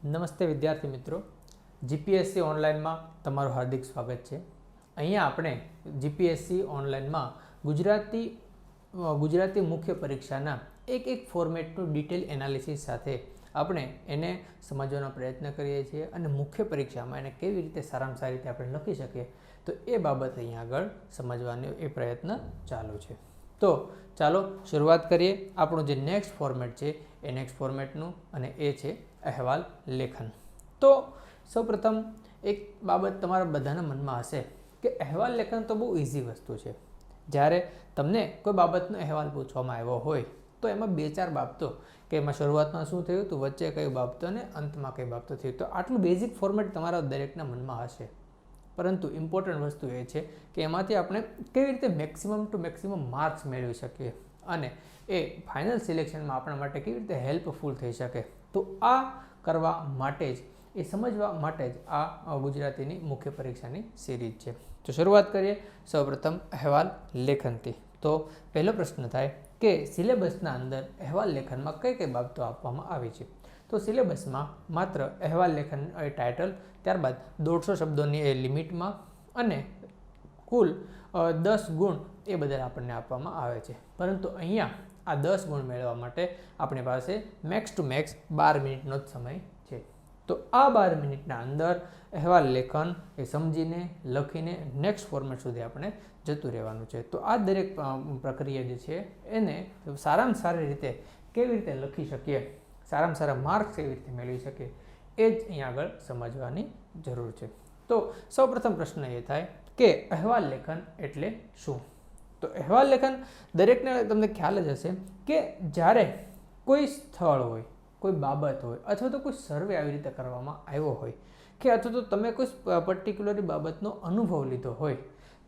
નમસ્તે વિદ્યાર્થી મિત્રો, જીપીએસસી ઓનલાઈનમાં તમારું હાર્દિક સ્વાગત છે। અહીંયા આપણે જીપીએસસી ઓનલાઈનમાં ગુજરાતી મુખ્ય પરીક્ષાના એક ફોર્મેટનું ડિટેલ એનાલિસિસ સાથે આપણે એને સમજવાનો પ્રયત્ન કરીએ છીએ અને મુખ્ય પરીક્ષામાં એને કેવી રીતે સારામાં સારી રીતે આપણે લખી શકીએ તો એ બાબત અહીંયા આગળ સમજવાનો એ પ્રયત્ન ચાલુ છે। તો ચાલો શરૂઆત કરીએ। આપણું જે નેક્સ્ટ ફોર્મેટ છે એ નેક્સ્ટ ફોર્મેટનું અને એ છે અહેવાલ લેખન। તો સૌપ્રથમ એક બાબત તમારા બધાના મનમાં હશે કે અહેવાલ લેખન તો બહુ ઇઝી વસ્તુ છે। જ્યારે તમને કોઈ બાબતનો અહેવાલ પૂછવામાં આવ્યો હોય તો એમાં બે ચાર બાબતો કે એમાં શરૂઆતમાં શું થયું હતું, વચ્ચે કઈ બાબતો અને અંતમાં કઈ બાબતો થયું, તો આટલું બેઝિક ફોર્મેટ તમારા દરેકના મનમાં હશે। પરંતુ ઇમ્પોર્ટન્ટ વસ્તુ એ છે કે એમાંથી આપણે કેવી રીતે મેક્સિમમ ટુ મેક્સિમમ માર્ક્સ મેળવી શકીએ અને એ ફાઇનલ સિલેક્શનમાં આપણા માટે કેવી રીતે હેલ્પફુલ થઈ શકે। તો આ કરવા માટે જ એ સમજવા માટે જ આ ગુજરાતીની મુખ્ય પરીક્ષાની સિરીઝ છે। તો શરૂઆત કરીએ સૌપ્રથમ અહેવાલ લેખનથી। તો પહેલો પ્રશ્ન થાય કે સિલેબસના અંદર અહેવાલ લેખનમાં કઈ કઈ બાબતો આપવામાં આવી છે। તો સિલેબસમાં માત્ર અહેવાલ લેખન એ ટાઇટલ, ત્યારબાદ 150 શબ્દોની એ લિમિટમાં અને કુલ 10 ગુણ એ બધા આપણને આપવામાં આવે છે। પરંતુ અહીંયા આ 10 ગુણ મેળવવા માટે આપણી પાસે મેક્સ ટુ મેક્સ 12 મિનિટનો જ સમય છે। તો આ 12 મિનિટના અંદર અહેવાલ લેખન એ સમજીને લખીને નેક્સ્ટ ફોર્મેટ સુધી આપણે જતું રહેવાનું છે। તો આ દરેક પ્રક્રિયા જે છે એને સારામાં સારી રીતે કેવી રીતે લખી શકીએ, સારામાં સારા માર્ક્સ કેવી રીતે મેળવી શકીએ એ જ અહીંયા આગળ સમજવાની જરૂર છે। તો સૌપ્રથમ પ્રશ્ન એ થાય કે અહેવાલ લેખન એટલે શું। તો અહેવાલ લેખન દરેકને તમને ખ્યાલ જ હશે કે જ્યારે કોઈ સ્થળ હોય, કોઈ બાબત હોય અથવા તો કોઈ સર્વે આવી રીતે કરવામાં આવ્યો હોય કે અથવા તો તમે કોઈ પર્ટિક્યુલર બાબતનો અનુભવ લીધો હોય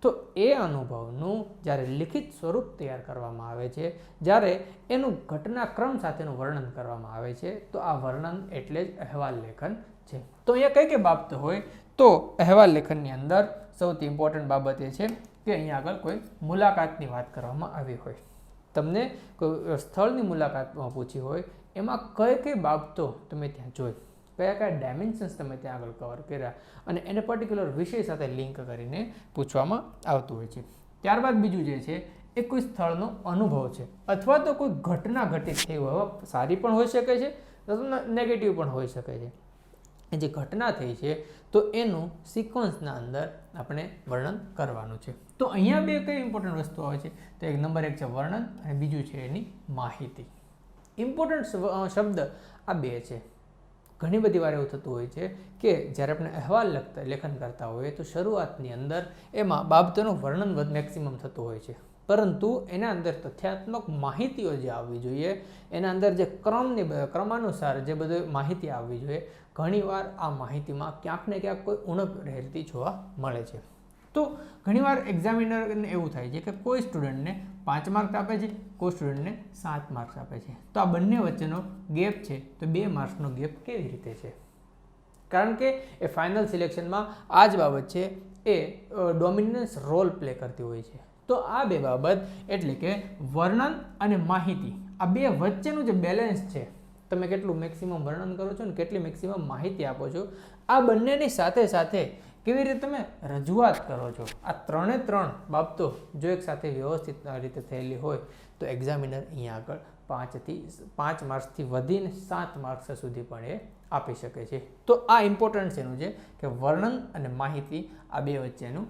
તો એ અનુભવનું જ્યારે લિખિત સ્વરૂપ તૈયાર કરવામાં આવે છે, જ્યારે એનું ઘટનાક્રમ સાથેનું વર્ણન કરવામાં આવે છે તો આ વર્ણન એટલે જ અહેવાલ લેખન છે। તો અહીંયા કઈ કઈ બાબતો હોય તો અહેવાલ લેખનની અંદર સૌથી ઇમ્પોર્ટન્ટ બાબત એ છે કે અહીંયા આગળ કોઈ મુલાકાતની વાત કરવામાં આવી હોય, તમને કોઈ સ્થળની મુલાકાતમાં પૂછી હોય, એમાં કઈ કઈ બાબતો તમે ત્યાં જોઈ, કયા કયા ડાયમેન્શન્સ તમે ત્યાં આગળ કવર કર્યા અને એને પર્ટિક્યુલર વિષય સાથે લિંક કરીને પૂછવામાં આવતું હોય છે। ત્યારબાદ બીજું જે છે એ કોઈ સ્થળનો અનુભવ છે અથવા તો કોઈ ઘટના ઘટિત થઈ હોય, સારી પણ હોઈ શકે છે અથવા નેગેટિવ પણ હોઈ શકે છે। એ જે ઘટના થઈ છે તો એનું સિક્વન્સના અંદર આપણે વર્ણન કરવાનું છે। તો અહીંયા બે કઈ ઇમ્પોર્ટન્ટ વસ્તુ આવે છે તો એક નંબર 1 છે વર્ણન અને બીજું છે એની માહિતી। ઇમ્પોર્ટન્ટ શબ્દ આ બે છે। ઘણી બધી વાર એવું થતું હોય છે કે જ્યારે આપણે અહેવાલ લેખન કરતા હોઈએ તો શરૂઆતની અંદર એમાં બાબતોનું વર્ણન મેક્સિમમ થતું હોય છે, પરંતુ એના અંદર તથ્યાત્મક માહિતીઓ જે આવવી જોઈએ, એના અંદર જે ક્રમાનુસાર જે બધી માહિતી આવવી જોઈએ, ઘણીવાર આ માહિતીમાં ક્યાંક ને ક્યાંક કોઈ ઉણપ રહેતી જોવા મળે છે। તો ઘણીવાર એક્ઝામિનરને એવું થાય છે કે કોઈ સ્ટુડન્ટને 5 માર્ક્સ આપે છે, કોઈ સ્ટુડન્ટને 7 માર્ક્સ આપે છે, તો આ બંને વચ્ચેનો ગેપ છે તો 2 માર્ક્સનો ગેપ કેવી રીતે છે? કારણ કે એ ફાઇનલ સિલેક્શનમાં આ જ બાબત છે એ ડોમિનન્સ રોલ પ્લે કરતી હોય છે। તો આ બે બાબત એટલે કે વર્ણન અને માહિતી, આ બે વચ્ચેનું જે બેલેન્સ છે, તમે કેટલું મેક્સિમમ વર્ણન કરો છો ને કેટલી મેક્સિમમ માહિતી આપો છો, આ બંનેની સાથે સાથે કેવી રીતે તમે રજૂઆત કરો છો, આ ત્રણે ત્રણ બાબતો જો એક સાથે વ્યવસ્થિત રીતે થયેલી હોય તો એક્ઝામિનર અહીંયા આગળ 5 માર્ક્સથી વધીને 7 માર્ક્સ સુધી પણ એ આપી શકે છે। તો આ ઇમ્પોર્ટન્ટ એનું છે કે વર્ણન અને માહિતી આ બે વચ્ચેનું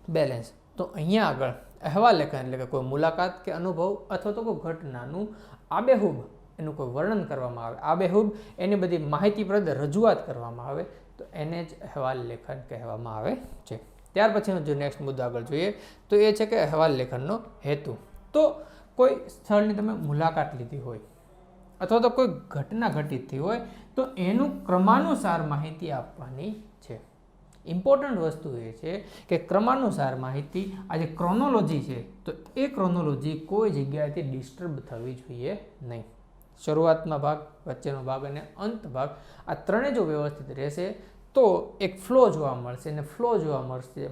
બેલેન્સ। તો અહીંયા આગળ અહેવાલ લેખન એટલે કે કોઈ મુલાકાત કે અનુભવ અથવા તો કોઈ ઘટનાનું આબેહૂબ એનું કોઈ વર્ણન કરવામાં આવે, આબેહૂબ એની બધી માહિતીપ્રદ રજૂઆત કરવામાં આવે તો એને જ અહેવાલ લેખન કહેવામાં આવે છે। ત્યાર પછીનો જો નેક્સ્ટ મુદ્દો આગળ જોઈએ તો એ છે કે અહેવાલ લેખનનો હેતુ। તો કોઈ સ્થળની તમે મુલાકાત લીધી હોય અથવા તો કોઈ ઘટના ઘટિત થઈ હોય તો એનું ક્રમાનુસાર માહિતી આપવાની છે। ઇમ્પોર્ટન્ટ વસ્તુ એ છે કે ક્રમાનુસાર માહિતી, આ જે ક્રોનોલોજી છે તો એ ક્રોનોલોજી કોઈ જગ્યાએથી ડિસ્ટર્બ થવી જોઈએ નહીં। શરૂઆતનો ભાગ, વચ્ચેનો ભાગ અને અંત ભાગ આ ત્રણે જો વ્યવસ્થિત રહેશે તો એક ફ્લો જોવા મળશે, અને ફ્લો જોવા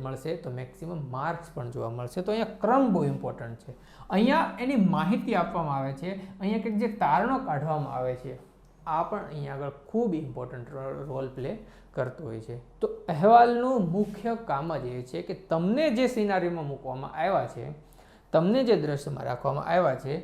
મળશે તો મેક્સિમમ માર્ક્સ પણ જોવા મળશે. તો અહીંયા ક્રમ બહુ ઇમ્પોર્ટન્ટ છે. અહીંયા એની માહિતી આપવામાં આવે છે, અહીંયા કંઈક જે તારણો કાઢવામાં આવે છે, આ પણ અહીંયા આગળ ખૂબ ઇમ્પોર્ટન્ટ રોલ પ્લે કરતો હોય છે. તો અહેવાલનું મુખ્ય કામ જ એ છે કે તમને જે સિનારીમાં મૂકવામાં આવ્યા છે, તમને જે દ્રશ્યમાં રાખવામાં આવ્યા છે,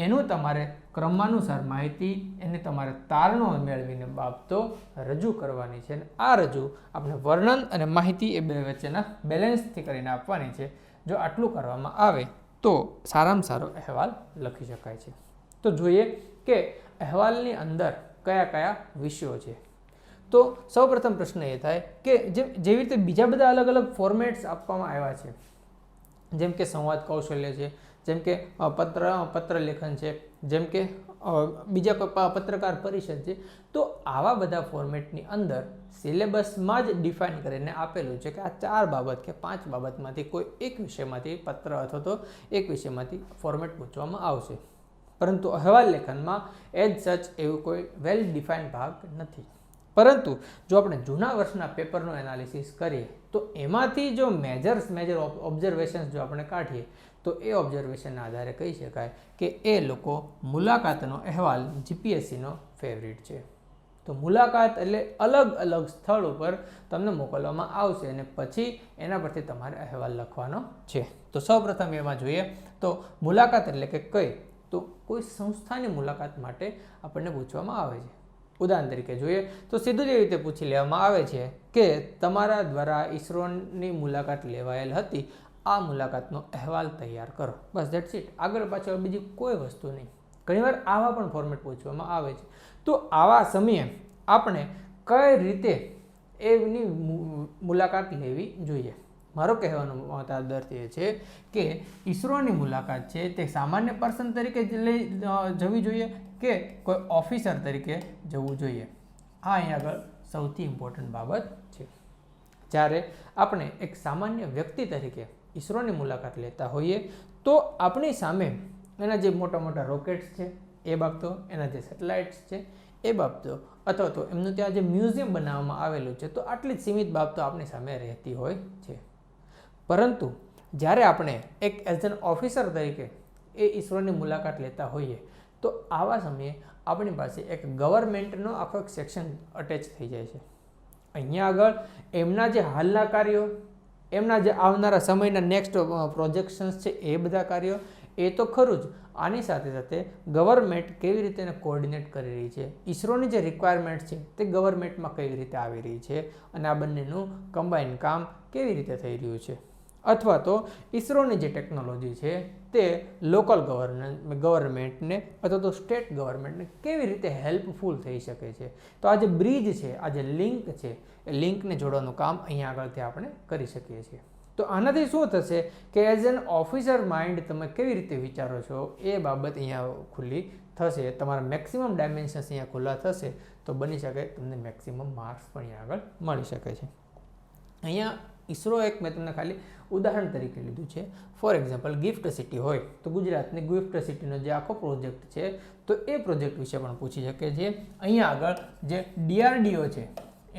એનું તમારે ક્રમાનુસાર માહિતી, એને તમારે તારણો મેળવીને બાબતો રજૂ કરવાની છે. અને આ રજૂ આપણે વર્ણન અને માહિતી એ બે વચ્ચેના બેલેન્સથી કરીને આપવાની છે. જો આટલું કરવામાં આવે તો સારામાં સારો અહેવાલ લખી શકાય છે. તો જોઈએ કે અહેવાલની અંદર કયા કયા વિષયો છે. તો સૌપ્રથમ પ્રશ્ન એ થાય કે જેવી રીતે બીજા બધા અલગ અલગ ફોર્મેટ્સ આપવામાં આવ્યા છે, જેમ કે સંવાદ કૌશલ્ય છે, જેમ કે પત્ર લેખન છે, જેમ કે બીજા કોઈ પત્રકાર પરિષદ છે, તો આવા બધા ફોર્મેટની અંદર સિલેબસમાં જ ડિફાઇન કરીને આપેલું છે કે આ 4 બાબત કે 5 બાબતમાંથી કોઈ એક વિષયમાંથી પત્ર અથવા તો એક વિષયમાંથી ફોર્મેટ પૂછવામાં આવશે. પરંતુ અહેવાલ લેખનમાં એઝ સચ એવું કોઈ વેલ ડિફાઇન્ડ ભાગ નથી. પરંતુ જો આપણે જૂના વર્ષના પેપરનું એનાલિસિસ કરીએ તો એમાંથી જો મેજર ઓબ્ઝર્વેશન્સ જો આપણે કાઢીએ તો એ ઓબ્ઝર્વેશનના આધારે કહી શકાય કે એ લોકો મુલાકાતનો અહેવાલ જીપીએસસીનો ફેવરિટ છે. તો મુલાકાત એટલે અલગ અલગ સ્થળ ઉપર તમને મોકલવામાં આવશે અને પછી એના પરથી તમારે અહેવાલ લખવાનો છે. તો સૌપ્રથમ એમાં જોઈએ તો મુલાકાત એટલે કે કઈ, તો કોઈ સંસ્થાની મુલાકાત માટે આપણને પૂછવામાં આવે છે. ઉદાહરણ તરીકે જોઈએ તો સીધું જ એવી રીતે પૂછી લેવામાં આવે છે કે તમારા દ્વારા ઈસરોની મુલાકાત લેવાયેલ હતી, આ મુલાકાતનો અહેવાલ તૈયાર કરો. બસ ધેટ્સ ઇટ. આગળ પાછળ બીજી કોઈ વસ્તુ નહીં. ઘણીવાર આવા પણ ફોર્મેટ પૂછવામાં આવે છે. તો આવા સમયે આપણે કઈ રીતે એની મુલાકાત લેવી જોઈએ? મારો કહેવાનો અર્થ એ છે કે ઈસરોની મુલાકાત છે તે સામાન્ય પર્સન તરીકે જવી જોઈએ કે કોઈ ઓફિસર તરીકે જવું જોઈએ? આ અહીં આગળ સૌથી ઇમ્પોર્ટન્ટ બાબત છે. જ્યારે આપણે એક સામાન્ય વ્યક્તિ તરીકે ઈસરોની મુલાકાત લેતા હોઈએ તો આપણી સામે એના જે મોટા મોટા રોકેટ્સ છે એ બાબતો, એના જે સેટેલાઇટ્સ છે એ બાબતો, અથવા તો એમનું ત્યાં જે મ્યુઝિયમ બનાવવામાં આવેલું છે, તો આટલી જ સીમિત બાબતો આપણી સામે રહેતી હોય છે. પરંતુ જ્યારે આપણે એક એઝ એન ઓફિસર તરીકે એ ઈસરોની મુલાકાત લેતા હોઈએ તો આવા સમયે આપણી પાસે એક ગવર્મેન્ટનો આખો એક સેક્શન અટેચ થઈ જાય છે. અહીંયા આગળ એમના જે હાલના કાર્યો, એમના જે આવનારા સમયના નેક્સ્ટ પ્રોજેક્શન્સ છે એ બધા કાર્યો એ તો ખરું જ, આની સાથે સાથે ગવર્મેન્ટ કેવી રીતે એને કોઓર્ડિનેટ કરી રહી છે, ઈસરોની જે રિક્વાયરમેન્ટ છે તે ગવર્મેન્ટમાં કેવી રીતે આવી રહી છે, અને આ બંનેનું કમ્બાઇન કામ કેવી રીતે થઈ રહ્યું છે, અથવા તો ઈસરોની જે ટેકનોલોજી છે તે લોકલ ગવર્મેન્ટને અથવા તો સ્ટેટ ગવર્મેન્ટને કેવી રીતે હેલ્પફુલ થઈ શકે છે. તો આ જે બ્રિજ છે, આ જે લિંક છે, એ લિંકને જોડવાનું કામ અહીંયા આગળથી આપણે કરી શકીએ છીએ. તો આનાથી શું થશે કે એઝ એન ઓફિસર માઇન્ડ તમે કેવી રીતે વિચારો છો એ બાબત અહીંયા ખુલ્લી થશે. તમારા મેક્સિમમ ડાયમેન્શન્સ અહીંયા ખુલ્લા થશે તો બની શકે તમને મેક્સિમમ માર્ક્સ પણ અહીંયા આગળ મળી શકે છે. અહીંયા ઈસરો એક મેં તમને ખાલી ઉદાહરણ તરીકે લીધું છે. ફોર એક્ઝામ્પલ ગિફ્ટ સિટી હોય તો ગુજરાતની ગિફ્ટ સિટીનો જે આખો પ્રોજેક્ટ છે તો એ પ્રોજેક્ટ વિશે પણ પૂછી શકે છે. અહીંયા આગળ જે DRDO છે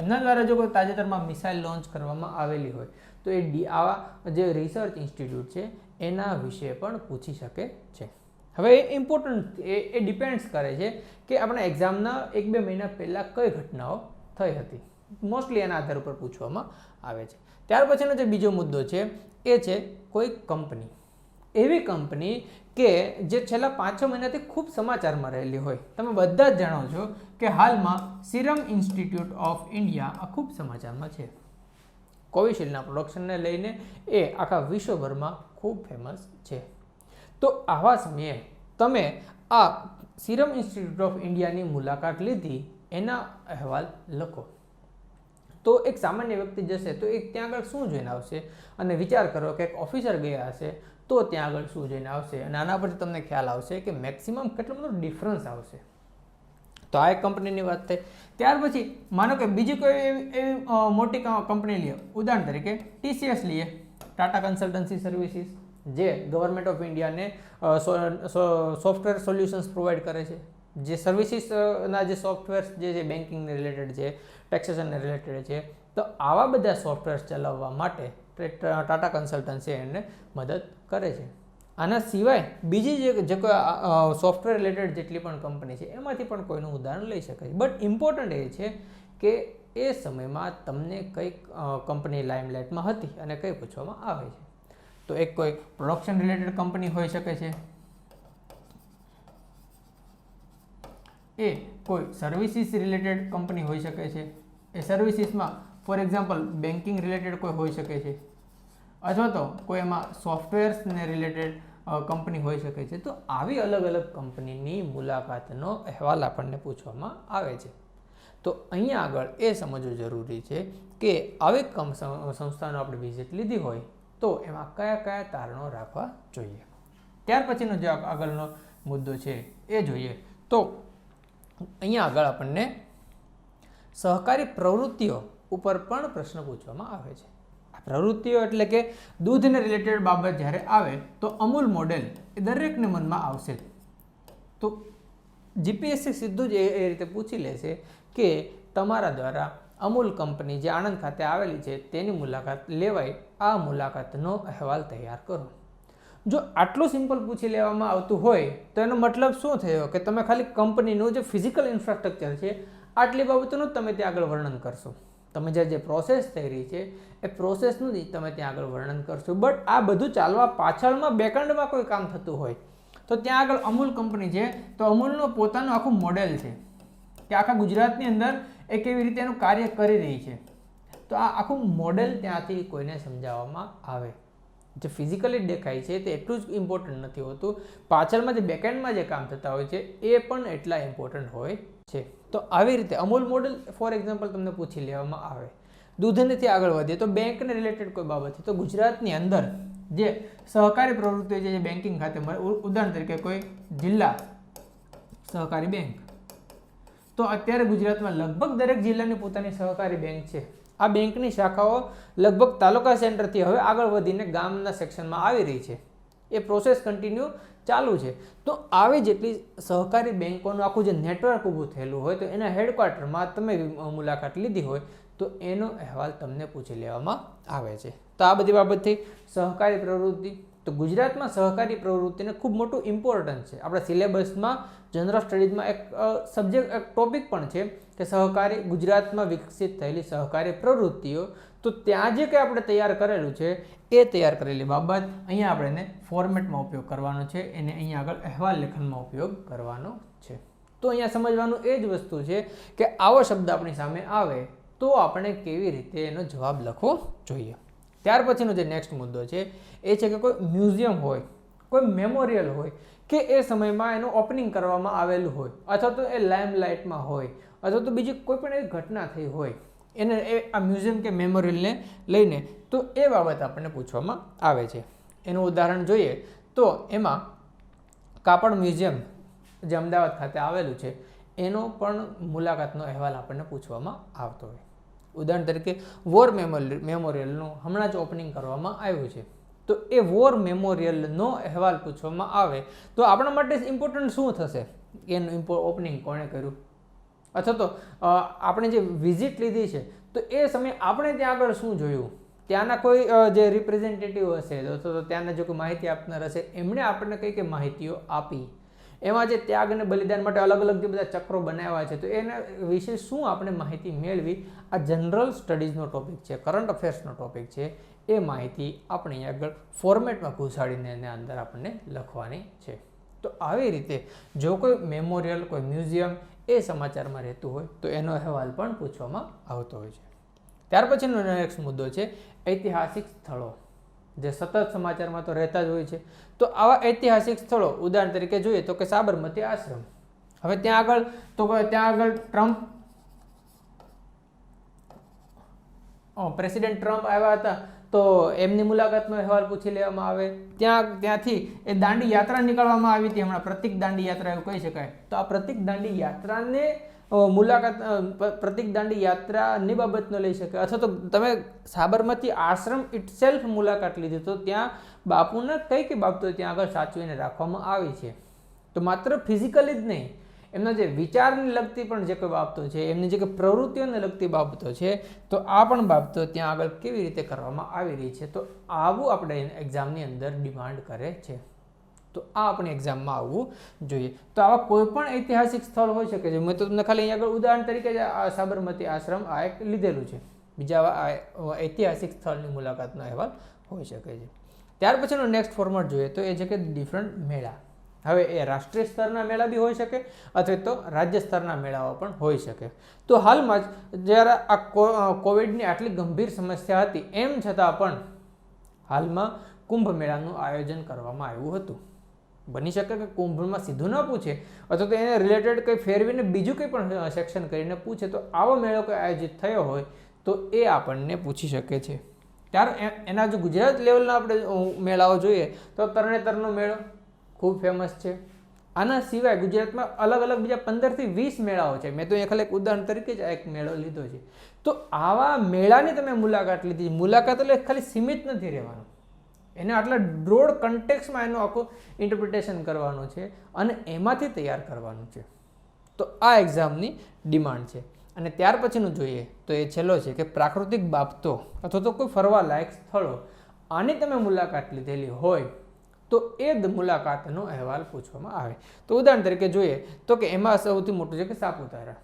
એમના દ્વારા જો કોઈ તાજેતરમાં મિસાઇલ લોન્ચ કરવામાં આવેલી હોય તો એ આવા જે રિસર્ચ ઇન્સ્ટિટ્યૂટ છે એના વિશે પણ પૂછી શકે છે. હવે એ ઇમ્પોર્ટન્ટ એ ડિપેન્ડ્સ કરે છે કે આપણા એક્ઝામના 1-2 મહિના પહેલાં કઈ ઘટનાઓ થઈ હતી. મોસ્ટલી એના આધાર ઉપર પૂછવામાં આવે છે. ત્યાર પછીનો જે બીજો મુદ્દો છે એ છે કોઈ કંપની, એવી કંપની કે જે છેલ્લા 5-6 મહિનાથી ખૂબ સમાચારમાં રહેલી હોય. તમે બધા જ જાણો છો કે હાલમાં સિરમ ઇન્સ્ટિટ્યૂટ ઓફ ઇન્ડિયા આ ખૂબ સમાચારમાં છે. કોવિશિલ્ડના પ્રોડક્શનને લઈને એ આખા વિશ્વભરમાં ખૂબ ફેમસ છે. તો આવા સમયે તમે આ સિરમ ઇન્સ્ટિટ્યૂટ ઓફ ઇન્ડિયાની મુલાકાત લીધી, એના અહેવાલ લખો. તો એક સામાન્ય વ્યક્તિ જશે તો એ ત્યાં આગળ શું જોઈને આવશે, અને વિચાર કરો કે એક ઓફિસર ગયા હશે તો ત્યાં આગળ શું જોઈને આવશે, અને આના પરથી તમને ખ્યાલ આવશે કે મેક્સિમમ કેટલો બધો ડિફરન્સ આવશે. તો આ એક કંપનીની વાત થઈ. ત્યાર પછી માનો કે બીજી કોઈ એવી મોટી કંપની લઈએ, ઉદાહરણ તરીકે TCS લઈએ, ટાટા કન્સલ્ટન્સી સર્વિસીસ, જે ગવર્મેન્ટ ઓફ ઇન્ડિયાને સોફ્ટવેર સોલ્યુશન્સ પ્રોવાઈડ કરે છે. જે સર્વિસીસના જે સોફ્ટવેર્સ જે બેન્કિંગને રિલેટેડ છે, ટેક્સેશનને રિલેટેડ છે, તો આવા બધા સોફ્ટવેર્સ ચલાવવા માટે ટાટા કન્સલ્ટન્સી એને મદદ કરે છે. આના સિવાય બીજી જે કોઈ સોફ્ટવેર રિલેટેડ જેટલી પણ કંપની છે એમાંથી પણ કોઈનું ઉદાહરણ લઈ શકાય. બટ ઇમ્પોર્ટન્ટ એ છે કે એ સમયમાં તમને કઈ કંપની લાઇમલાઇટમાં હતી અને કઈ પૂછવામાં આવે છે. તો એક કોઈ પ્રોડક્શન રિલેટેડ કંપની હોઈ શકે છે, એ કોઈ સર્વિસીસ રિલેટેડ કંપની હોઈ શકે છે, એ સર્વિસીસમાં ફોર એક્ઝામ્પલ બેન્કિંગ રિલેટેડ કોઈ હોઈ શકે છે, અથવા તો કોઈ એમાં સોફ્ટવેર્સને રિલેટેડ કંપની હોઈ શકે છે. તો આવી અલગ અલગ કંપનીની મુલાકાતનો અહેવાલ આપણને પૂછવામાં આવે છે. તો અહીંયા આગળ એ સમજવું જરૂરી છે કે આવી સંસ્થાનો આપણે વિઝિટ લીધી હોય તો એમાં કયા કયા તારણો રાખવા જોઈએ. ત્યાર પછીનો જે આગળનો મુદ્દો છે એ જોઈએ. તો અહીંયા આગળ આપણને સહકારી પ્રવૃત્તિઓ ઉપર પણ પ્રશ્ન પૂછવામાં આવે છે. આ પ્રવૃત્તિઓ એટલે કે દૂધને રિલેટેડ બાબત જ્યારે આવે તો અમૂલ મોડેલ એ દરેકને મનમાં આવશે. તો જીપીએસસી સીધું જ એ રીતે પૂછી લેશે કે તમારા દ્વારા અમૂલ કંપની જે આણંદ ખાતે આવેલી છે તેની મુલાકાત લેવાય, આ મુલાકાતનો અહેવાલ તૈયાર કરો. જો આટલું સિમ્પલ પૂછી લેવામાં આવતું હોય તો એનો મતલબ શું થયો કે તમે ખાલી કંપનીનું જે ફિઝિકલ ઇન્ફ્રાસ્ટ્રક્ચર છે આટલી બાબતોનું જ તમે ત્યાં આગળ વર્ણન કરશો. તમે જે પ્રોસેસ થઈ રહી છે એ પ્રોસેસનું જ તમે ત્યાં આગળ વર્ણન કરશો. બટ આ બધું ચાલવા પાછળમાં બેકએન્ડમાં કોઈ કામ થતું હોય તો ત્યાં આગળ અમૂલ કંપની છે તો અમૂલનું પોતાનું આખું મોડેલ છે કે આખા ગુજરાતની અંદર એ કેવી રીતે એનું કાર્ય કરી રહી છે. તો આ આખું મોડેલ ત્યાંથી કોઈને સમજાવવામાં આવે. જે ફિઝિકલી દેખાય છે તે એટલું જ ઇમ્પોર્ટન્ટ નથી હોતું, પાછળમાં જે બેકએન્ડમાં જે કામ થતા હોય છે એ પણ એટલા ઇમ્પોર્ટન્ટ હોય છે. તો આવી રીતે અમૂલ મોડેલ ફોર એક્ઝામ્પલ તમને પૂછી લેવામાં આવે. દૂધનેથી આગળ વધીએ તો બેંકને રિલેટેડ કોઈ બાબત છે તો ગુજરાતની અંદર જે સહકારી પ્રવૃત્તિઓ છે જે બેન્કિંગ ખાતે મળે, ઉદાહરણ તરીકે કોઈ જિલ્લા સહકારી બેંક, તો અત્યારે ગુજરાતમાં લગભગ દરેક જિલ્લાની પોતાની સહકારી બેંક છે. આ બેંકની શાખાઓ લગભગ તાલુકા સેન્ટરથી હવે આગળ વધીને ગામના સેક્શનમાં આવી રહી છે. એ પ્રોસેસ કન્ટિન્યુ ચાલુ છે. તો આવી જેટલી સહકારી બેંકોનું આખું જે નેટવર્ક ઊભું થયેલું હોય તો એના હેડક્વાર્ટરમાં તમે મુલાકાત લીધી હોય તો એનો અહેવાલ તમને પૂછી લેવામાં આવે છે. તો આ બધી બાબતથી સહકારી પ્રવૃત્તિ, તો ગુજરાતમાં સહકારી પ્રવૃત્તિને ખૂબ મોટું ઇમ્પોર્ટન્સ છે. આપણા સિલેબસમાં જનરલ સ્ટડીઝમાં એક સબ્જેક્ટ એક ટોપિક પણ છે કે સહકારી ગુજરાતમાં વિકસિત થયેલી સહકારી પ્રવૃત્તિઓ. તો ત્યાં જે કંઈ આપણે તૈયાર કરેલું છે એ તૈયાર કરેલી બાબત અહીંયા આપણે એને ફોર્મેટમાં ઉપયોગ કરવાનો છે, એને અહીંયા આગળ અહેવાલ લેખનમાં ઉપયોગ કરવાનો છે. તો અહીંયા સમજવાનું એ જ વસ્તુ છે કે આવો શબ્દ આપણી સામે આવે તો આપણે કેવી રીતે એનો જવાબ લખવો જોઈએ. ત્યાર પછીનો જે નેક્સ્ટ મુદ્દો છે એ છે કે કોઈ મ્યુઝિયમ હોય, કોઈ મેમોરિયલ હોય કે એ સમયમાં એનું ઓપનિંગ કરવામાં આવેલું હોય, અથવા તો એ લાઇમલાઇટમાં હોય, અથવા તો બીજી કોઈ પણ એવી ઘટના થઈ હોય એને આ મ્યુઝિયમ કે મેમોરિયલને લઈને તો એ બાબત આપણને પૂછવામાં આવે છે. એનું ઉદાહરણ જોઈએ તો એમાં કાપડ મ્યુઝિયમ જે અમદાવાદ ખાતે આવેલું છે એનો પણ મુલાકાતનો અહેવાલ આપણને પૂછવામાં આવતો હોય. ઉદાહરણ તરીકે વોર મેમોરિયલનું હમણાં જ ઓપનિંગ કરવામાં આવ્યું છે. તો એ વોર મેમોરિયલનો અહેવાલ પૂછવામાં આવે તો આપણા માટે ઇમ્પોર્ટન્ટ શું થશે, એનું ઓપનિંગ કોણે કર્યું, અથવા તો આપણે જે વિઝિટ લીધી છે તો એ સમયે આપણે ત્યાં આગળ શું જોયું, ત્યાંના કોઈ જે રિપ્રેઝેન્ટેટિવ હશે તો ત્યાંના જો કોઈ માહિતી આપનાર હશે એમણે આપણને કઈ કઈ માહિતીઓ આપી, એમાં જે ત્યાગ અને બલિદાન માટે અલગ અલગ જે બધા ચક્રો બનાવ્યા છે તો એના વિશે શું આપણે માહિતી મેળવી. આ જનરલ સ્ટડીઝનો ટોપિક છે, કરંટ અફેર્સનો ટોપિક છે. એ માહિતી આપણે અહીં આગળ ફોર્મેટમાં ઘુસાડીને એના અંદર આપણને લખવાની છે. તો આવી રીતે જો કોઈ મેમોરિયલ, કોઈ મ્યુઝિયમ એ સમાચારમાં રહેતું હોય તો એનો અહેવાલ પણ પૂછવામાં આવતો હોય છે. ત્યાર પછીનો નેક્સ્ટ મુદ્દો છે ઐતિહાસિક સ્થળો, જે સતત સમાચારમાં તો રહેતા જ હોય છે. તો આવા ઐતિહાસિક સ્થળો ઉદાહરણ તરીકે જોઈએ તો કે સાબરમતી આશ્રમ. હવે ત્યાં આગળ ટ્રમ્પ પ્રેસિડેન્ટ ટ્રમ્પ આવ્યા હતા તો એમની મુલાકાતનો અહેવાલ પૂછી લેવામાં આવે. ત્યાંથી એ દાંડી યાત્રા નીકળવામાં આવી હતી, હમણાં પ્રતિક દાંડી યાત્રા એવું કહી શકાય. તો આ પ્રતિક દાંડી યાત્રાને પ્રતિક દાંડી યાત્રાની બાબતનો લઈ શકાય, અથવા તો તમે સાબરમતી આશ્રમ ઇટસેલ્ફ મુલાકાત લીધી તો ત્યાં બાપુના કઈ કઈ બાબતો ત્યાં આગળ સાચવીને રાખવામાં આવી છે. તો માત્ર ફિઝિકલી જ નહીં, એમના જે વિચારને લગતી પણ જે કોઈ બાબતો છે, એમની જે કોઈ પ્રવૃત્તિઓને લગતી બાબતો છે, તો આ પણ બાબતો ત્યાં આગળ કેવી રીતે કરવામાં આવી રહી છે, તો આવું આપણે એક્ઝામની અંદર ડિમાન્ડ કરે છે. તો આ આપણી એક્ઝામમાં આવવું જોઈએ. તો આવા કોઈ પણ ઐતિહાસિક સ્થળ હોઈ શકે છે. મેં તો તમને ખાલી અહીંયા આગળ ઉદાહરણ તરીકે આ સાબરમતી આશ્રમ આ એક લીધેલું છે. બીજા ઐતિહાસિક સ્થળની મુલાકાતનો અહેવાલ હોઈ શકે છે. ત્યાર પછીનો નેક્સ્ટ ફોર્મેટ જોઈએ તો એ છે કે ડિફરન્ટ મેળા. હવે એ રાષ્ટ્રીય સ્તરના મેળા બી હોઈ શકે અથવા તો રાજ્ય સ્તરના મેળાઓ પણ હોઈ શકે. તો હાલમાં જ જ્યારે આ કોવિડની આટલી ગંભીર સમસ્યા હતી, એમ છતાં પણ હાલમાં કુંભ મેળાનું આયોજન કરવામાં આવ્યું હતું. બની શકે કે કુંભમાં સીધું ન પૂછે અથવા તો એને રિલેટેડ કંઈ ફેરવીને બીજું કંઈ પણ સેક્શન કરીને પૂછે, તો આવો મેળો કોઈ આયોજિત થયો હોય તો એ આપણને પૂછી શકે છે. ત્યારે એના જો ગુજરાત લેવલના આપણે મેળાઓ જોઈએ તો તરણેતરનો મેળો ખૂબ ફેમસ છે. આના સિવાય ગુજરાતમાં અલગ અલગ બીજા 15 થી 20 મેળાઓ છે. મેં તો અહીંયા ખાલી એક ઉદાહરણ તરીકે જ એક મેળો લીધો છે. તો આવા મેળાની તમે મુલાકાત લીધી. મુલાકાત એટલે ખાલી સીમિત નથી રહેવાનું, એને આટલા બ્રોડ કન્ટેક્સમાં એનું આખું ઇન્ટરપ્રિટેશન કરવાનું છે અને એમાંથી તૈયાર કરવાનું છે. તો આ એક્ઝામની ડિમાન્ડ છે. અને ત્યાર પછીનું જોઈએ તો એ છેલ્લો છે કે પ્રાકૃતિક બાબતો અથવા તો કોઈ ફરવા લાયક સ્થળો, આની તમે મુલાકાત લીધેલી હોય તો એ મુલાકાતનો અહેવાલ પૂછવામાં આવે. તો ઉદાહરણ તરીકે જોઈએ તો કે એમાં સૌથી મોટું છે કે સાપુતારા.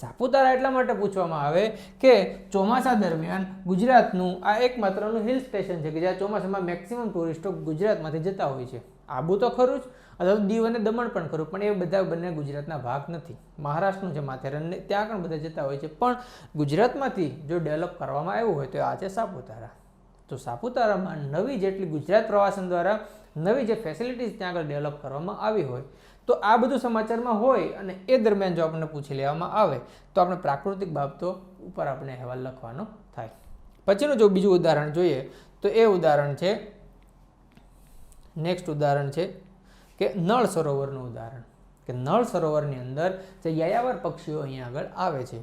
સાપુતારા એટલા માટે પૂછવામાં આવે કે ચોમાસા દરમિયાન ગુજરાતનું આ એકમાત્રનું હિલ સ્ટેશન છે કે જ્યાં ચોમાસામાં મેક્સિમમ ટુરિસ્ટો ગુજરાતમાંથી જતા હોય છે. આબુ તો ખરું જ, અથવા દીવ અને દમણ પણ ખરું, પણ એ બધા બંને ગુજરાતના ભાગ નથી. મહારાષ્ટ્રનું છે માથેરન, ત્યાં પણ બધા જતા હોય છે. પણ ગુજરાતમાંથી જો ડેવલપ કરવામાં આવ્યું હોય તો આ છે સાપુતારા. તો સાપુતારામાં નવી જેટલી ગુજરાત પ્રવાસન દ્વારા નવી જે ફેસિલિટીઝ ત્યાં આગળ ડેવલપ કરવામાં આવી હોય, તો આ બધું સમાચારમાં હોય અને એ દરમિયાન જો આપણને પૂછી લેવામાં આવે તો આપણે પ્રાકૃતિક બાબતો ઉપર આપણે અહેવાલ લખવાનો થાય. પછીનું જો બીજું ઉદાહરણ જોઈએ તો એ ઉદાહરણ છે, નેક્સ્ટ ઉદાહરણ છે કે નળ સરોવરનું ઉદાહરણ. કે નળ સરોવરની અંદર જે યાયાવર પક્ષીઓ અહીંયા આગળ આવે છે,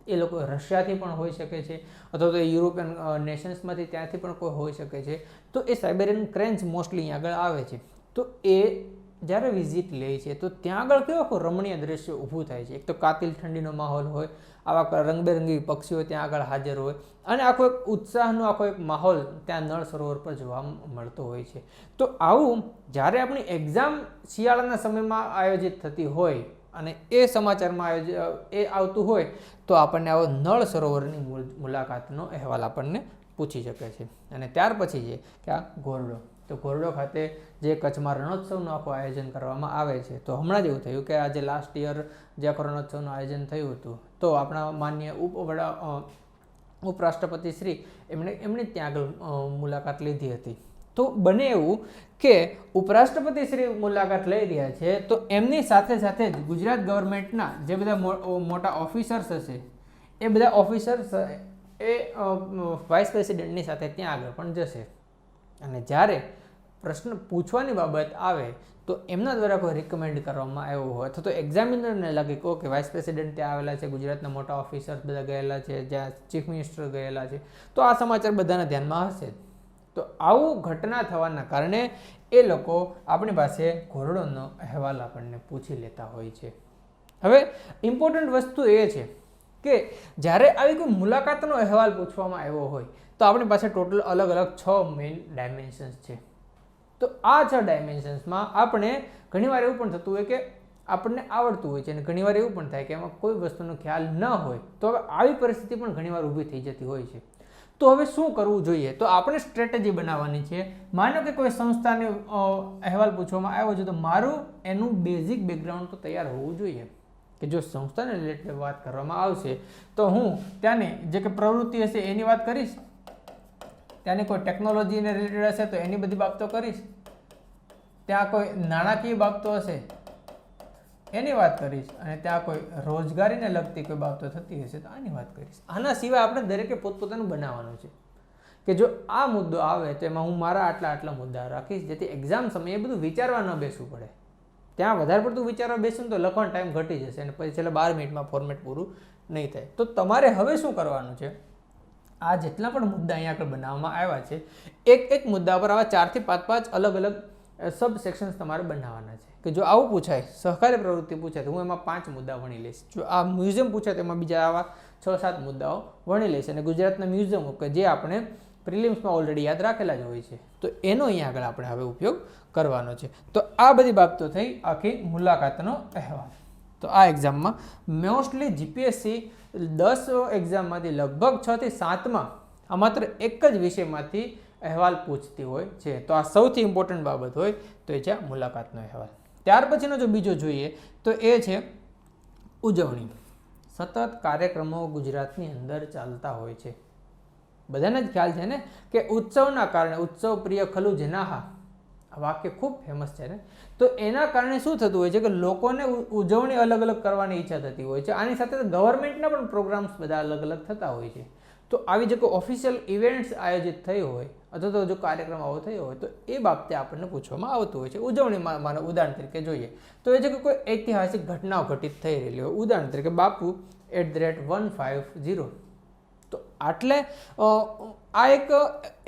એ લોકો રશિયાથી પણ હોઈ શકે છે અથવા તો યુરોપિયન નેશન્સમાંથી ત્યાંથી પણ કોઈ હોઈ શકે છે. તો એ સાઇબેરિયન ક્રેન્સ મોસ્ટલી અહીંયા આગળ આવે છે. તો એ જ્યારે વિઝિટ લે છે તો ત્યાં આગળ કેવો આખું રમણીય દ્રશ્ય ઊભું થાય છે. એક તો કાતિલ ઠંડીનો માહોલ હોય, આવા રંગબેરંગી પક્ષીઓ ત્યાં આગળ હાજર હોય અને આખો એક ઉત્સાહનો આખો એક માહોલ ત્યાં નળ સરોવર પર જોવા મળતો હોય છે. તો આવું જ્યારે આપણી એક્ઝામ શિયાળાના સમયમાં આયોજિત થતી હોય અને એ સમાચારમાં એ આવતું હોય તો આપણને આવો નળ સરોવરની મુલાકાતનો અહેવાલ આપણને પૂછી શકે છે. અને ત્યાર પછી છે કે આ ઘોરડો. તો ઘોરડો ખાતે જે કચ્છમાં રણોત્સવનું આખું આયોજન કરવામાં આવે છે, તો હમણાં જ એવું થયું કે આજે લાસ્ટ યર જે આખું રણોત્સવનું આયોજન થયું હતું, તો આપણા માન્ય ઉપરાષ્ટ્રપતિ શ્રી એમણે ત્યાં આગળ મુલાકાત લીધી હતી. તો બને એવું કે ઉપરાષ્ટ્રપતિ શ્રી મુલાકાત લઈ રહ્યા છે તો એમની સાથે સાથે જ ગુજરાત ગવર્મેન્ટના જે બધા મોટા ઓફિસર્સ હશે, એ બધા ઓફિસર્સ એ વાઇસ પ્રેસિડેન્ટની સાથે ત્યાં આગળ પણ જશે. અને જ્યારે પ્રશ્ન પૂછવાની બાબત આવે તો એમના દ્વારા કોઈ રિકમેન્ડ કરવામાં આવ્યો હોય અથવા તો એક્ઝામિનરને લાગે કે ઓકે વાઇસ પ્રેસિડેન્ટ ત્યાં આવેલા છે, ગુજરાતના મોટા ઓફિસર્સ બધા ગયેલા છે, જ્યાં ચીફ મિનિસ્ટર ગયેલા છે, તો આ સમાચાર બધાના ધ્યાનમાં હશે. તો આવું ઘટના થવાના કારણે એ લોકો આપણી પાસે ઘોરડોનો અહેવાલ આપણને પૂછી લેતા હોય છે. હવે ઇમ્પોર્ટન્ટ વસ્તુ એ છે કે જ્યારે આવી કોઈ મુલાકાતનો અહેવાલ પૂછવામાં આવ્યો હોય તો આપણી પાસે ટોટલ અલગ અલગ 6 મેઇન ડાયમેન્શન્સ છે. તો આ 6 ડાયમેન્શન્સમાં આપણે ઘણીવાર એવું પણ થતું હોય કે આપણને આવડતું હોય છે અને ઘણીવાર એવું પણ થાય કે એમાં કોઈ વસ્તુનો ખ્યાલ ન હોય. તો હવે આવી પરિસ્થિતિ પણ ઘણીવાર ઊભી થઈ જતી હોય છે. તો હવે શું કરવું જોઈએ? તો આપણે સ્ટ્રેટેજી બનાવવાની છે. માનો કે કોઈ સંસ્થાને અહેવાલ પૂછવામાં આવ્યો છે, તો મારું એનું બેઝિક બેકગ્રાઉન્ડ તો તૈયાર હોવું જોઈએ કે જો સંસ્થાને રિલેટેડ વાત કરવામાં આવશે તો હું ત્યાંની જે કે પ્રવૃત્તિ હશે એની વાત કરીશ, ત્યાંની કોઈ ટેકનોલોજીને રિલેટેડ હશે તો એની બધી બાબતો કરીશ, ત્યાં કોઈ નાણાકીય બાબતો હશે એની વાત કરીશ, અને ત્યાં કોઈ રોજગારીને લગતી કોઈ બાબતો થતી હશે તો આની વાત કરીશ. આના સિવાય આપણે દરેકે પોતપોતાનું બનાવવાનું છે કે જો આ મુદ્દો આવે તો એમાં હું મારા આટલા મુદ્દા રાખીશ, જેથી એક્ઝામ સમયે એ બધું વિચારવા ન બેસવું પડે. ત્યાં વધારે પડતું વિચારવા બેસું તો લખવાનો ટાઈમ ઘટી જશે અને પછી છેલ્લા 12 મિનિટમાં ફોર્મેટ પૂરું નહીં થાય. તો તમારે હવે શું કરવાનું છે? આ જેટલા પણ મુદ્દા અહીંયા આગળ બનાવવામાં આવ્યા છે, એક મુદ્દા પર આવા 4 થી 5 અલગ અલગ સબ સેક્શન્સ તમારે બનાવવાના છે. કે જો આવું પૂછાય, સહકારી પ્રવૃત્તિ પૂછાય તો હું એમાં 5 મુદ્દા વણી લઈશ. જો આ મ્યુઝિયમ પૂછાય તો એમાં બીજા આવા 6-7 મુદ્દાઓ વણી લઈશ. અને ગુજરાતના મ્યુઝિયમો કે જે આપણે પ્રિલિમ્સમાં ઓલરેડી યાદ રાખેલા જ હોય છે, તો એનો અહીંયા આગળ આપણે હવે ઉપયોગ કરવાનો છે. તો આ બધી બાબતો થઈ આખી મુલાકાતનો અહેવાલ. તો આ એક્ઝામમાં મોસ્ટલી જીપીએસસી 10 એક્ઝામમાંથી લગભગ 6 થી 7માં આ માત્ર એક જ વિષયમાંથી અહેવાલ પૂછતી હોય છે. તો આ સૌથી ઇમ્પોર્ટન્ટ બાબત હોય તો એ છે મુલાકાતનો અહેવાલ. ત્યાર પછીનો જો બીજો જોઈએ તો એ છે ઉજવણી. સતત કાર્યક્રમો ગુજરાતની અંદર ચાલતા હોય છે. બધાને જ ખ્યાલ છે ને કે ઉત્સવના કારણે ઉત્સવ પ્રિય ખલું જનાહા, આ વાક્ય ખૂબ ફેમસ છે ને. તો એના કારણે શું થતું હોય છે કે લોકોને ઉજવણી અલગ અલગ કરવાની ઈચ્છા થતી હોય છે. આની સાથે ગવર્મેન્ટના પણ પ્રોગ્રામ્સ બધા અલગ અલગ થતા હોય છે. તો આવી જે કોઈ ઓફિશિયલ ઇવેન્ટ્સ આયોજિત થઈ હોય અથવા તો જો કાર્યક્રમ આવો થયો હોય તો એ બાબતે આપણને પૂછવામાં આવતું હોય છે. ઉજવણીમાં માનો ઉદાહરણ તરીકે જોઈએ તો એ છે કે કોઈ ઐતિહાસિક ઘટનાઓ ઘટિત થઈ રહેલી હોય. ઉદાહરણ તરીકે બાપુ @ 150. તો આટલે આ એક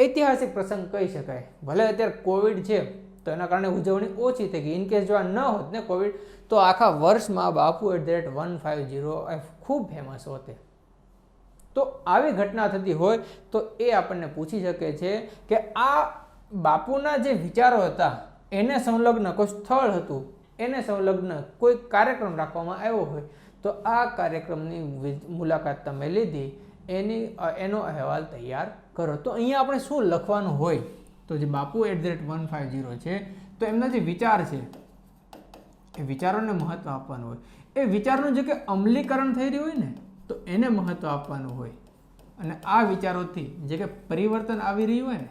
ઐતિહાસિક પ્રસંગ કહી શકાય. ભલે અત્યારે કોવિડ છે તો એના કારણે ઉજવણી ઓછી થઈ ગઈ. ઇનકેસ જો આ ન હોત ને કોવિડ, તો આખા વર્ષમાં બાપુ @ 150 ખૂબ ફેમસ હોતે. તો આવી ઘટના થતી હોય તો એ આપણને પૂછી શકે છે કે આ બાપુના જે વિચારો હતા એને સંલગ્ન કોઈ સ્થળ હતું, એને સંલગ્ન કોઈ કાર્યક્રમ રાખવામાં આવ્યો હોય તો આ કાર્યક્રમની મુલાકાત તમે લીધી, એનો અહેવાલ તૈયાર કરો. તો અહીંયા આપણે શું લખવાનું હોય તો જે બાપુ @ 150 છે તો એમના જે વિચાર છે એ વિચારોને મહત્વ આપવાનું હોય. એ વિચારનું જે કે અમલીકરણ થઈ રહ્યું હોય ને તો એને મહત્વ આપવાનું હોય. અને આ વિચારોથી જે કે પરિવર્તન આવી રહ્યું હોય ને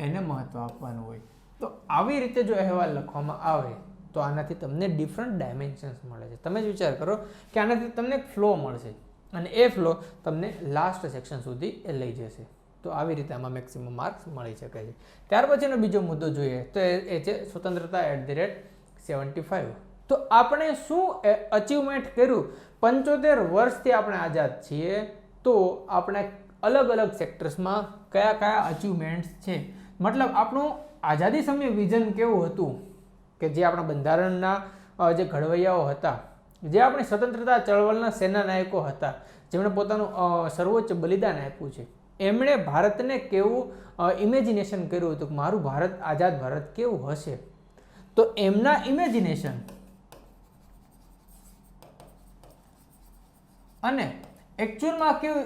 એને મહત્વ આપવાનું હોય. તો આવી રીતે જો અહેવાલ લખવામાં આવે તો આનાથી તમને ડિફરન્ટ ડાયમેન્શન્સ મળે છે. તમે જ વિચાર કરો કે આનાથી તમને એક ફ્લો મળશે અને એ ફ્લો તમને લાસ્ટ સેક્શન સુધી એ લઈ જશે. તો આવી રીતે આમાં મેક્સિમમ માર્ક્સ મળી શકે છે. ત્યાર પછીનો બીજો મુદ્દો જોઈએ તો એ છે સ્વતંત્રતા @ 75. તો આપણે શું અચીવમેન્ટ કર્યું? 75 વર્ષથી આપણે આઝાદ છીએ તો આપણે અલગ અલગ સેક્ટર્સમાં કયા કયા અચીવમેન્ટ્સ છે. મતલબ આપણું આઝાદી સમય વિઝન કેવું હતું કે જે આપણા બંધારણના જે ઘડવૈયાઓ હતા, જે આપણી સ્વતંત્રતા ચળવળના સેનાનાયકો હતા, જેમણે પોતાનું સર્વોચ્ચ બલિદાન આપ્યું છે, એમણે ભારતને કેવું ઇમેજિનેશન કર્યું હતું કે મારું ભારત, આઝાદ ભારત કેવું હશે. તો એમના ઇમેજિનેશન અને એકચ્યુઅલમાં કેવું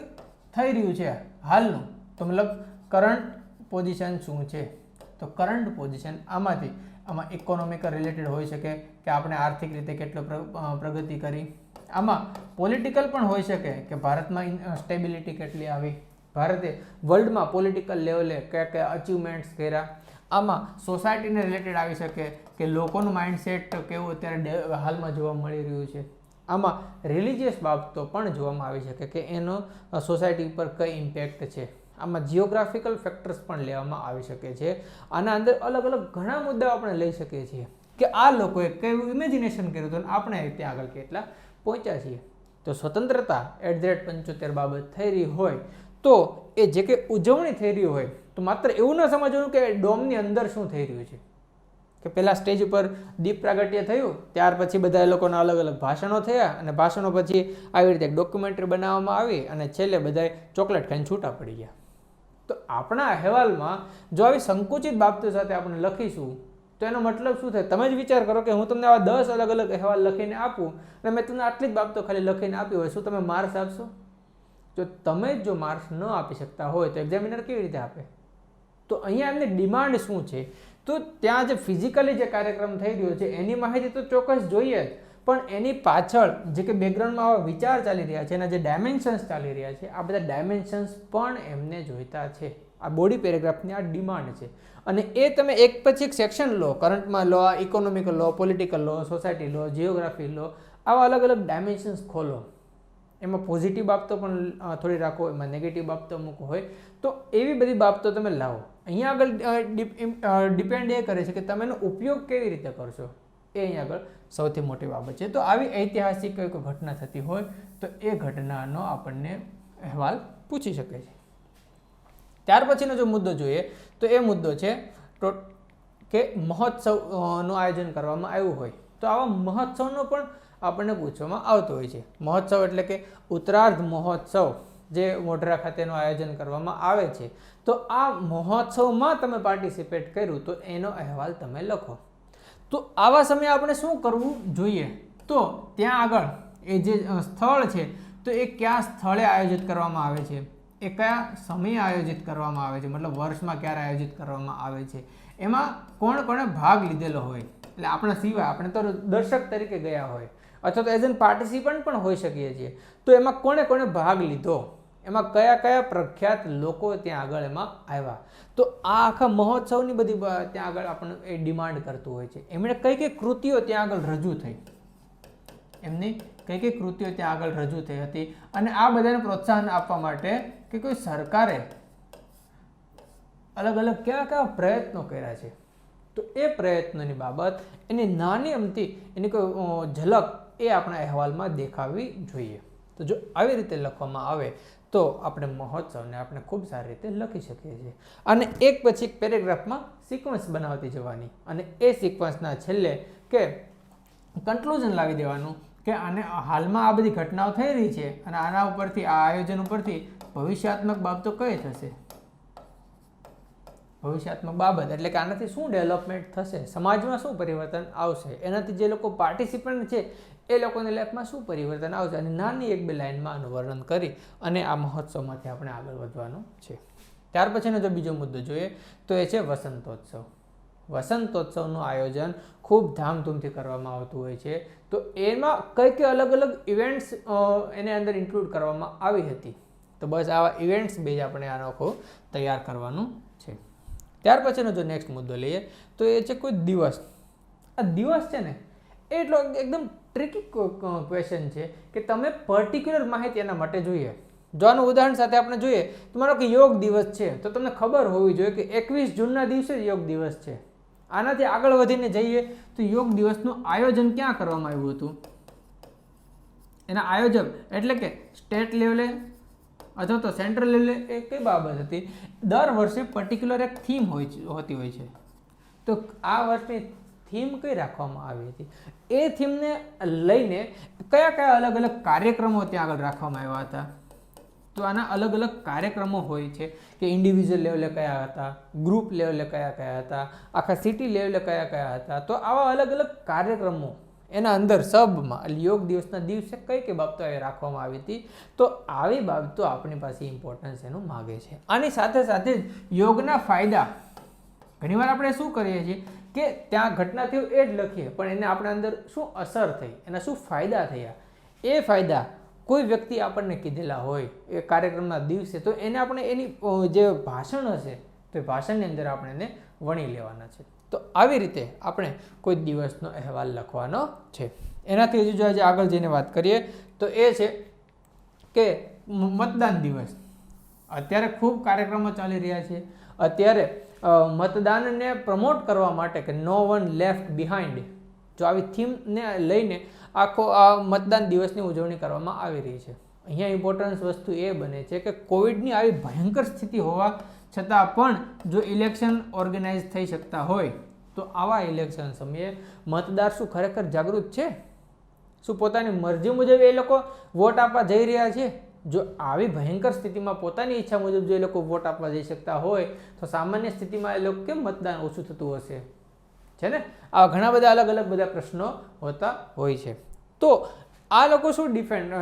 થઈ રહ્યું છે હાલનું, તો મતલબ કરંટ પોઝિશન શું છે? તો કરંટ પોઝિશન આમાં ઇકોનોમિકલ રિલેટેડ હોઈ શકે કે આપણે આર્થિક રીતે કેટલો પ્રગતિ કરી. આમાં પોલિટિકલ પણ હોઈ શકે કે ભારતમાં સ્ટેબિલિટી કેટલી આવી, ભારતે વર્લ્ડમાં પોલિટિકલ લેવલે કયા કયા અચીવમેન્ટ્સ કર્યા. આમાં સોસાયટીને રિલેટેડ આવી શકે કે લોકોનું માઇન્ડસેટ કેવું અત્યારે હાલમાં જોવા મળી રહ્યું છે. આમાં રિલિજિયસ બાબતો પણ જોવામાં આવી શકે કે એનો સોસાયટી પર કઈ ઇમ્પેક્ટ છે. આમાં જિયોગ્રાફિકલ ફેક્ટર્સ પણ લેવામાં આવી શકે છે. આના અંદર અલગ અલગ ઘણા મુદ્દાઓ આપણે લઈ શકીએ છીએ કે આ લોકોએ કેવું ઇમેજિનેશન કર્યું હતું અને આપણે ત્યાં આગળ કેટલા પહોંચ્યા છીએ. તો સ્વતંત્રતા @ 75 બાબત થઈ રહી હોય તો એ જે કે ઉજવણી થઈ રહી હોય તો માત્ર એવું ન સમજવાનું કે ડોમની અંદર શું થઈ રહ્યું છે, કે પહેલાં સ્ટેજ ઉપર દીપ પ્રાગટ્ય થયું, ત્યાર પછી બધા લોકોના અલગ અલગ ભાષણો થયા અને ભાષણો પછી આવી રીતે એક ડોક્યુમેન્ટરી બનાવવામાં આવી અને છેલ્લે બધાએ ચોકલેટ ખાઈને છૂટા પડી ગયા. તો આપણા અહેવાલમાં જો આવી સંકુચિત બાબતો સાથે આપણે લખીશું તો એનો મતલબ શું થાય? તમે જ વિચાર કરો કે હું તમને આવા 10 અલગ અલગ અહેવાલ લખીને આપું અને મેં તમને આટલી જ બાબતો ખાલી લખીને આપી હોય, શું તમે માર્ક્સ આપશો? જો તમે જ માર્ક્સ ન આપી શકતા હોય તો એક્ઝામિનર કેવી રીતે આપે? તો અહીંયા એમની ડિમાન્ડ શું છે? તો ત્યાં જે ફિઝિકલી જે કાર્યક્રમ થઈ રહ્યો છે એની માહિતી તો ચોક્કસ જોઈએ જ, પણ એની પાછળ જે કે બેકગ્રાઉન્ડમાં આવા વિચાર ચાલી રહ્યા છે, એના જે ડાયમેન્શન્સ ચાલી રહ્યા છે, આ બધા ડાયમેન્શન્સ પણ એમને જોઈતા છે. આ બોડી પેરેગ્રાફની આ ડિમાન્ડ છે અને એ તમે એક પછી એક સેક્શન લો, કરંટમાં લો, ઇકોનોમિકલ લો, પોલિટિકલ લો, સોસાયટી લો, જિયોગ્રાફી લો, આવા અલગ અલગ ડાયમેન્શન્સ ખોલો. એમાં પોઝિટિવ બાબતો પણ થોડી રાખો, એમાં નેગેટિવ બાબતો અમુક હોય, તો એવી બધી બાબતો તમે લાવો. અહીંયા આગળ ડિપેન્ડ એ કરે છે કે તમે એનો ઉપયોગ કેવી રીતે કરશો, એ અહીંયા આગળ સૌથી મોટી બાબત છે. તો આવી ઐતિહાસિક કોઈ ઘટના થતી હોય તો એ ઘટનાનો આપણને અહેવાલ પૂછી શકે છે. ત્યાર પછીનો જો મુદ્દો જોઈએ તો એ મુદ્દો છે કે મહોત્સવનું આયોજન કરવામાં આવ્યું હોય તો આવા મહોત્સવનો પણ આપણને પૂછવામાં આવતો હોય છે. મહોત્સવ એટલે કે ઉત્તરાર્ધ મહોત્સવ જે મોઢેરા ખાતેનું આયોજન કરવામાં આવે છે, તો આ મહોત્સવમાં તમે પાર્ટિસિપેટ કર્યું તો એનો અહેવાલ તમે લખો. તો આવા સમયે આપણે શું કરવું જોઈએ? તો ત્યાં આગળ એ જે સ્થળ છે તો એ કયા સ્થળે આયોજિત કરવામાં આવે છે, એ કયા સમયે આયોજિત કરવામાં આવે છે, મતલબ વર્ષમાં ક્યારે આયોજિત કરવામાં આવે છે, એમાં કોણ કોણે ભાગ લીધેલો હોય, એટલે આપણા સિવાય આપણે તો દર્શક તરીકે ગયા હોય અથવા તો એઝ એન પાર્ટિસિપન્ટ પણ હોઈ શકીએ છીએ, તો એમાં કોણે કોણે ભાગ લીધો, એમાં કયા કયા પ્રખ્યાત લોકો ત્યાં આગળ એમાં આવ્યા. તો આ આખા મહોત્સવની બધી ત્યાં આગળ આપણને એ ડિમાન્ડ કરતું હોય છે. એમણે કઈ કઈ કૃતિઓ ત્યાં આગળ રજૂ થઈ, એમની કઈ કઈ કૃતિઓ ત્યાં આગળ રજૂ થઈ હતી, અને આ બધાને પ્રોત્સાહન આપવા માટે કે કોઈ સરકારે અલગ અલગ કેવા કેવા પ્રયત્નો કર્યા છે, તો એ પ્રયત્નોની બાબત એની નાની અમથી એની કોઈ ઝલક એ આપણા અહેવાલમાં દેખાવી જોઈએ. તો જો આવી રીતે લખવામાં આવે તો આપણે મહોત્સવને આપણે ખૂબ સારી રીતે લખી શકીએ છીએ. અને એક પછી એક પેરેગ્રાફમાં સિક્વન્સ બનાવતી જવાની, અને એ સિક્વન્સના છેલ્લે કે કન્ક્લુઝન લાવી દેવાનું કે આને હાલમાં આ બધી ઘટનાઓ થઈ રહી છે અને આના ઉપરથી આ આયોજન ઉપરથી ભવિષ્યાત્મક બાબતો કઈ થશે, ભવિષ્યાત્મક બાબત એટલે કે આનાથી શું ડેવલપમેન્ટ થશે, સમાજમાં શું પરિવર્તન આવશે, એનાથી જે લોકો પાર્ટિસિપન્ટ છે એ લોકોની લાઈફમાં શું પરિવર્તન આવશે, અને નાની એક બે લાઇનમાં આનું વર્ણન કરી અને આ મહોત્સવમાંથી આપણે આગળ વધવાનું છે. ત્યાર પછીનો જો બીજો મુદ્દો જોઈએ તો એ છે વસંતોત્સવ. વસંતોત્સવનું આયોજન ખૂબ ધામધૂમથી કરવામાં આવતું હોય છે. તો એમાં કઈ કઈ અલગ અલગ ઇવેન્ટ્સ એને અંદર ઇન્ક્લુડ કરવામાં આવી હતી, તો બસ આવા ઇવેન્ટ્સ બેઝ આપણે આનો આખો તૈયાર કરવાનું છે. ત્યાર પછીનો જો નેક્સ્ટ મુદ્દો લઈએ તો એ છે કોઈ દિવસ. આ દિવસ છે ને એ એટલો એકદમ ટ્રિકી ક્વેશ્ચન છે કે તમે પર્ટિક્યુલર માહિતી એના માટે જોઈએ. જો આનું ઉદાહરણ સાથે આપણે જોઈએ તો માનો કે યોગ દિવસ છે તો તમને ખબર હોવી જોઈએ કે 21 જૂનના દિવસે યોગ દિવસ છે. આનાથી આગળ વધીને જઈએ તો યોગ દિવસનું આયોજન ક્યાં કરવામાં આવ્યું હતું, એના આયોજક એટલે કે સ્ટેટ લેવલે અથવા તો સેન્ટ્રલ લેવલે એ કઈ બાબત હતી. દર વર્ષે પર્ટિક્યુલર એક થીમ હોતી હોય છે, તો આ વર્ષની થીમ કઈ રાખવામાં આવી હતી, એ થીમને લઈને કયા કયા અલગ અલગ કાર્યક્રમો ત્યાં આગળ રાખવામાં આવ્યા હતા. તો આના અલગ અલગ કાર્યક્રમો હોય છે કે ઇન્ડિવિજ્યુઅલ લેવલે કયા હતા, ગ્રુપ લેવલે કયા કયા હતા, આખા સિટી લેવલે કયા કયા હતા. તો આવા અલગ અલગ કાર્યક્રમો એના અંદર સબમાં યોગ દિવસના દિવસે કઈ કઈ બાબતો એ રાખવામાં આવી હતી. તો આવી બાબતો આપણી પાસે ઇમ્પોર્ટન્સ એનું માગે છે. આની સાથે સાથે જ યોગના ફાયદા, ઘણીવાર આપણે શું કરીએ છીએ કે ત્યાં ઘટના થયું એ જ લખીએ, પણ એને આપણે અંદર શું અસર થઈ, એના શું ફાયદા થયા, એ ફાયદા કોઈ વ્યક્તિ આપણને કીધેલા હોય એ કાર્યક્રમના દિવસે, તો એને આપણે એની જે ભાષણ હશે તો એ ભાષણની અંદર આપણે એને વણી લેવાના છે. તો આવી રીતે આપણે કોઈ દિવસનો અહેવાલ લખવાનો છે. એનાથી હજુ જો આજે આગળ જઈને વાત કરીએ તો એ છે કે મતદાન દિવસ. અત્યારે ખૂબ કાર્યક્રમો ચાલી રહ્યા છે. અત્યારે મતદાનને પ્રમોટ કરવા માટે કે નો વન લેફ્ટ બિહાઇન્ડ, જો આવી થીમને લઈને આખો આ મતદાન દિવસની ઉજવણી કરવામાં આવી રહી છે. અહીંયા ઇમ્પોર્ટન્સ વસ્તુ એ બને છે કે કોવિડની આવી ભયંકર સ્થિતિ હોવા છતાં પણ જો ઇલેક્શન ઓર્ગેનાઇઝ થઈ શકતા હોય તો આવા ઇલેક્શન સમયે મતદાર શું ખરેખર જાગૃત છે, શું પોતાની મરજી મુજબ એ લોકો વોટ આપવા જઈ રહ્યા છે. જો આવી ભયંકર સ્થિતિમાં પોતાની ઈચ્છા મુજબ જો એ લોકો વોટ આપવા જઈ શકતા હોય તો સામાન્ય સ્થિતિમાં એ લોકો કેમ મતદાન ઓછું થતું હશે, છે ને. આવા ઘણા બધા અલગ અલગ બધા પ્રશ્નો હોતા હોય છે. તો આ લોકો શું ડિફેન્ડ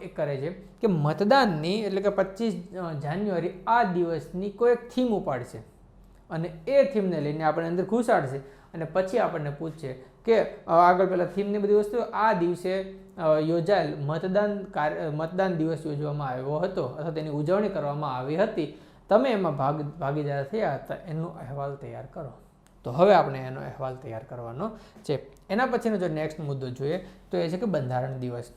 એ કરે છે કે મતદાનની એટલે કે 25 જાન્યુઆરી આ દિવસની કોઈ એક થીમ ઉપાડશે અને એ થીમને લઈને આપણે અંદર ઘુસાડશે અને પછી આપણને પૂછશે કે આગળ પહેલાં થીમની બધી વસ્તુ આ દિવસે યોજાયેલ મતદાન દિવસ યોજવામાં આવ્યો હતો અથવા તેની ઉજવણી કરવામાં આવી હતી, તમે એમાં ભાગીદાર થયા હતા, એનો અહેવાલ તૈયાર કરો. તો હવે આપણે એનો અહેવાલ તૈયાર કરવાનો છે. એના પછીનો જો નેક્સ્ટ મુદ્દો જોઈએ તો એ છે કે બંધારણ દિવસ.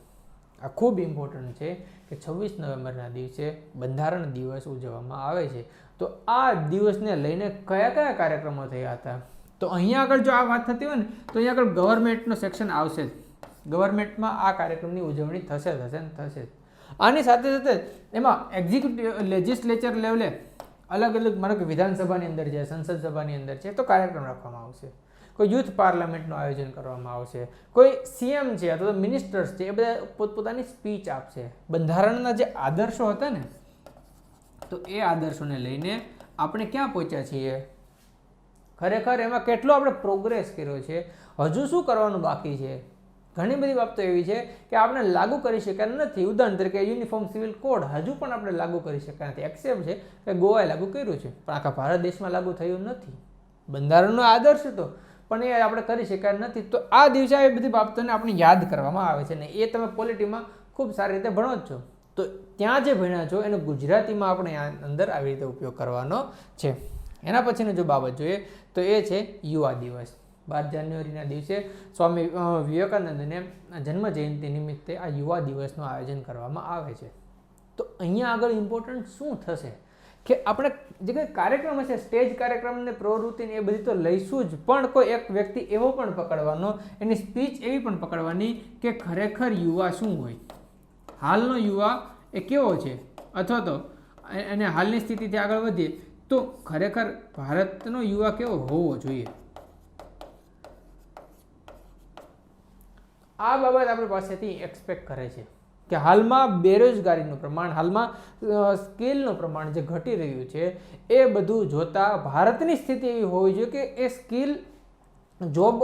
આ ખૂબ ઇમ્પોર્ટન્ટ છે કે 26 નવેમ્બરના દિવસે બંધારણ દિવસ ઉજવવામાં આવે છે. તો આ દિવસને લઈને કયા કયા કાર્યક્રમો થયા હતા. તો અહીંયા આગળ જો આ વાત થતી હોય ને તો અહીંયા આગળ ગવર્મેન્ટનો સેક્શન આવશે જ. ગવર્મેન્ટમાં આ કાર્યક્રમની ઉજવણી થશે. આની સાથે સાથે એમાં એક્ઝિક્યુટિવ લેજિસ્લેચર લેવલે અલગ અલગ માનો કે વિધાનસભાની અંદર છે, સંસદ સભાની અંદર છે, તો કાર્યક્રમ રાખવામાં આવશે. કોઈ યુથ પાર્લામેન્ટનું આયોજન કરવામાં આવશે, કોઈ સીએમ છે અથવા તો મિનિસ્ટર્સ છે, એ બધા પોતપોતાની સ્પીચ આપશે. બંધારણના જે આદર્શો હતા ને, તો એ આદર્શોને લઈને આપણે ક્યાં પહોંચ્યા છીએ, ખરેખર એમાં કેટલો આપણે પ્રોગ્રેસ કર્યો છે, હજુ શું કરવાનું બાકી છે. ઘણી બધી બાબતો એવી છે કે આપણે લાગુ કરી શક્યા નથી. ઉદાહરણ તરીકે યુનિફોર્મ સિવિલ કોડ હજુ પણ આપણે લાગુ કરી શક્યા નથી. એક્સેપ્ટ છે કે ગોવાએ લાગુ કર્યું છે, પણ આખા ભારત દેશમાં લાગુ થયું નથી. બંધારણનો આદર્શ હતો પણ એ આપણે કરી શક્યા નથી. તો આ દિવસે એ બધી બાબતોને આપણે યાદ કરવામાં આવે છે, ને એ તમે પોલિટીમાં ખૂબ સારી રીતે ભણો જ છો. તો ત્યાં જે ભણ્યા છો એને ગુજરાતીમાં આપણે અંદર આવી રીતે ઉપયોગ કરવાનો છે. એના પછીની જો બાબત જોઈએ તો એ છે યુવા દિવસ. 12 જાન્યુઆરીના દિવસે સ્વામી વિવેકાનંદને જન્મ જયંતિ નિમિત્તે આ યુવા દિવસનું આયોજન કરવામાં આવે છે. તો અહીંયા આગળ ઇમ્પોર્ટન્ટ શું થશે કે આપણે જે કંઈ કાર્યક્રમ હશે, સ્ટેજ કાર્યક્રમને પ્રવૃત્તિને એ બધી તો લઈશું જ, પણ કોઈ એક વ્યક્તિ એવો પણ પકડવાનો, એની સ્પીચ એવી પણ પકડવાની કે ખરેખર યુવા શું હોય, હાલનો યુવા એ કેવો છે, અથવા તો એને હાલની સ્થિતિથી આગળ વધીએ તો ખરેખર ભારતનો યુવા કેવો હોવો જોઈએ. આ બાબત આપણી પાસેથી એક્સપેક્ટ કરે છે કે હાલમાં બેરોજગારીનું પ્રમાણ, હાલમાં સ્કિલનું પ્રમાણ જે ઘટી રહ્યું છે, એ બધું જોતાં ભારતની સ્થિતિ એવી હોવી જોઈએ કે એ સ્કિલ જોબ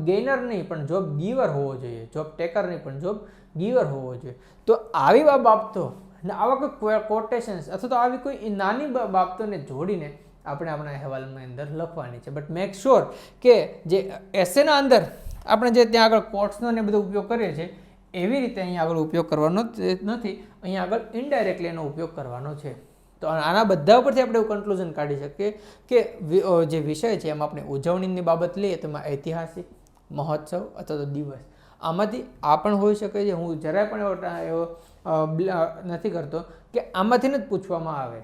ગેઇનર નહીં પણ જોબ ગીવર હોવો જોઈએ, જોબ ટેકર નહીં પણ જોબ ગીવર હોવો જોઈએ. તો આવી બાબતો અને આવા કોઈ કોટેશન્સ અથવા તો આવી કોઈ નાની બાબતોને જોડીને આપણે આપણા અહેવાલની અંદર લખવાની છે. બટ મેક શ્યોર કે જે એસેના અંદર આપણે જે ત્યાં આગળ કોટ્સનો ને બધો ઉપયોગ કરીએ છીએ એવી રીતે અહીંયા આગળ ઉપયોગ કરવાનો નથી. અહીંયા આગળ ઇનડાયરેક્ટલી એનો ઉપયોગ કરવાનો છે. તો આના બધા ઉપરથી આપણે એવું કન્ક્લુઝન કાઢી શકીએ કે જે વિષય છે એમાં આપણે ઉજવણીની બાબત લઈએ તો એમાં ઐતિહાસિક, મહોત્સવ અથવા તો દિવસ, આમાંથી આ પણ હોઈ શકે છે. હું જરાય પણ એવો નથી કરતો કે આમાંથી જ પૂછવામાં આવે.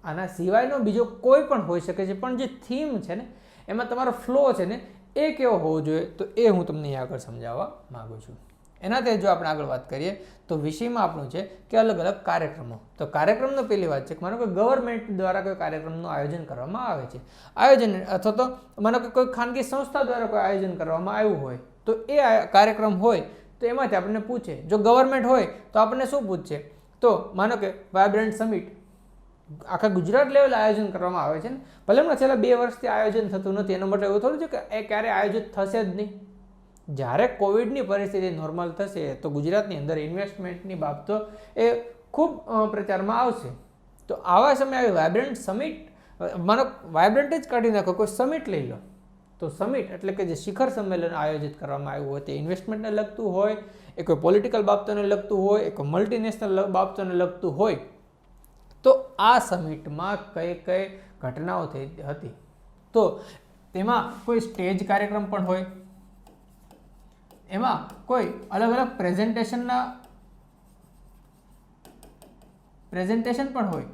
આના સિવાયનો બીજો કોઈ પણ હોઈ શકે છે, પણ જે થીમ છે ને એમાં તમારો ફ્લો છે ને એ કેવો હોવો જોઈએ, તો એ હું તમને અહીં આગળ સમજાવવા માગું છું. એનાથી જો આપણે આગળ વાત કરીએ તો વિષયમાં આપણું છે કે અલગ અલગ કાર્યક્રમો. તો કાર્યક્રમનો પહેલી વાત છે કે માનો કે ગવર્મેન્ટ દ્વારા કોઈ કાર્યક્રમનું આયોજન કરવામાં આવે છે, આયોજન અથવા તો માનો કે કોઈ ખાનગી સંસ્થા દ્વારા કોઈ આયોજન કરવામાં આવ્યું હોય, તો એ કાર્યક્રમ હોય તો એમાંથી આપણને પૂછે. જો ગવર્મેન્ટ હોય તો આપણને શું પૂછશે, તો માનો કે વાઇબ્રન્ટ સમિટ આખા ગુજરાત લેવલે આયોજન કરવામાં આવે છે ને, ભલે હમણાં છેલ્લા 2 વર્ષથી આયોજન થતું નથી, એનો મતલબ એવું થોડું છે કે એ ક્યારે આયોજિત થશે જ નહીં. જ્યારે કોવિડની પરિસ્થિતિ નોર્મલ થશે તો ગુજરાતની અંદર ઇન્વેસ્ટમેન્ટની બાબતો એ ખૂબ પ્રચારમાં આવશે. તો આવા સમયે આવી વાઇબ્રન્ટ સમિટ, માનો વાઇબ્રન્ટ જ કાઢી નાખો, કોઈ સમિટ લઈ લો. તો સમિટ એટલે કે જે શિખર સંમેલન આયોજિત કરવામાં આવ્યું હોય, તે ઇન્વેસ્ટમેન્ટને લગતું હોય, એ કોઈ પોલિટિકલ બાબતોને લગતું હોય, એ કોઈ મલ્ટીનેશનલ બાબતોને લગતું હોય, તો આ સમિટમાં કઈ કઈ ઘટનાઓ થઈ હતી. તો તેમાં કોઈ સ્ટેજ કાર્યક્રમ પણ હોય, એમાં કોઈ અલગ અલગ પ્રેઝન્ટેશન પણ હોય.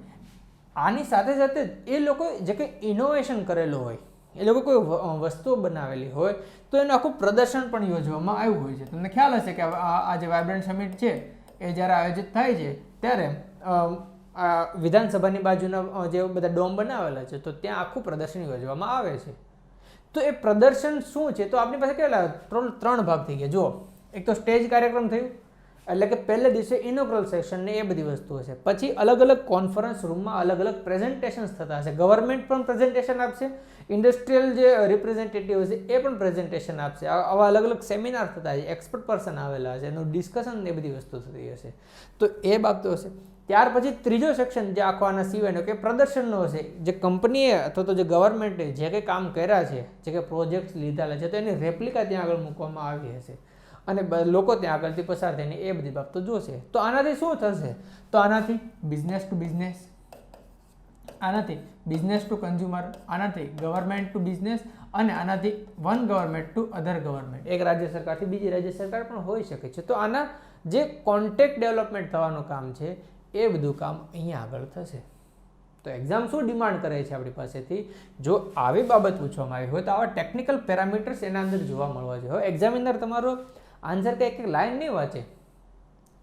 આની સાથે સાથે એ લોકો જે કંઈ ઇનોવેશન કરેલું હોય, એ લોકો કોઈ વસ્તુઓ બનાવેલી હોય તો એનું આખું પ્રદર્શન પણ યોજવામાં આવ્યું હોય છે. તમને ખ્યાલ હશે કે આ જે વાઇબ્રન્ટ સમિટ છે એ જ્યારે આયોજિત થાય છે ત્યારે વિધાનસભાની બાજુના જે બધા ડોમ બનાવેલા છે તો ત્યાં આખું પ્રદર્શન યોજવામાં આવે છે. તો એ પ્રદર્શન શું છે, તો આપણી પાસે કેટલા 3 ભાગ થઈ ગયા. જુઓ, એક તો સ્ટેજ કાર્યક્રમ થયું, એટલે કે પહેલા દિવસે ઇનોગ્રલ સેશન ને એ બધી વસ્તુઓ છે. પછી અલગ અલગ કોન્ફરન્સ રૂમમાં અલગ અલગ પ્રેઝન્ટેશન્સ થતા હશે. ગવર્મેન્ટ પણ પ્રેઝન્ટેશન આપશે, ઇન્ડસ્ટ્રીયલ જે રિપ્રેઝેન્ટેટિવ છે એ પણ પ્રેઝન્ટેશન આપશે. આવા અલગ અલગ સેમિનાર થતા હશે, એક્સપર્ટ પર્સન આવેલા હશે, એનું ડિસ્કશન એ બધી વસ્તુ થતી હશે. તો એ બાબતો હશે. ત્યાર પછી ત્રીજો સેક્શન જે આખો આના સિવાયનો કે પ્રદર્શનનો હશે, જે કંપનીએ અથવા તો જે ગવર્મેન્ટે જે કંઈ કામ કર્યા છે, જે કંઈ પ્રોજેક્ટ્સ લીધેલા છે, તો એની રેપ્લિકા ત્યાં આગળ મૂકવામાં આવી હશે અને લોકો ત્યાં આગળથી પસાર થઈને એ બધી બાબતો જોશે. તો આનાથી શું થશે, તો આનાથી બિઝનેસ ટુ બિઝનેસ, આનાથી બિઝનેસ ટુ કન્ઝ્યુમર, આનાથી ગવર્મેન્ટ ટુ બિઝનેસ, અને આનાથી one government to other government, એક રાજ્ય સરકારથી બીજી રાજ્ય સરકાર પણ હોઈ શકે છે. તો આના જે કોન્ટેક્ટ ડેવલપમેન્ટ થવાનું કામ છે એ બધું કામ અહીંયા આગળ થશે. તો એક્ઝામ શું ડિમાન્ડ કરે છે આપણી પાસેથી, જો આવી બાબત પૂછવામાં આવી હોય તો આવા ટેકનિકલ પેરામીટર્સ એના અંદર જોવા મળવા જોઈએ. હવે એક્ઝામિનર તમારો આન્સર કંઈક લાઈન નહીં વાંચે,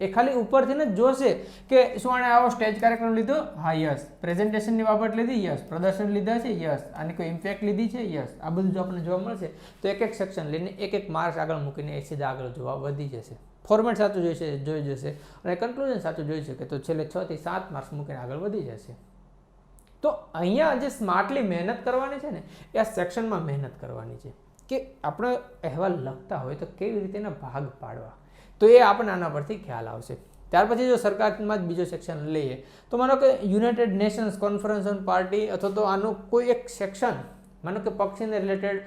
એ ખાલી ઉપરથી ને જોશે કે શું આણે આવો સ્ટેજ કાર્યક્રમ લીધો, હા યસ, પ્રેઝન્ટેશનની બાબત લીધી, યસ, પ્રદર્શન લીધા છે, યસ, આની કોઈ ઇમ્પેક્ટ લીધી છે, યસ, આ બધું જો આપણને જોવા મળશે તો એક એક સેક્શન લઈને એક એક માર્ક્સ આગળ મૂકીને એ સીધા આગળ જોવા વધી જશે. ફોર્મેટ સાચું જોઈ જશે અને કન્ક્લુઝન સાચું જોઈ શકે તો છેલ્લે 6 થી 7 માર્ક્સ મૂકીને આગળ વધી જશે. તો અહીંયા જે સ્માર્ટલી મહેનત કરવાની છે ને એ આ સેક્શનમાં મહેનત કરવાની છે કે આપણે અહેવાલ લખતા હોય તો કેવી રીતે એના ભાગ પાડવા, તો એ આપણને આના પરથી ખ્યાલ આવશે. ત્યાર પછી જો સરકારમાં જ બીજો સેક્શન લઈએ તો માનો કે United Nations conference on party અથવા તો આનું કોઈ એક સેક્શન, માનો કે પક્ષીને related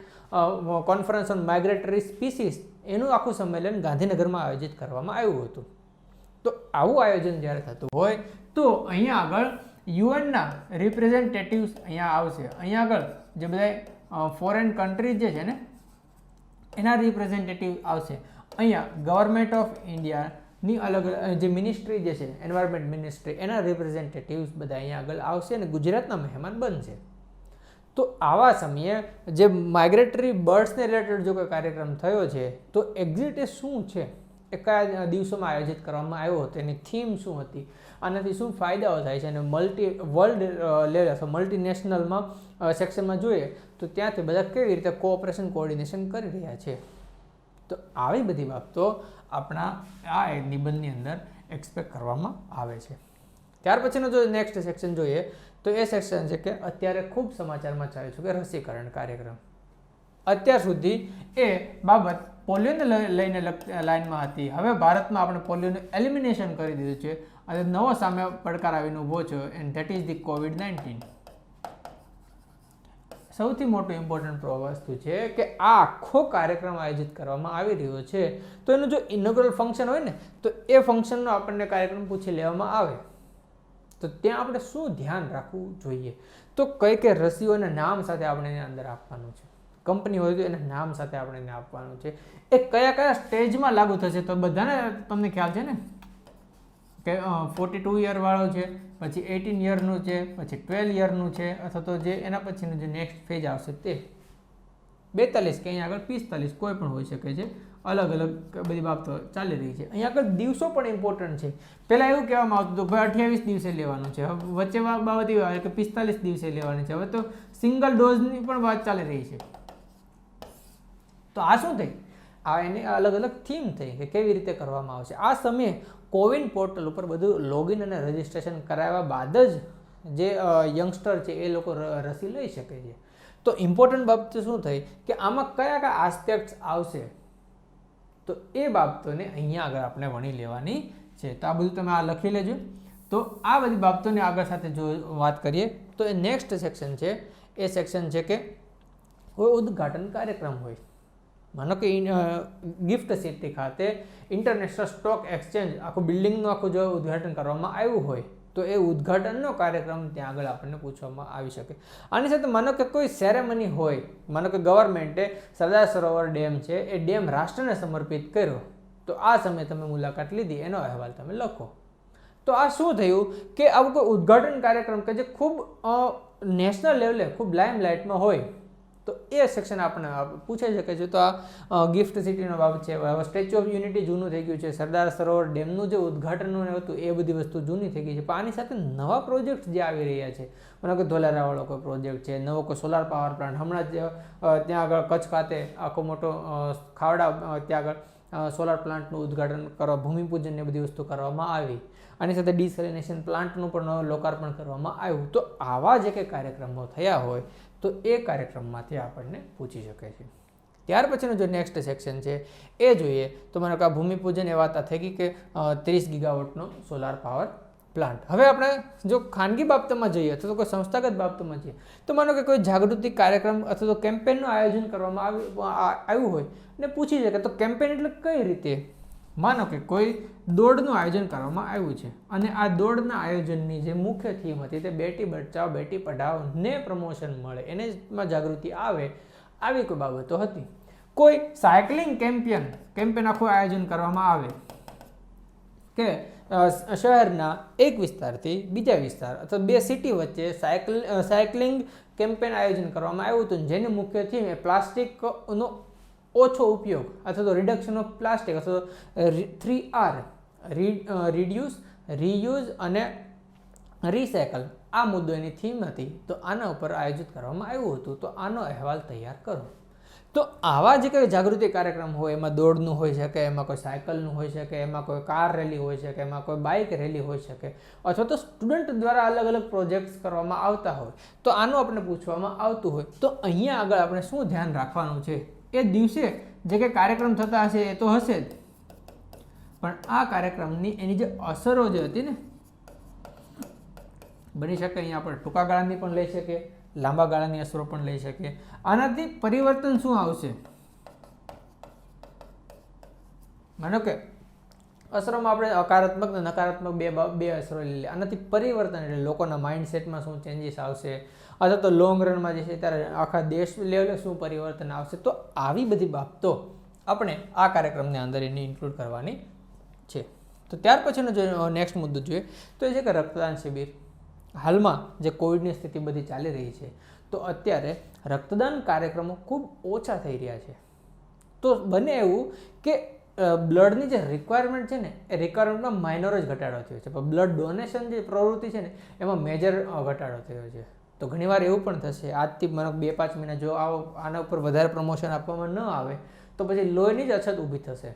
conference on migratory species, એનું આખું સંમેલન ગાંધીનગરમાં આયોજિત કરવામાં આવ્યું હતું. તો આવું આયોજન જ્યારે થતું હોય તો અહીંયા આગળ યુએનના રિપ્રેઝેન્ટેટિવ્સ અહીંયા આવશે. અહીંયા આગળ જે બધા ફોરેન કન્ટ્રીઝ જે છે ને એના રિપ્રેઝેન્ટેટિવ આવશે. અહીંયા ગવર્મેન્ટ ઓફ ઇન્ડિયાની અલગ જે મિનિસ્ટ્રી જે છે, એન્વાયરમેન્ટ મિનિસ્ટ્રી, એના રિપ્રેઝેન્ટેટિવ્સ બધા અહીંયા આગળ આવશે અને ગુજરાતના મહેમાન બનશે. તો આવા સમયે જે માઇગ્રેટરી બર્ડ્સને રિલેટેડ જો કોઈ કાર્યક્રમ થયો છે તો એક્ઝિટ એ શું છે, એ કયા દિવસોમાં આયોજિત કરવામાં આવ્યો હતો, એની થીમ શું હતી, આનાથી શું ફાયદાઓ થાય છે, અને વર્લ્ડ લેવલ અથવા મલ્ટીનેશનલમાં સેક્શનમાં જોઈએ તો ત્યાંથી બધા કેવી રીતે કોઓપરેશન કોઓર્ડિનેશન કરી રહ્યા છે. તો આવી બધી બાબતો આપણા આ નિબંધની અંદર એક્સપેક્ટ કરવામાં આવે છે. ત્યાર પછીનો જો નેક્સ્ટ સેક્શન જોઈએ તો એ સેક્શન છે કે અત્યારે ખૂબ સમાચારમાં ચાલે છે કે રસીકરણ કાર્યક્રમ. અત્યાર સુધી એ બાબત પોલિયોને લઈને લાઇનમાં હતી. હવે ભારતમાં આપણે પોલિયોનું એલિમિનેશન કરી દીધું છે અને નવો સામે પડકાર આવીને ઊભો છે and that is the COVID-19. સૌથી મોટું ઇમ્પોર્ટન્ટ વસ્તુ છે કે આ આખો કાર્યક્રમ આયોજિત કરવામાં આવી રહ્યો છે તો એનું જો ઇનોગ્રલ ફંક્શન હોય ને તો એ ફંક્શનનો આપણને કાર્યક્રમ પૂછી લેવામાં આવે તો ત્યાં આપણે શું ધ્યાન રાખવું જોઈએ, તો કઈ કઈ રસીઓના નામ સાથે આપણે એની અંદર આપવાનું છે, કંપની હોય તો એના નામ સાથે આપણે એને આપવાનું છે, એ કયા કયા સ્ટેજમાં લાગુ થશે. તો બધાને તમને ખ્યાલ છે ને કે 42 યર વાળો છે, પછી 18 યરનું છે, પછી 12 યરનું છે, અથવા તો જે એના પછીનું જે નેક્સ્ટ ફેજ આવશે તે 42 કે અહીંયા આગળ 45 કોઈ પણ હોઈ શકે છે. અલગ અલગ બધી બાબતો ચાલી રહી છે. અહીંયા આગળ દિવસો પણ ઇમ્પોર્ટન્ટ છે. પહેલાં એવું કહેવામાં આવતું હતું ભાઈ 28 દિવસે લેવાનું છે, વચ્ચે બાબત એવી આવે કે 45 દિવસે લેવાની છે. હવે તો સિંગલ ડોઝની પણ વાત ચાલી રહી છે. તો આ શું થઈ, આ એની અલગ અલગ થીમ થઈ કે કેવી રીતે કરવામાં આવશે. આ સમયે કોવિન પોર્ટલ ઉપર બધું લોગિન અને રજિસ્ટ્રેશન કરાવ્યા બાદ જ જે યંગસ્ટર છે એ લોકો રસી લઈ શકે છે. તો ઇમ્પોર્ટન્ટ બાબત શું થઈ કે આમાં કયા કયા આસ્પેક્ટ્સ આવશે તો એ બાબતોને અહીંયા આગળ આપણે વણી લેવાની છે. તો આ બધું તમે આ લખી લેજો. તો આ બધી બાબતોને આગળ સાથે જો વાત કરીએ તો એ નેક્સ્ટ સેક્શન છે, એ સેક્શન છે કે કોઈ ઉદ્ઘાટન કાર્યક્રમ હોય, માનો કે ગિફ્ટ સિટી ખાતે ઇન્ટરનેશનલ સ્ટોક એક્સચેન્જ આખું બિલ્ડિંગનું આખું જો ઉદ્ઘાટન કરવામાં આવ્યું હોય તો એ ઉદ્ઘાટનનો કાર્યક્રમ ત્યાં આગળ આપણને પૂછવામાં આવી શકે. આની સાથે માનો કે કોઈ સેરેમની હોય, માનો કે ગવર્મેન્ટે સરદાર સરોવર ડેમ છે એ ડેમ રાષ્ટ્રને સમર્પિત કર્યો તો આ સમયે તમે મુલાકાત લીધી, એનો અહેવાલ તમે લખો. તો આ શું થયું કે આવું કોઈ ઉદ્ઘાટન કાર્યક્રમ કે જે ખૂબ નેશનલ લેવલે ખૂબ લાઇમલાઇટમાં હોય તો એ સેક્શન આપણે પૂછાઈ શકે છે. તો આ ગિફ્ટ સિટીનો બાબત છે. હવે સ્ટેચ્યુ ઓફ યુનિટી જૂનું થઈ ગયું છે, સરદાર સરોવર ડેમનું જે ઉદ્ઘાટનનું હતું એ બધી વસ્તુ જૂની થઈ ગઈ છે. પણ આની સાથે નવા પ્રોજેક્ટ જે આવી રહ્યા છે, માનો કે ધોલારાવાળો કોઈ પ્રોજેક્ટ છે, નવો કોઈ સોલાર પાવર પ્લાન્ટ, હમણાં જ ત્યાં આગળ કચ્છ ખાતે આખો મોટો ખાવડા ત્યાં આગળ સોલાર પ્લાન્ટનું ઉદ્ઘાટન કરવા, ભૂમિપૂજન ને બધી વસ્તુ કરવામાં આવી. આની સાથે ડિસેલિનેશન પ્લાન્ટનું પણ લોકાર્પણ કરવામાં આવ્યું. તો આવા જે કંઈ કાર્યક્રમો થયા હોય તો એ કાર્યક્રમમાંથી આપણને પૂછી શકે છે. ત્યાર પછીનું જો નેક્સ્ટ સેક્શન છે એ જોઈએ તો માનો કે આ ભૂમિપૂજન એ વાત થઈ ગઈ કે 30 ગીગાવોટનો સોલાર પાવર પ્લાન્ટ. હવે આપણે જો ખાનગી બાબતોમાં જઈએ અથવા તો કોઈ સંસ્થાગત બાબતોમાં જઈએ તો માનો કે કોઈ જાગૃતિ કાર્યક્રમ અથવા તો કેમ્પેનનું આયોજન કરવામાં આવ્યું હોય ને પૂછી શકે તો કેમ્પેન એટલે કઈ રીતે, માનો કે કોઈ દોડનું આયોજન કરવામાં આવ્યું છે અને આ દોડના આયોજનની જે મુખ્ય થીમ હતી તે બેટી બચાવો બેટી પઢાઓને પ્રમોશન મળે, એનેમાં જાગૃતિ આવે, આવી કોઈ બાબતો હતી. કોઈ સાયકલિંગ કેમ્પેન આખું આયોજન કરવામાં આવે કે શહેરના એક વિસ્તારથી બીજા વિસ્તાર અથવા બે સિટી વચ્ચે સાયકલિંગ કેમ્પેન આયોજન કરવામાં આવ્યું હતું જેની મુખ્ય થીમ એ પ્લાસ્ટિકનો ઓછો ઉપયોગ અથવા તો રિડક્શન ઓફ પ્લાસ્ટિક અથવા 3R રિડ્યુસ, રીયુઝ અને રિસાયકલ આ મુદ્દો એની થીમ હતી. તો આના ઉપર આયોજિત કરવામાં આવ્યું હતું. તો આનો અહેવાલ તૈયાર કરો. તો આવા જે કંઈ જાગૃતિ કાર્યક્રમ હોય, એમાં દોડનું હોઈ શકે, એમાં કોઈ સાયકલનું હોઈ શકે, એમાં કોઈ કાર રેલી હોઈ શકે, એમાં કોઈ બાઇક રેલી હોઈ શકે, અથવા તો સ્ટુડન્ટ દ્વારા અલગ અલગ પ્રોજેક્ટ્સ કરવામાં આવતા હોય, તો આનું આપણે પૂછવામાં આવતું હોય. તો અહીંયા આગળ આપણે શું ધ્યાન રાખવાનું છે, એ દિવસે જે કંઈ કાર્યક્રમ થતા હશે એ તો હશે જ, પણ આ કાર્યક્રમની એની જે અસરો જે હતી ને, બની શકે અહીંયા આપણે ટૂંકા ગાળાની પણ લઈ શકીએ, લાંબા ગાળાની અસરો પણ લઈ શકીએ. આનાથી પરિવર્તન શું આવશે? માનો કે અસરોમાં આપણે હકારાત્મક અને નકારાત્મક બે અસરો લઈ લઈએ. આનાથી પરિવર્તન એટલે લોકોના માઇન્ડસેટમાં શું ચેન્જીસ આવશે, અથવા તો લોંગ રનમાં જે છે ત્યારે આખા દેશ લેવલે શું પરિવર્તન આવશે. તો આવી બધી બાબતો આપણે આ કાર્યક્રમની અંદર એની ઇન્ક્લુડ કરવાની છે. તો ત્યાર પછીનો જો નેક્સ્ટ મુદ્દો જોઈએ તો એ છે કે રક્તદાન શિબિર. હાલમાં જે કોવિડની સ્થિતિ બધી ચાલી રહી છે, તો અત્યારે રક્તદાન કાર્યક્રમો ખૂબ ઓછા થઈ રહ્યા છે. તો બને એવું કે બ્લડની જે રિક્વાયરમેન્ટ છે ને, એ રિક્વાયરમેન્ટમાં માઇનોર જ ઘટાડો થયો છે, પણ બ્લડ ડોનેશન જે પ્રવૃત્તિ છે ને એમાં મેજર ઘટાડો થયો છે. તો ઘણીવાર એવું પણ થશે, આજથી મને 2-5 મહિના જો આના ઉપર વધારે પ્રમોશન આપવામાં ન આવે તો પછી લોહીની જ અછત ઊભી થશે.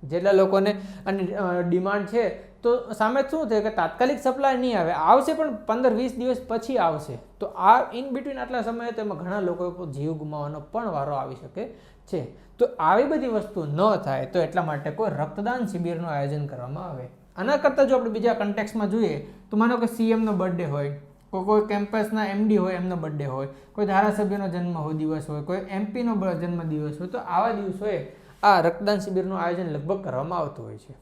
જેટલા લોકોને આની ડિમાન્ડ છે, તો સામે શું થાય કે તાત્કાલિક સપ્લાય નહીં આવે, આવશે પણ 15-20 દિવસ પછી આવશે. તો આ ઇન બિટવીન આટલા સમયે તો એમાં ઘણા લોકો જીવ ગુમાવવાનો પણ વારો આવી શકે છે. તો આવી બધી વસ્તુ ન થાય, તો એટલા માટે કોઈ રક્તદાન શિબિરનું આયોજન કરવામાં આવે. આના કરતાં જો આપણે બીજા કન્ટેક્સમાં જોઈએ તો માનો કે સીએમનો બર્થડે હોય, કોઈ કેમ્પસના એમડી હોય એમનો બર્થડે હોય, કોઈ ધારાસભ્યનો જન્મ દિવસ હોય, કોઈ એમપીનો જન્મદિવસ હોય, તો આવા દિવસોએ આ રક્તદાન શિબિરનું આયોજન લગભગ કરવામાં આવતું હોય છે.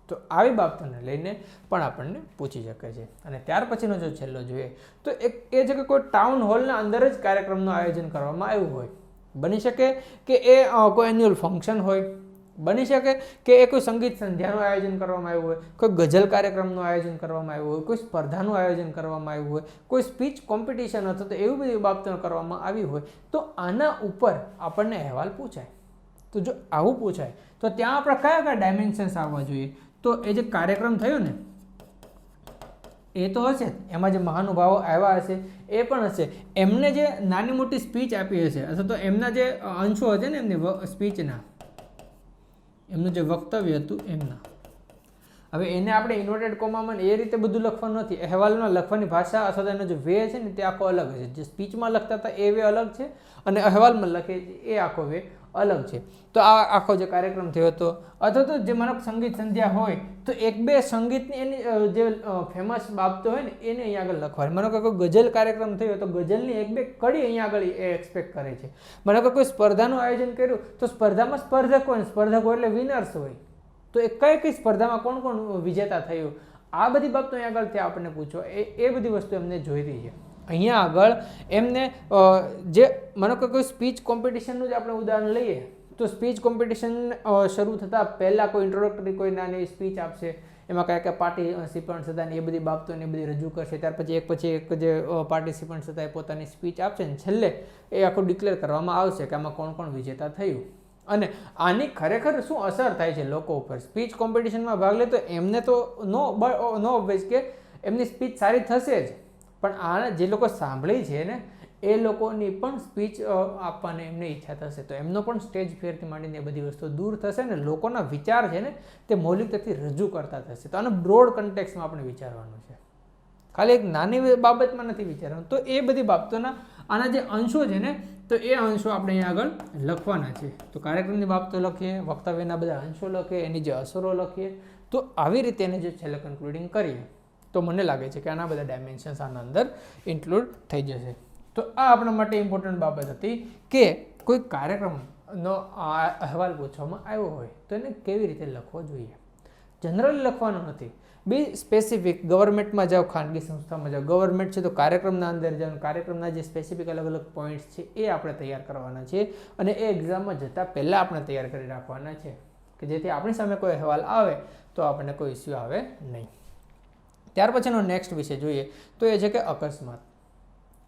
તો આવી બાબતોને લઈને પણ આપણને પૂછી શકે છે. અને ત્યાર પછીનો જો છેલ્લો જોઈએ તો એક એ છે કે કોઈ ટાઉન હોલના અંદર જ કાર્યક્રમનું આયોજન કરવામાં આવ્યું હોય. બની શકે કે એ કોઈ એન્યુઅલ ફંક્શન હોય, બની શકે કે એ કોઈ સંગીત સંધ્યાનું આયોજન કરવામાં આવ્યું હોય, કોઈ ગઝલ કાર્યક્રમનું આયોજન કરવામાં આવ્યું હોય, કોઈ સ્પર્ધાનું આયોજન કરવામાં આવ્યું હોય, કોઈ સ્પીચ કોમ્પિટિશન અથવા તો એવી બધી બાબતો કરવામાં આવી હોય. તો આના ઉપર આપણને અહેવાલ પૂછાય. તો જો આવું પૂછાય તો ત્યાં આપણે કયા કયા ડાયમેન્શન્સ આવવા જોઈએ? તો એ જે કાર્યક્રમ થયો ને એ તો હશે જ, એમાં જે મહાનુભાવો આવ્યા હશે એ પણ હશે, એમને જે નાની મોટી સ્પીચ આપી હશે, અથવા તો એમના જે અંશો હશે ને એમની સ્પીચના, એમનું જે વક્તવ્ય હતું એમના. હવે એને આપણે ઇન્વર્ટેડ કોમામાં એ રીતે બધું લખવાનું નથી. અહેવાલમાં લખવાની ભાષા અથવા તો એનો જે વે છે ને તે આખો અલગ છે. જે સ્પીચમાં લખતા હતા એ વે અલગ છે, અને અહેવાલમાં લખે એ આખો વે અલગ છે. તો આ આખો જે કાર્યક્રમ થયો હતો, અથવા તો જે માનો સંગીત સંધ્યા હોય તો 1-2 સંગીતની એની જે ફેમસ બાબતો હોય ને એને અહીંયા આગળ લખવાની. માનો કે કોઈ ગઝલ કાર્યક્રમ થયો તો ગઝલની 1-2 કડી અહીંયા આગળ એ એક્સપેક્ટ કરે છે. માનો કે કોઈ સ્પર્ધાનું આયોજન કર્યું તો સ્પર્ધામાં સ્પર્ધક હોય, સ્પર્ધકો એટલે વિનર્સ હોય, તો એ કઈ સ્પર્ધામાં કોણ કોણ વિજેતા થયું, આ બધી બાબતો અહીંયા આગળથી આપણને પૂછો. એ બધી વસ્તુ એમને જોઈતી છે. અહીંયા આગળ એમને જે માનો કે કોઈ સ્પીચ કોમ્પિટિશનનું જ આપણે ઉદાહરણ લઈએ તો સ્પીચ કોમ્પિટિશન શરૂ થતાં પહેલાં કોઈ ઇન્ટ્રોડક્ટરી કોઈ નાની સ્પીચ આપશે, એમાં કયા કયા પાર્ટિસિપન્ટ્સ હતા ને એ બધી બાબતોને એ બધી રજૂ કરશે. ત્યાર પછી એક જે પાર્ટિસિપન્ટ્સ હતા એ પોતાની સ્પીચ આપશે ને છેલ્લે એ આખું ડિક્લેર કરવામાં આવશે કે આમાં કોણ કોણ વિજેતા થયું. અને આની ખરેખર શું અસર થાય છે લોકો ઉપર. સ્પીચ કોમ્પિટિશનમાં ભાગ લે તો એમને તો નો ઓબ્વિયસ કે એમની સ્પીચ સારી થશે જ, પણ આને જે લોકો સાંભળી છે ને એ લોકોની પણ સ્પીચ આપવાની એમની ઈચ્છા થશે. તો એમનો પણ સ્ટેજ ફેરથી માંડીને એ બધી વસ્તુ દૂર થશે ને લોકોના વિચાર છે ને તે મૌલિકતાથી રજૂ કરતા થશે. તો આને બ્રોડ કન્ટેક્સમાં આપણે વિચારવાનું છે, ખાલી એક નાની બાબતમાં નથી વિચારવાનું. તો એ બધી બાબતોના આના જે અંશો છે ને તો એ અંશો આપણે અહીંયા આગળ લખવાના છે. તો કાર્યક્રમની બાબતો લખીએ, વક્તવ્યના બધા અંશો લખીએ, એની જે અસરો લખીએ. તો આવી રીતે એને જે છેલ્લે કન્ક્લુડિંગ કરીએ તો મને લાગે છે કે આના બધા ડાયમેન્શન્સ આના અંદર ઇન્ક્લુડ થઈ જશે. તો આ આપણા માટે ઇમ્પોર્ટન્ટ બાબત હતી કે કોઈ કાર્યક્રમનો અહેવાલ પૂછવામાં આવ્યો હોય તો એને કેવી રીતે લખવો જોઈએ. જનરલી લખવાનું નથી, બી સ્પેસિફિક. ગવર્મેન્ટમાં જાઓ, ખાનગી સંસ્થામાં જાઓ, ગવર્મેન્ટ છે તો કાર્યક્રમના અંદર જાઓ, કાર્યક્રમના જે સ્પેસિફિક અલગ અલગ પોઈન્ટ્સ છે એ આપણે તૈયાર કરવાના છે, અને એ એક્ઝામમાં જતાં પહેલાં આપણે તૈયાર કરી રાખવાના છે કે જેથી આપણી સામે કોઈ અહેવાલ આવે તો આપણને કોઈ ઇસ્યુ આવે નહીં. ત્યાર પછીનો નેક્સ્ટ વિષય જોઈએ તો એ છે કે અકસ્માત.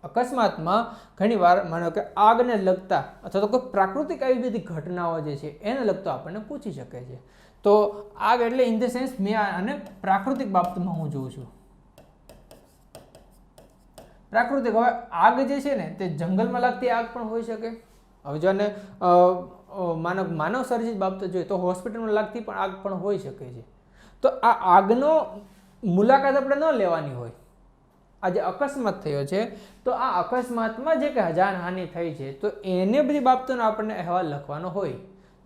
અકસ્માતમાં ઘણીવાર માનો કે આગને લગતા અથવા તો કોઈ પ્રાકૃતિક આવી બધી ઘટનાઓ જે છે એને લગતો આપણને પૂછી શકે છે. તો આગ એટલે ઇન ધ સેન્સ મેં અને પ્રાકૃતિક બાબતમાં હું જોઉં છું પ્રાકૃતિક. હવે આગ જે છે ને તે જંગલમાં લાગતી આગ પણ હોઈ શકે. હવે જો આને માનવ સર્જિત બાબતો જોઈએ તો હોસ્પિટલમાં લાગતી પણ આગ પણ હોઈ શકે છે. તો આ આગનો મુલાકાત આપણે ન લેવાની હોય. આ જે અકસ્માત થયો છે તો આ અકસ્માતમાં જે કંઈ જાનહાનિ થઈ છે તો એને બધી બાબતોનો આપણને અહેવાલ લખવાનો હોય.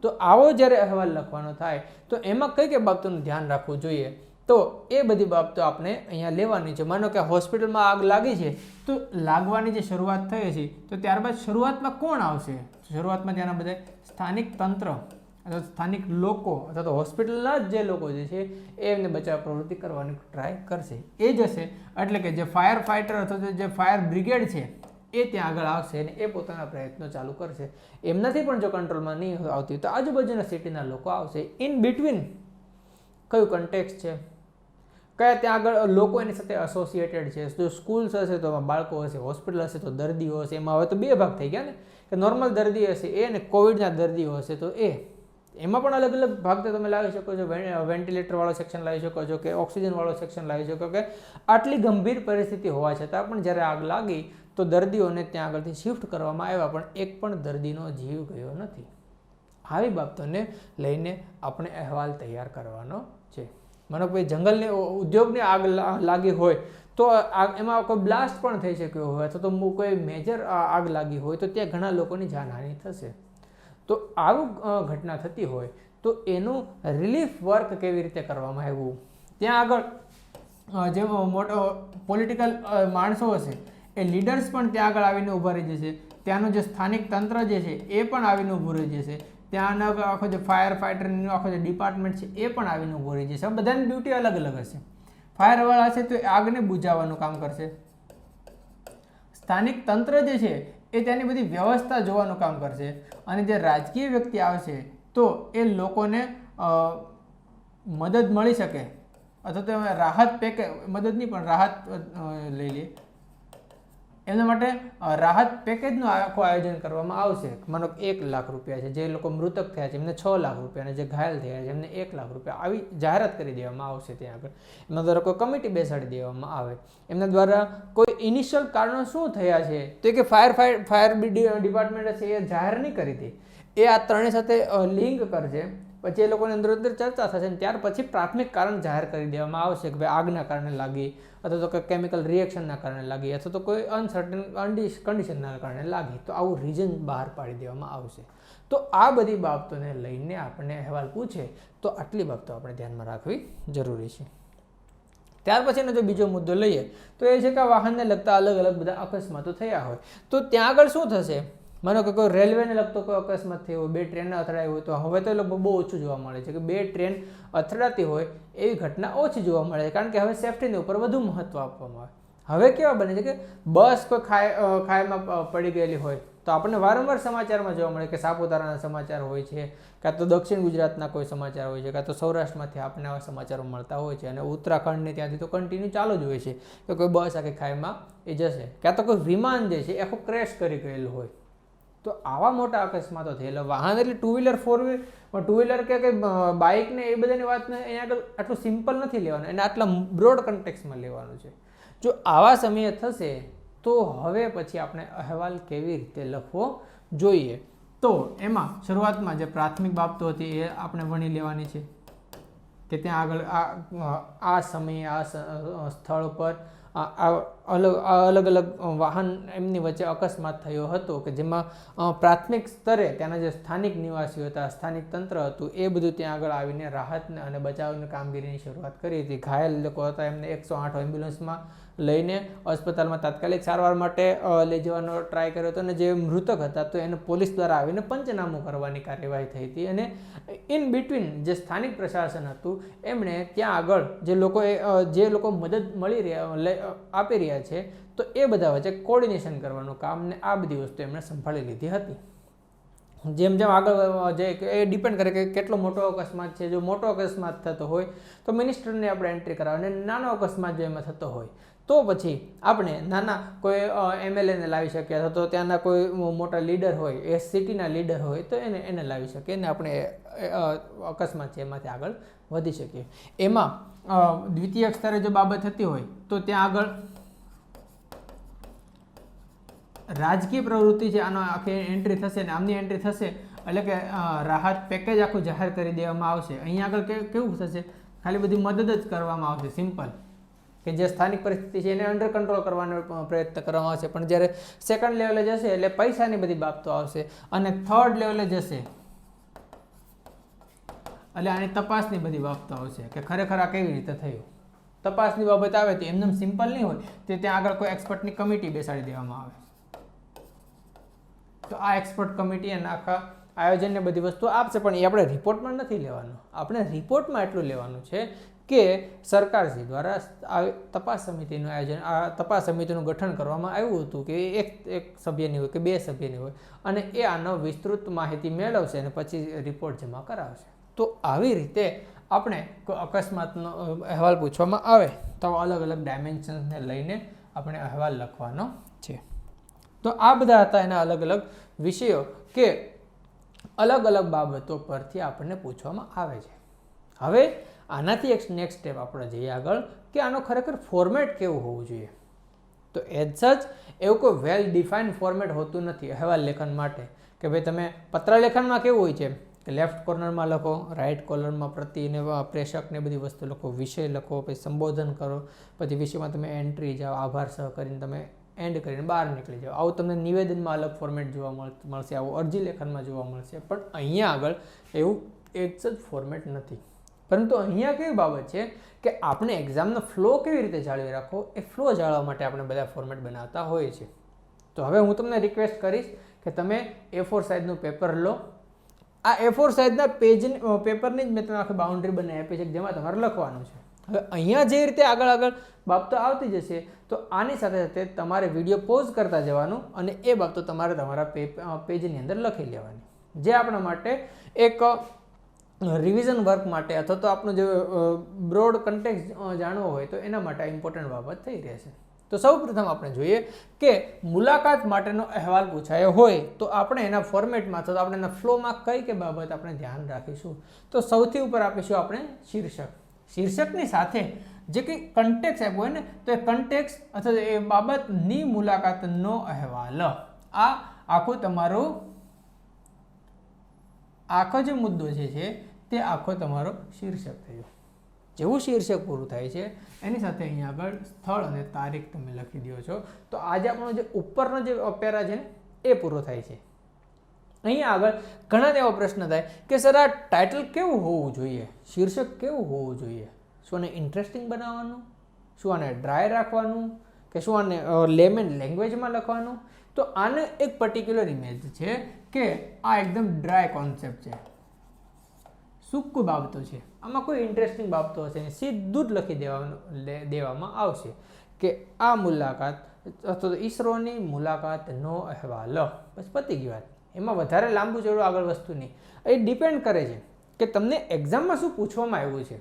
તો આવો જ્યારે અહેવાલ લખવાનો થાય તો એમાં કઈ કઈ બાબતોનું ધ્યાન રાખવું જોઈએ તો એ બધી બાબતો આપણે અહીંયા લેવાની છે. માનો કે હોસ્પિટલમાં આગ લાગી છે તો લાગવાની જે શરૂઆત થઈ છે તો ત્યારબાદ શરૂઆતમાં કોણ આવશે? શરૂઆતમાં ત્યાંના બધા સ્થાનિક તંત્ર અથવા સ્થાનિક લોકો અથવા તો હોસ્પિટલના જ જે લોકો જે છે એ એમને બચાવ પ્રવૃત્તિ કરવાની ટ્રાય કરશે. એ જશે એટલે કે જે ફાયર ફાઇટર અથવા જે ફાયર બ્રિગેડ છે એ ત્યાં આગળ આવશે અને એ પોતાના પ્રયત્નો ચાલુ કરશે. એમનાથી પણ જો કંટ્રોલમાં નહીં આવતી હોય તો આજુબાજુના સિટીના લોકો આવશે. ઇન બિટવીન કયું કન્ટેક્સ છે, કયા ત્યાં આગળ લોકો એની સાથે એસોસિએટેડ છે. જો સ્કૂલ્સ હશે તો એમાં બાળકો હશે, હોસ્પિટલ હશે તો દર્દીઓ હશે. એમાં હવે તો બે ભાગ થઈ ગયા ને કે નોર્મલ દર્દી હશે એ અને કોવિડના દર્દીઓ હશે તો એમાં પણ અલગ અલગ ભાગ તો તમે લાવી શકો છો. વેન્ટિલેટરવાળો સેક્શન લાવી શકો છો કે ઓક્સિજનવાળો સેક્શન લાવી શકો કે આટલી ગંભીર પરિસ્થિતિ હોવા છતાં પણ જ્યારે આગ લાગી તો દર્દીઓને ત્યાં આગળથી શિફ્ટ કરવામાં આવ્યા પણ એક પણ દર્દીનો જીવ ગયો નથી. આવી બાબતોને લઈને આપણે અહેવાલ તૈયાર કરવાનો છે. માનો કોઈ જંગલને ઉદ્યોગને આગ લાગી હોય તો એમાં કોઈ બ્લાસ્ટ પણ થઈ શક્યો હોય અથવા તો કોઈ મેજર આગ લાગી હોય તો ત્યાં ઘણા લોકોની જાનહાનિ થશે. તો આવું ઘટના થતી હોય તો એનું રિલીફ વર્ક કેવી રીતે કરવામાં આવ્યું, ત્યાં આગળ જે મોટો પોલિટિકલ માણસો હશે એ લીડર્સ પણ ત્યાં આગળ આવીને ઊભા રહી જશે. ત્યાંનું જે સ્થાનિક તંત્ર જે છે એ પણ આવીને ઊભું રહી જશે. ત્યાંના આખો જે ફાયર ફાઇટરનો આખો જે ડિપાર્ટમેન્ટ છે એ પણ આવીને ઊભું રહી જશે. બધાની ડ્યુટી અલગ અલગ હશે. ફાયરવાળા હશે તો એ આગને બુઝાવવાનું કામ કરશે. સ્થાનિક તંત્ર જે છે એ ત્યાંની બધી વ્યવસ્થા જોવાનું કામ કરશે. અને જે રાજકીય વ્યક્તિ આવશે તો એ લોકોને મદદ મળી શકે અથવા તો રાહત પેકેજ, મદદ નહીં પણ રાહત લઈ લે એમના માટે રાહત પેકેજનું આખું આયોજન કરવામાં આવશે. માનો 1 લાખ રૂપિયા છે, જે લોકો મૃતક થયા છે એમને 6 લાખ રૂપિયા અને જે ઘાયલ થયા છે એમને 1 લાખ રૂપિયા આવી જાહેરાત કરી દેવામાં આવશે. ત્યાં આગળ એમના દ્વારા કોઈ કમિટી બેસાડી દેવામાં આવે. એમના દ્વારા કોઈ ઇનિશિયલ કારણો શું થયા છે તો કે ફાયર ડિપાર્ટમેન્ટ છે એ જાહેર નહીં કરી દે. એ આ ત્રણેય સાથે લિંક કરશે. પછી એ લોકોની અંદર ચર્ચા થશે અને ત્યાર પછી પ્રાથમિક કારણ જાહેર કરી દેવામાં આવશે કે ભાઈ આગના કારણે લાગી અથવા તો કોઈ કેમિકલ રિએક્શનના કારણે લાગી અથવા તો કોઈ અનસર્ટન કન્ડિશનના કારણે લાગી. તો આવું રીઝન બહાર પાડી દેવામાં આવશે. તો આ બધી બાબતોને લઈને આપણને અહેવાલ પૂછે તો આટલી બાબતો આપણે ધ્યાનમાં રાખવી જરૂરી છે. ત્યાર પછીનો જો બીજો મુદ્દો લઈએ તો એ છે કે વાહનને લગતા અલગ અલગ બધા અકસ્માતો થયા હોય તો ત્યાં આગળ શું થશે? માનો કે કોઈ રેલવેને લગતો કોઈ અકસ્માત થયો હોય, 2 ટ્રેન અથડાઈ હોય તો હવે તો લગભગ બહુ ઓછું જોવા મળે છે કે 2 ટ્રેન અથડાતી હોય એવી ઘટના ઓછી જોવા મળે છે. કારણ કે હવે સેફ્ટીની ઉપર વધુ મહત્ત્વ આપવામાં આવે. હવે કેવા બને છે કે બસ કોઈ ખાઈમાં પડી ગયેલી હોય તો આપણને વારંવાર સમાચારમાં જોવા મળે કે સાપુતારાના સમાચાર હોય છે, કાં તો દક્ષિણ ગુજરાતના કોઈ સમાચાર હોય છે, કાં તો સૌરાષ્ટ્રમાંથી આપણને આવા સમાચારો મળતા હોય છે. અને ઉત્તરાખંડને ત્યાંથી તો કન્ટિન્યુ ચાલુ જ હોય છે કે કોઈ બસ આખી ખાઈમાં એ જશે, કાં તો કોઈ વિમાન જે છે એ આખું ક્રેશ કરી ગયેલું હોય. તો આવા મોટા અકસ્માતો થયેલા વાહન એટલે 2 વ્હીલર 4 વ્હીલર 2 વ્હીલર કે બાઇક ને એ બધાની વાતને અહીંયા આગળ આટલું સિમ્પલ નથી લેવાનું એને આટલા બ્રોડ કન્ટેક્સમાં લેવાનું છે. જો આવા સમયે થશે તો હવે પછી આપણે અહેવાલ કેવી રીતે લખવો જોઈએ તો એમાં શરૂઆતમાં જે પ્રાથમિક બાબતો હતી એ આપણે વણી લેવાની છે કે ત્યાં આગળ આ સમયે આ સ્થળ પર અલગ અલગ વાહન એમની વચ્ચે અકસ્માત થયો હતો કે જેમાં પ્રાથમિક સ્તરે ત્યાંના જે સ્થાનિક નિવાસીઓ હતા, સ્થાનિક તંત્ર હતું એ બધું ત્યાં આગળ આવીને રાહતને અને બચાવની કામગીરીની શરૂઆત કરી હતી. ઘાયલ લોકો હતા એમને 108 એમ્બ્યુલન્સમાં લઈને હોસ્પિટલમાં તાત્કાલિક સારવાર માટે લઈ જવાનો ટ્રાય કર્યો હતો અને જે મૃતક હતા તો એને પોલીસ દ્વારા આવીને પંચનામું કરવાની કાર્યવાહી થઈ હતી. અને ઇન બિટવીન જે સ્થાનિક પ્રશાસન હતું એમણે ત્યાં આગળ જે લોકો મદદ આપી રહ્યા છે તો એ બધા વચ્ચે કોર્ડિનેશન કરવાનું કામ ને આ બધી વસ્તુ એમણે સંભાળી લીધી હતી. જેમ જેમ આગળ જે એ ડિપેન્ડ કરે કે કેટલો મોટો અકસ્માત છે. જો મોટો અકસ્માત થતો હોય તો મિનિસ્ટરને આપણે એન્ટ્રી કરાવવાની, અને નાનો અકસ્માત જો એમાં થતો હોય તો પછી આપણે નાના કોઈ MLAને લાવી શકીએ, અથવા તો ત્યાંના કોઈ મોટા લીડર હોય, એ સિટીના લીડર હોય તો એને લાવી શકીએ અને આપણે અકસ્માત છે એમાંથી આગળ વધી શકીએ. એમાં દ્વિતીય સ્તરે જો બાબત થતી હોય તો ત્યાં આગળ રાજકીય પ્રવૃત્તિ છે, આનો આખી એન્ટ્રી થશે ને આમની એન્ટ્રી થશે એટલે કે રાહત પેકેજ આખું જાહેર કરી દેવામાં આવશે. અહીંયા આગળ કેવું થશે, ખાલી બધી મદદ જ કરવામાં આવશે, સિમ્પલ, કે જે સ્થાનિક પરિસ્થિતિ છે એને અંડર કંટ્રોલ કરવાનો પ્રયત્ન કરવામાં આવશે. પણ જ્યારે સેકન્ડ લેવલે જશે એટલે પૈસાની બધી બાબતો આવશે, અને થર્ડ લેવલે જશે એટલે આની તપાસની બધી બાબતો આવશે કે ખરેખર આ કેવી રીતે થયું. તપાસની બાબત આવે તો એમનેમ સિમ્પલ નહીં હોય, તે ત્યાં આગળ કોઈ એક્સપર્ટની કમિટી બેસાડી દેવામાં આવે. તો આ એક્સપર્ટ કમિટી અને આખા આયોજનને બધી વસ્તુ આપશે, પણ એ આપણે રિપોર્ટમાં નથી લેવાનું. આપણે રિપોર્ટમાં એટલું લેવાનું છે કે સરકારશ્રી દ્વારા આ તપાસ સમિતિનું આયોજન, આ તપાસ સમિતિનું ગઠન કરવામાં આવ્યું હતું કે એક સભ્યની હોય કે 2 સભ્યની હોય, અને એ આનો વિસ્તૃત માહિતી મેળવશે અને પછી રિપોર્ટ જમા કરાવશે. તો આવી રીતે આપણે કોઈ અકસ્માતનો અહેવાલ પૂછવામાં આવે તો અલગ અલગ ડાયમેન્શન્સને લઈને આપણે અહેવાલ લખવાનો છે. તો આ બધા હતા એના અલગ અલગ વિષયો કે અલગ અલગ બાબતો પરથી આપણને પૂછવામાં આવે છે. હવે આનાથી એક નેક્સ્ટ સ્ટેપ આપણે જઈએ આગળ કે આનો ખરેખર ફોર્મેટ કેવું હોવું જોઈએ. તો એઝ સચ એવું કોઈ વેલ ડિફાઇન્ડ ફોર્મેટ હોતું નથી અહેવાલ લેખન માટે, કે ભાઈ તમે પત્ર લેખનમાં કેવું હોય છે કે લેફ્ટ કોર્નરમાં લખો, રાઇટ કોર્નરમાં પ્રતિને પ્રેષક ને બધી વસ્તુ લખો, વિષય લખો, પછી સંબોધન કરો, પછી વિષયમાં તમે એન્ટ્રી જાઓ, આભાર સહ કરીને તમે એન્ડ કરીને બહાર નીકળી જાઓ. આવું તમને નિવેદનમાં અલગ ફોર્મેટ જોવા મળશે, આવું અરજી લેખનમાં જોવા મળશે. પણ અહીંયા આગળ એવું એક જ ફોર્મેટ નથી. પરંતુ અહીંયા કેવી બાબત છે કે આપણે એક્ઝામનો ફ્લો કેવી રીતે જાળવી રાખવો, એ ફ્લો જાળવવા માટે આપણે બધા ફોર્મેટ બનાવતા હોઈએ છીએ. તો હવે હું તમને રિક્વેસ્ટ કરીશ કે તમે A4 સાઇઝનું પેપર લો. આ A4 સાઇઝના પેપરની જ મેં તમને આખી બાઉન્ડ્રી બનાવી આપી છે જેમાં તમારે લખવાનું છે. હવે અહીંયા જે રીતે આગળ બાબતો આવતી જશે તો આની સાથે સાથે તમારે વિડીયો પોઝ કરતા જવાનું અને એ બાબતો તમારે તમારા પેજની અંદર લખી લેવાની, જે આપણા માટે એક રિવિઝન વર્ક માટે અથવા તો આપણું જે બ્રોડ કન્ટેક્ટ જાણવો હોય તો એના માટે ઇમ્પોર્ટન્ટ બાબત થઈ રહેશે. તો સૌપ્રથમ આપણે જોઈએ કે મુલાકાત માટેનો અહેવાલ પૂછાયો હોય તો આપણે એના ફોર્મેટમાં અથવા તો આપણે એના ફ્લોમાં કઈ બાબત આપણે ધ્યાન રાખીશું. તો સૌથી ઉપર આપીશું આપણે શીર્ષક. શીર્ષકની સાથે જે કંઈ કન્ટેક્સ આપ્યું હોય ને તો એ કન્ટેક્સ અથવા એ બાબતની મુલાકાતનો અહેવાલ, આ આખું તમારું આખો જે મુદ્દો છે તે આખો તમારો શીર્ષક થયો. જેવું શીર્ષક પૂરું થાય છે એની સાથે અહીંયા આગળ સ્થળ અને તારીખ તમે લખી દો છો. તો આજે આપણો જે ઉપરનો જે પેરા છે ને એ પૂરો થાય છે. અહીંયા આગળ ઘણા એવા પ્રશ્ન થાય કે સર આ ટાઇટલ કેવું હોવું જોઈએ, શીર્ષક કેવું હોવું જોઈએ, શું આને ઇન્ટરેસ્ટિંગ બનાવવાનું, શું આને ડ્રાય રાખવાનું, કે શું આને લેમેન લેંગ્વેજમાં લખવાનું. તો આને એક પર્ટિક્યુલર ઇમેજ છે કે આ એકદમ ડ્રાય કોન્સેપ્ટ છે, સૂકું બાબતો છે, આમાં કોઈ ઇન્ટરેસ્ટિંગ બાબતો હશે ને સીધું જ લખી દેવામાં આવશે કે આ મુલાકાત અથવા તો ઈસરોની મુલાકાતનો અહેવાલ, બસ પતી ગઈ વાત. એમાં વધારે લાંબુ ચોડું આગળ વસ્તુ નહીં. એ ડિપેન્ડ કરે છે કે તમને એક્ઝામમાં શું પૂછવામાં આવ્યું છે.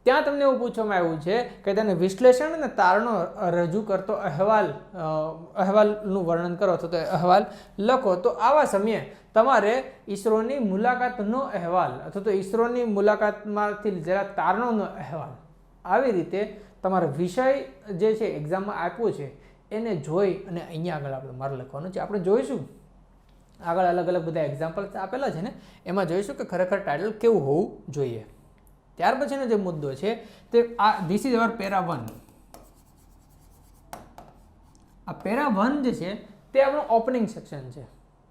ત્યાં તમને એવું પૂછવામાં આવ્યું છે કે તેને વિશ્લેષણ અને તારણો રજૂ કરતો અહેવાલનું વર્ણન કરો અથવા તો અહેવાલ લખો. તો આવા સમયે તમારે ઈસરોની મુલાકાતનો અહેવાલ અથવા તો ઈસરોની મુલાકાતમાંથી જરા તારણોનો અહેવાલ, આવી રીતે તમારો વિષય જે છે એક્ઝામમાં આપ્યો છે એને જોઈ અને અહીંયા આગળ આપણે મારે લખવાનું છે. આપણે જોઈશું આગળ અલગ અલગ બધા એક્ઝામ્પલ્સ આપેલા છે ને, એમાં જોઈશું કે ખરેખર ટાઇટલ કેવું હોવું જોઈએ. ત્યાર પછીનો જે મુદ્દો છે તે આ ધીસ ઇઝ અવર પેરા 1. આ પેરા 1 જે છે તે આપણું ઓપનિંગ સેક્શન છે.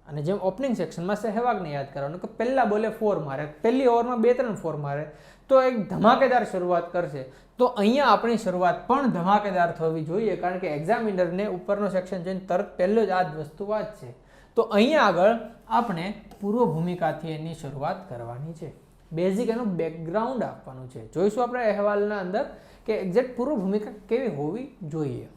અને જેમ ઓપનિંગ સેક્શનમાં સહેવાગને યાદ કરવાનું કે પહેલાં બોલે 4 મારે, પહેલી ઓવરમાં 2-3 4 મારે તો એક ધમાકેદાર શરૂઆત કરશે. તો અહીંયા આપણી શરૂઆત પણ ધમાકેદાર થવી જોઈએ, કારણ કે એક્ઝામિનરને ઉપરનો સેક્શન જોઈને તરત પહેલો જ આ જ વસ્તુ વાંચશે. તો અહીંયા આગળ આપણે પૂર્વ ભૂમિકાથી એની શરૂઆત કરવાની છે, બેઝિક એનું બેકગ્રાઉન્ડ આપવાનું છે. જોઈશું આપણે અહેવાલના અંદર કે એક્ઝેક્ટ પૂર્વ ભૂમિકા કેવી હોવી જોઈએ.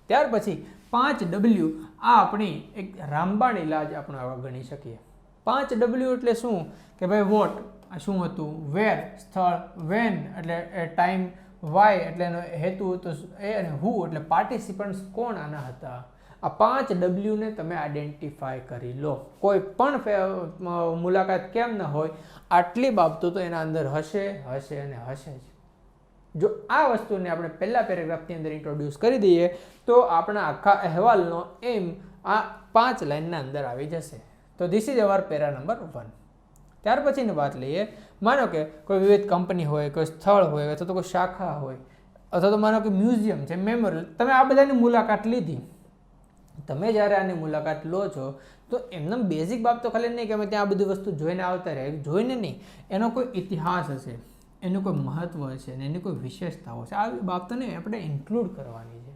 ત્યાર પછી 5W આ આપણી એક રામબાણ ઇલાજ આપણે આવા ગણી શકીએ. 5W એટલે શું કે ભાઈ વોટ શું હતું, વેર સ્થળ, વેન એટલે ટાઈમ, વાય એટલે એનો હેતુ હતો એ, અને હુ એટલે પાર્ટિસિપન્ટ્સ કોણ આના હતા. આ 5W ને તમે આઈડેન્ટિફાય કરી લો. કોઈ પણ મુલાકાત કેમ ન હોય, આટલી બાબતો તો એના અંદર હશે હશે અને હશે જ. જો આ વસ્તુને આપણે પહેલા પેરેગ્રાફની અંદર ઇન્ટ્રોડ્યુસ કરી દઈએ તો આપણા આખા અહેવાલનો એમ આ 5 લાઇનના અંદર આવી જશે. તો this is our para number 1. ત્યાર પછીની વાત લઈએ. માનો કે કોઈ વિવિધ કંપની હોય, કોઈ સ્થળ હોય, અથવા તો કોઈ શાખા હોય, અથવા તો માનો કે મ્યુઝિયમ છે, મેમોરિયલ, તમે આ બધાની મુલાકાત લીધી. તમે જ્યારે આની મુલાકાત લો છો તો એમનો બેઝિક બાબતો ખાલી નહીં કે અમે ત્યાં આ બધી વસ્તુ જોઈને આવતા રહે, જોઈને નહીં, એનો કોઈ ઇતિહાસ હશે, એનું કોઈ મહત્વ હશે અને એની કોઈ વિશેષતાઓ છે. આ બાબતોને આપણે ઇન્ક્લુડ કરવાની છે.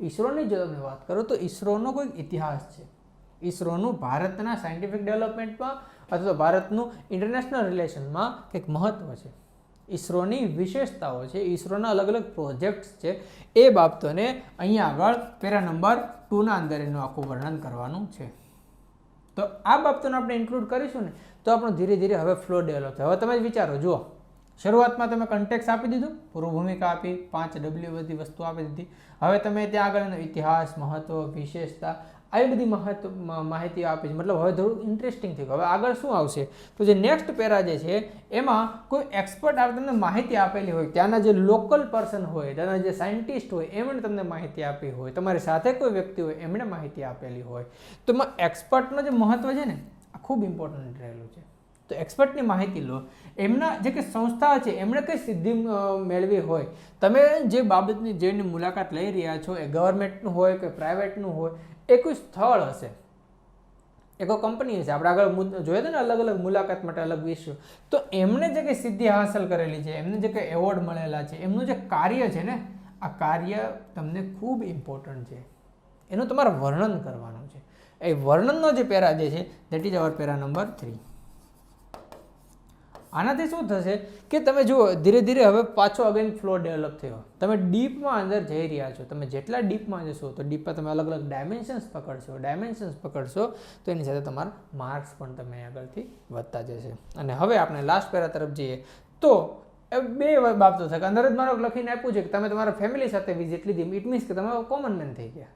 ઈસરોની જો તમે વાત કરો તો ઈસરોનો કોઈ ઇતિહાસ છે, ઈસરોનું ભારતના સાયન્ટિફિક ડેવલપમેન્ટમાં અથવા તો ભારતનું ઇન્ટરનેશનલ રિલેશનમાં કંઈક મહત્વ છે, ઈસરોની વિશેષતાઓ છે, ઈસરોના અલગ અલગ પ્રોજેક્ટ્સ છે. એ બાબતોને અહીંયા આગળ પેરા નંબર 2ના અંદર એનું આખું વર્ણન કરવાનું છે. તો આ બાબતોને આપણે ઇન્ક્લુડ કરીશું ને તો આપણું ધીરે ધીરે હવે ફ્લો ડેવલપ થાય. હવે તમે જ વિચારો, જુઓ, શરૂઆતમાં તમે કન્ટેક્સ આપી દીધું, પૂર્વ ભૂમિકા આપી, 5W બધી વસ્તુ આપી દીધી. હવે તમે ત્યાં આગળ એનો ઇતિહાસ, મહત્વ, વિશેષતા આવી બધી માહિતી આપી છે. મતલબ હવે થોડું ઇન્ટરેસ્ટિંગ થઈ ગયું. હવે આગળ શું આવશે તો જે નેક્સ્ટ પેરા જે છે એમાં કોઈ એક્સપર્ટ આપણે તમને માહિતી આપેલી હોય, ત્યાંના જે લોકલ પર્સન હોય, ત્યાંના જે સાયન્ટિસ્ટ હોય એમણે તમને માહિતી આપી હોય, તમારી સાથે કોઈ વ્યક્તિ હોય એમણે માહિતી આપેલી હોય, તો એમાં એક્સપર્ટનો જે મહત્વ છે ને આ ખૂબ ઇમ્પોર્ટન્ટ રહેલું છે. તો એક્સપર્ટની માહિતી લો, એમના જે કંઈ સંસ્થા છે એમણે કંઈ સિદ્ધિ મેળવી હોય, તમે જે બાબતની જેની મુલાકાત લઈ રહ્યા છો એ ગવર્મેન્ટનું હોય કે પ્રાઇવેટનું હોય, એ કોઈ સ્થળ હશે, એ કોઈ કંપની હશે. આપણે આગળ જોઈએ તો ને અલગ અલગ મુલાકાત માટે અલગ વિષય, તો એમને જે કંઈ સિદ્ધિ હાંસલ કરેલી છે, એમને જે કંઈ એવોર્ડ મળેલા છે, એમનું જે કાર્ય છે ને આ કાર્ય તમને ખૂબ ઇમ્પોર્ટન્ટ છે, એનું તમારે વર્ણન કરવાનું છે. એ વર્ણનનો જે પેરા જે છે that is our para number 3. આનાથી શું થશે કે તમે જુઓ ધીરે ધીરે હવે પાછો અગેન ફ્લો ડેવલપ થયો, તમે ડીપમાં અંદર જઈ રહ્યા છો. તમે જેટલા ડીપમાં જશો તો ડીપમાં તમે અલગ અલગ ડાયમેન્શન્સ પકડશો તો એની સાથે તમારા માર્ક્સ પણ તમે આગળથી વધતા જશે. અને હવે આપણે લાસ્ટ પેરા તરફ જઈએ તો બે બાબતો થાય. અંદર જ મારો લખીને આપ્યું છે કે તમે તમારા ફેમિલી સાથે વિઝિટ લીધી, ઇટ મીન્સ કે તમે કોમન મેન થઈ ગયા.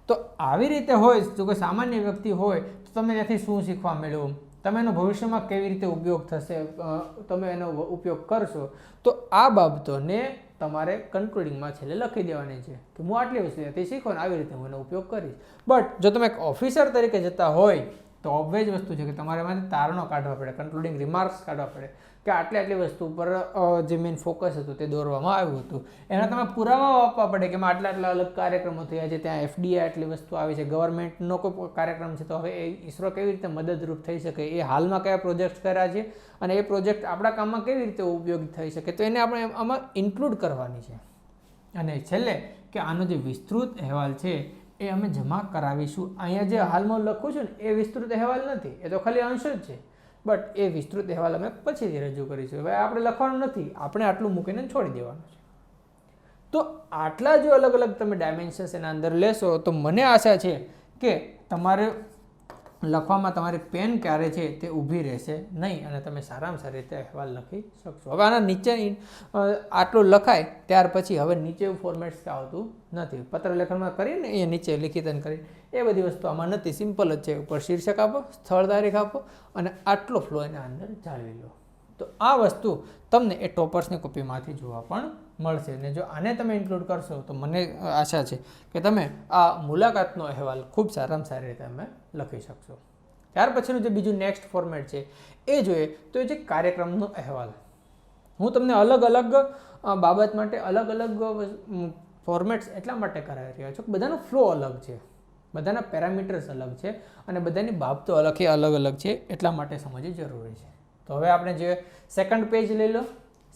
તો આવી રીતે હોય, જો કોઈ સામાન્ય વ્યક્તિ હોય તો તમે ત્યાંથી શું શીખવા મળ્યું, તમે એનો ભવિષ્યમાં કેવી રીતે ઉપયોગ થશે, તમે એનો ઉપયોગ કરશો, તો આ બાબતોને તમારે કન્ક્લુડિંગમાં છેલ્લે લખી દેવાની છે કે હું આટલી વસ્તુ ત્યાંથી શીખો ને આવી રીતે હું એનો ઉપયોગ કરીશ. બટ જો તમે એક ઓફિસર તરીકે જતા હોય તો ઓબ્વિયસ વસ્તુ છે કે તમારે એમાંથી તારણો કાઢવા પડે, કન્ક્લુડિંગ રિમાર્ક્સ કાઢવા પડે કે આટલી વસ્તુ ઉપર જે મેઇન ફોકસ હતું તે દોરવામાં આવ્યું હતું. એના તમે પુરાવાઓ આપવા પડે કે આટલા અલગ કાર્યક્રમો થયા છે, ત્યાં FDI આટલી વસ્તુ આવી છે, ગવર્મેન્ટનો કોઈ કાર્યક્રમ છે, તો હવે એ ઈસરો કેવી રીતે મદદરૂપ થઈ શકે, એ હાલમાં કયા પ્રોજેક્ટ કર્યા છે અને એ પ્રોજેક્ટ આપણા કામમાં કેવી રીતે ઉપયોગી થઈ શકે, તો એને આપણે આમાં ઇન્ક્લુડ કરવાની છે. અને છેલ્લે કે આનો જે વિસ્તૃત અહેવાલ છે એ અમે જમા કરાવીશું. અહીંયા જે હાલમાં લખું છું ને એ વિસ્તૃત અહેવાલ નથી, એ તો ખાલી અંશ જ છે, બટ એ વિસ્તૃત અહેવાલ અમે પછીથી રજૂ કરીશું. હવે આપણે લખવાનું નથી, આપણે આટલું મૂકીને છોડી દેવાનું છે. તો આટલા જો અલગ અલગ તમે ડાયમેન્શન્સ એના અંદર લેશો તો મને આશા છે કે તમારે લખવામાં તમારી પેન ક્યારે છે તે ઊભી રહેશે નહીં અને તમે સારામાં સારી રીતે અહેવાલ લખી શકશો. હવે આના નીચે આટલું લખાય ત્યાર પછી હવે નીચે એવું ફોર્મેટ્સ આવતું નથી. પત્ર લેખનમાં કરીને એ નીચે લિખિતન કરી એ બધી વસ્તુ આમાં નથી, સિમ્પલ જ છે. ઉપર શીર્ષક આપો, સ્થળ તારીખ આપો અને આટલો ફ્લો એના અંદર જાળવી લો. તો આ વસ્તુ તમને એ ટોપર્સની કોપીમાંથી જોવા પણ મળશે. અને જો આને તમે ઇન્ક્લુડ કરશો તો મને આશા છે કે તમે આ મુલાકાતનો અહેવાલ ખૂબ સારામાં સારી રીતે તમે લખી શકશો. ત્યાર પછીનું જે બીજું નેક્સ્ટ ફોર્મેટ છે એ જોઈએ તો એ છે કાર્યક્રમનો અહેવાલ. હું તમને અલગ અલગ બાબત માટે અલગ અલગ ફોર્મેટ્સ એટલા માટે કરાવી રહ્યા છું કે બધાનો ફ્લો અલગ છે, બધાના પેરામીટર્સ અલગ છે અને બધાની બાબતો અલગ અલગ છે, એટલા માટે સમજવી જરૂરી છે. તો હવે આપણે જે સેકન્ડ પેજ લઈ લો,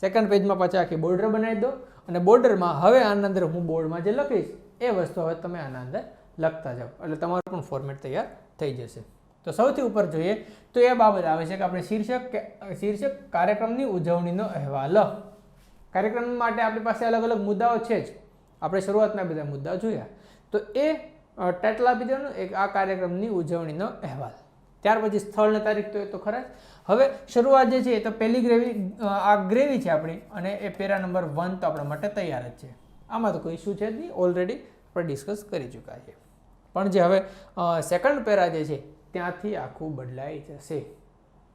સેકન્ડ પેજમાં પાછા આખી બોર્ડર બનાવી દો અને બોર્ડરમાં હવે આના અંદર હું બોર્ડમાં જે લખીશ એ વસ્તુ હવે તમે આના અંદર લખતા જાઓ એટલે તમારું પણ ફોર્મેટ તૈયાર થઈ જશે. તો સૌથી ઉપર જોઈએ તો એ બાબત આવે છે કે આપણે શીર્ષક કાર્યક્રમની ઉજવણીનો અહેવાલ. કાર્યક્રમ માટે આપણી પાસે અલગ અલગ મુદ્દાઓ છે જ, આપણે શરૂઆતમાં બધા મુદ્દાઓ જોયા. તો એ ટાઇટલ આપી દેવાનું એક આ કાર્યક્રમની ઉજવણીનો અહેવાલ. ત્યાર પછી સ્થળ ને તારીખ તો એ તો ખરા જ. હવે શરૂઆત જે છે એ તો પહેલી ગ્રેવી છે આપણી, અને એ પેરા નંબર 1 તો આપણા માટે તૈયાર જ છે. આમાં તો કોઈ ઇશ્યુ છે જ નહીં, ઓલરેડી આપણે ડિસ્કસ કરી ચૂક્યા છે. પણ જે હવે સેકન્ડ પેરા જે છે ત્યાંથી આખું બદલાઈ જશે.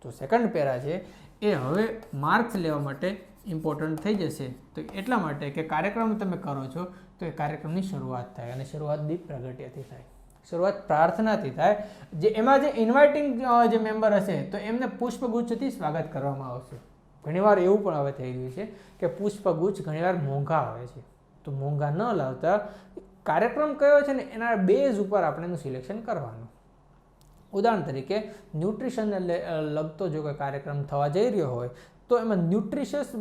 તો સેકન્ડ પેરા છે એ હવે માર્ક્સ લેવા માટે ઇમ્પોર્ટન્ટ થઈ જશે. તો એટલા માટે કે કાર્યક્રમ તમે કરો છો તો એ કાર્યક્રમની શરૂઆત થાય, અને શરૂઆત દીપ પ્રગટ્યથી થાય, શરૂઆત પ્રાર્થનાથી થાય. જે એમાં જે ઇન્વાઇટિંગ જે મેમ્બર હશે તો એમને પુષ્પગુચ્છથી સ્વાગત કરવામાં આવશે. ઘણીવાર એવું પણ હવે થઈ રહ્યું છે કે પુષ્પગુચ્છ ઘણીવાર મોંઘા આવે છે, તો મોંઘા ન લાવતા કાર્યક્રમ કયો છે ને એના બેઝ ઉપર આપણે એનું સિલેક્શન કરવાનું. ઉદાહરણ તરીકે ન્યુટ્રિશનને લગતો જો કોઈ કાર્યક્રમ થવા જઈ રહ્યો હોય તો એમાં ન્યુટ્રિશિયસ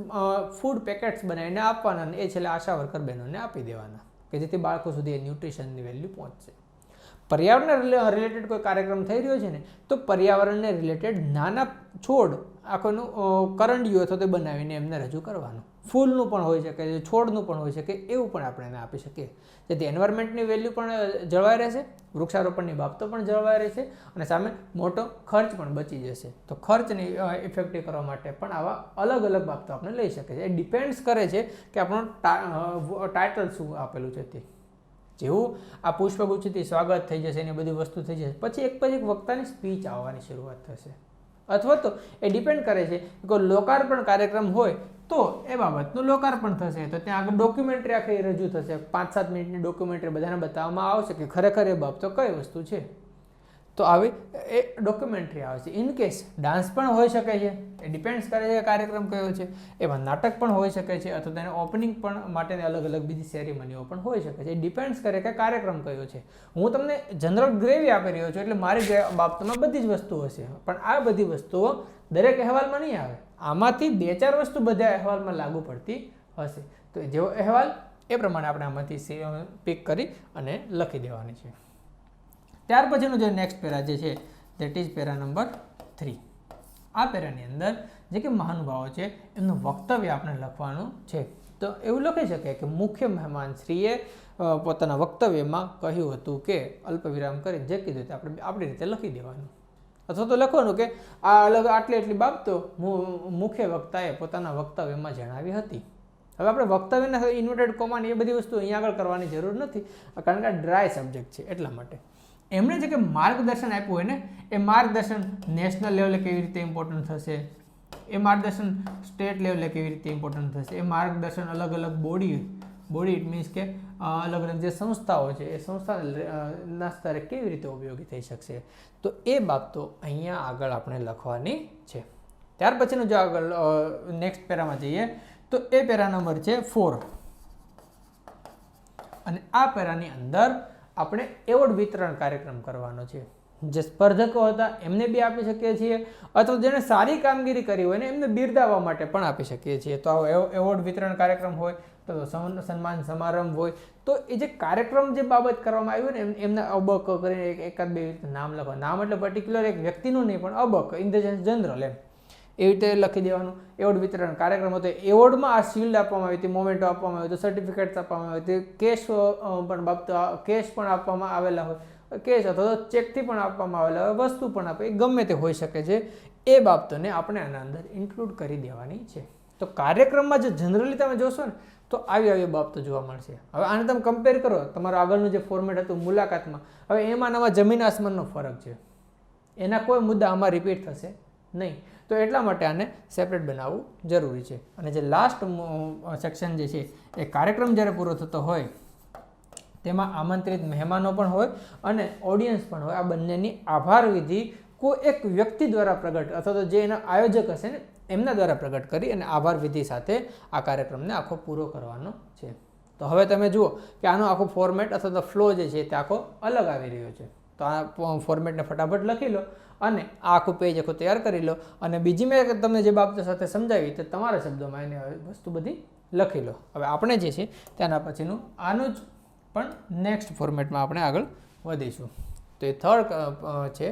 ફૂડ પેકેટ્સ બનાવીને આપવાના, અને એ છેલ્લે આશા વર્કર બહેનોને આપી દેવાના, કે જેથી બાળકો સુધી એ ન્યુટ્રિશનની વેલ્યુ પહોંચશે. પર્યાવરણને રિલેટેડ કોઈ કાર્યક્રમ થઈ રહ્યો છે ને તો પર્યાવરણને રિલેટેડ નાના છોડ આખોનું કરંડિયું અથવા તો બનાવીને એમને રજૂ કરવાનું. ફૂલનું પણ હોઈ શકે છે, છોડનું પણ હોઈ શકે, એવું પણ આપણે એને આપી શકીએ, જેથી એન્વાયરમેન્ટની વેલ્યુ પણ જળવાઈ રહેશે, વૃક્ષારોપણની બાબતો પણ જળવાઈ રહેશે, અને સામે મોટો ખર્ચ પણ બચી જશે. તો ખર્ચને ઇફેક્ટિવ કરવા માટે પણ આવા અલગ અલગ બાબતો આપણે લઈ શકીએ છીએ. એ ડિપેન્ડ્સ કરે છે કે આપણું ટાઇટલ શું આપેલું છે તે. જેવું આ પુષ્પગુચ્છથી સ્વાગત થઈ જશે, એની બધી વસ્તુ થઈ જશે, પછી એક વક્તાની સ્પીચ આવવાની શરૂઆત થશે. અથવા તો એ ડિપેન્ડ કરે છે કે કોઈ લોકાર્પણ કાર્યક્રમ હોય તો એ બાબતનું લોકાર્પણ થશે, તો ત્યાં આગળ ડોક્યુમેન્ટરી આખી રજૂ થશે. 5-7 મિનિટની ડોક્યુમેન્ટરી બધાને બતાવવામાં આવશે કે ખરેખર એ બાબતો કઈ વસ્તુ છે. તો આવી એ ડોક્યુમેન્ટરી આવશે. ઇન કેસ ડાન્સ પણ હોઈ શકે છે, એ ડિપેન્ડ્સ કરે છે કે કાર્યક્રમ કયો છે. એમાં નાટક પણ હોઈ શકે છે, અથવા તેને ઓપનિંગ પણ માટેની અલગ અલગ બીજી સેરેમનીઓ પણ હોઈ શકે છે. એ ડિપેન્ડ્સ કરે કે કાર્યક્રમ કયો છે. હું તમને જનરલ ગ્રેવી આપી રહ્યો છું એટલે મારી બાબતમાં બધી જ વસ્તુઓ હશે, પણ આ બધી વસ્તુઓ દરેક અહેવાલમાં નહીં આવે. આમાંથી 2-4 વસ્તુ બધા અહેવાલમાં લાગુ પડતી હશે. તો જેવો અહેવાલ એ પ્રમાણે આપણે આમાંથી પિક કરી અને લખી દેવાની છે. ત્યાર પછીનું જે નેક્સ્ટ પેરા જે છે દેટ ઇઝ પેરા નંબર 3. આ પેરાની અંદર જે કે મહાનુભાવો છે એમનું વક્તવ્ય આપણે લખવાનું છે. તો એવું લખી શકાય કે મુખ્ય મહેમાન શ્રીએ પોતાના વક્તવ્યમાં કહ્યું હતું કે અલ્પવિરામ કરી જે કીધું તે આપણે આપણી રીતે લખી દેવાનું, અથવા તો લખવાનું કે આ અલગ આટલી બાબતો મુખ્ય વક્તાએ પોતાના વક્તવ્યમાં જણાવી હતી. હવે આપણે વક્તવ્યના ઇન્વર્ટેડ કોમાની એ બધી વસ્તુ અહીંયા આગળ કરવાની જરૂર નથી, કારણ કે આ ડ્રાય સબ્જેક્ટ છે એટલા માટે. એમણે જે કે માર્ગદર્શન આપ્યું હોય ને એ માર્ગદર્શન નેશનલ લેવલે કેવી રીતે ઇમ્પોર્ટન્ટ થશે, એ માર્ગદર્શન સ્ટેટ લેવલે કેવી રીતે ઇમ્પોર્ટન્ટ થશે, એ માર્ગદર્શન અલગ અલગ બોડી ઇટ મીન્સ કે અલગ અલગ જે સંસ્થાઓ છે એ સંસ્થાના સ્તરે કેવી રીતે ઉપયોગી થઈ શકશે. તો એ બાબતો અહીંયા આગળ આપણે લખવાની છે. ત્યાર પછીનું જો આગળ નેક્સ્ટ પેરામાં જઈએ તો એ પેરા નંબર છે 4, અને આ પેરાની અંદર આપણે એવોર્ડ વિતરણ કાર્યક્રમ કરવાનો છે. જે સ્પર્ધકો હતા એમને બી આપી શકીએ છીએ, અથવા જેને સારી કામગીરી કરી હોય ને એમને બિરદાવવા માટે પણ આપી શકીએ છીએ. તો આવો એવોર્ડ વિતરણ કાર્યક્રમ હોય તો સન્માન સમારંભ હોય તો એ જે કાર્યક્રમ જે બાબત કરવામાં આવ્યું ને એમના અબક કરીને 1-2 નામ લખવા. નામ એટલે પર્ટિક્યુલર એક વ્યક્તિનું નહીં, પણ અબક in the sense general M એવી રીતે લખી દેવાનું. એવોર્ડ વિતરણ કાર્યક્રમ હતો, એવોર્ડમાં આ શિલ્ડ આપવામાં આવી હતી, મોમેન્ટો આપવામાં આવી હતી, સર્ટિફિકેટ્સ આપવામાં આવી હતી, કેશ પણ બાબતો કેશ પણ આપવામાં આવેલા હોય, કેશ અથવા તો ચેકથી પણ આપવામાં આવેલા હોય, વસ્તુ પણ આપે, ગમે તે હોઈ શકે છે. એ બાબતોને આપણે આના અંદર ઇન્ક્લુડ કરી દેવાની છે. તો કાર્યક્રમમાં જે જનરલી તમે જોશો ને તો આવી બાબતો જોવા મળશે. હવે આને તમે કમ્પેર કરો તમારું આગળનું જે ફોર્મેટ હતું મુલાકાતમાં, હવે એમાં નવા જમીન આસમાનનો ફરક છે. એના કોઈ મુદ્દા આમાં રિપીટ થશે નહીં. તો એટલા માટે આને સેપરેટ બનાવવું જરૂરી છે. અને જે લાસ્ટ સેક્શન જે છે એ કાર્યક્રમ જ્યારે પૂરો થતો હોય તેમાં આમંત્રિત મહેમાનો પણ હોય અને ઓડિયન્સ પણ હોય. આ બંનેની આભાર વિધિ કોઈ એક વ્યક્તિ દ્વારા પ્રગટ અથવા તો જે એના આયોજક હશે ને એમના દ્વારા પ્રગટ કરી અને આભાર વિધિ સાથે આ કાર્યક્રમને આખો પૂરો કરવાનો છે. તો હવે તમે જુઓ કે આનો આખો ફોર્મેટ અથવા તો ફ્લો જે છે તે આખો અલગ આવી રહ્યો છે. તો આ ફોર્મેટને ફટાફટ લખી લો અને આ આખું પેજ આખું તૈયાર કરી લો. અને બીજી મેં તમને જે બાબતો સાથે સમજાવી તે તમારા શબ્દોમાં એને વસ્તુ બધી લખી લો. હવે આપણે જે છે તેના પછીનું આનું જ પણ નેક્સ્ટ ફોર્મેટમાં આપણે આગળ વધીશું. તો એ થર્ડ છે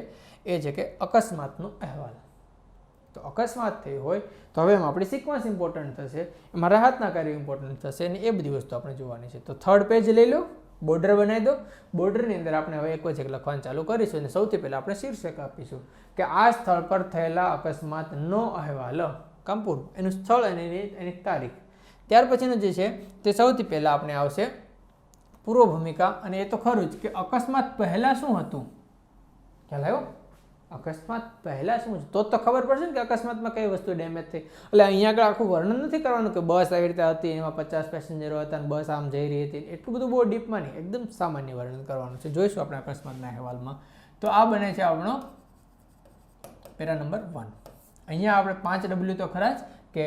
એ છે કે અકસ્માતનો અહેવાલ. તો અકસ્માત થઈ હોય તો હવે એમાં આપણી સિક્વન્સ ઇમ્પોર્ટન્ટ થશે, એમાં રાહતના કાર્યો ઇમ્પોર્ટન્ટ થશે અને એ બધી વસ્તુ આપણે જોવાની છે. તો થર્ડ પેજ લઈ લો બોર્ડર બનાવી દો. બોર્ડરની અંદર આપણે હવે એક વચ્ચે લખવાનું ચાલુ કરીશું અને સૌથી પહેલાં આપણે શીર્ષક આપીશું કે આ સ્થળ પર થયેલા અકસ્માતનો અહેવાલ, કામ પૂરું, એનું સ્થળ અને એની તારીખ. ત્યાર પછીનું જે છે તે સૌથી પહેલાં આપણે આવશે પૂર્વ ભૂમિકા, અને એ તો ખરું જ કે અકસ્માત પહેલાં શું હતું. ખ્યાલ આવ્યો? અકસ્માત પહેલાં શું છે તો ખબર પડશે ને કે અકસ્માતમાં કઈ વસ્તુ ડેમેજ થઈ. એટલે અહીંયા આગળ આખું વર્ણન નથી કરવાનું કે બસ આવી રીતે હતી, એમાં 50 પેસેન્જરો હતા અને બસ આમ જઈ રહી હતી. એટલું બધું બહુ ડીપમાં નહીં, એકદમ સામાન્ય વર્ણન કરવાનું છે. જોઈશું આપણે અકસ્માતના અહેવાલમાં. તો આ બને છે આપણો પેરા નંબર 1. અહીંયા આપણે 5W તો ખરા જ કે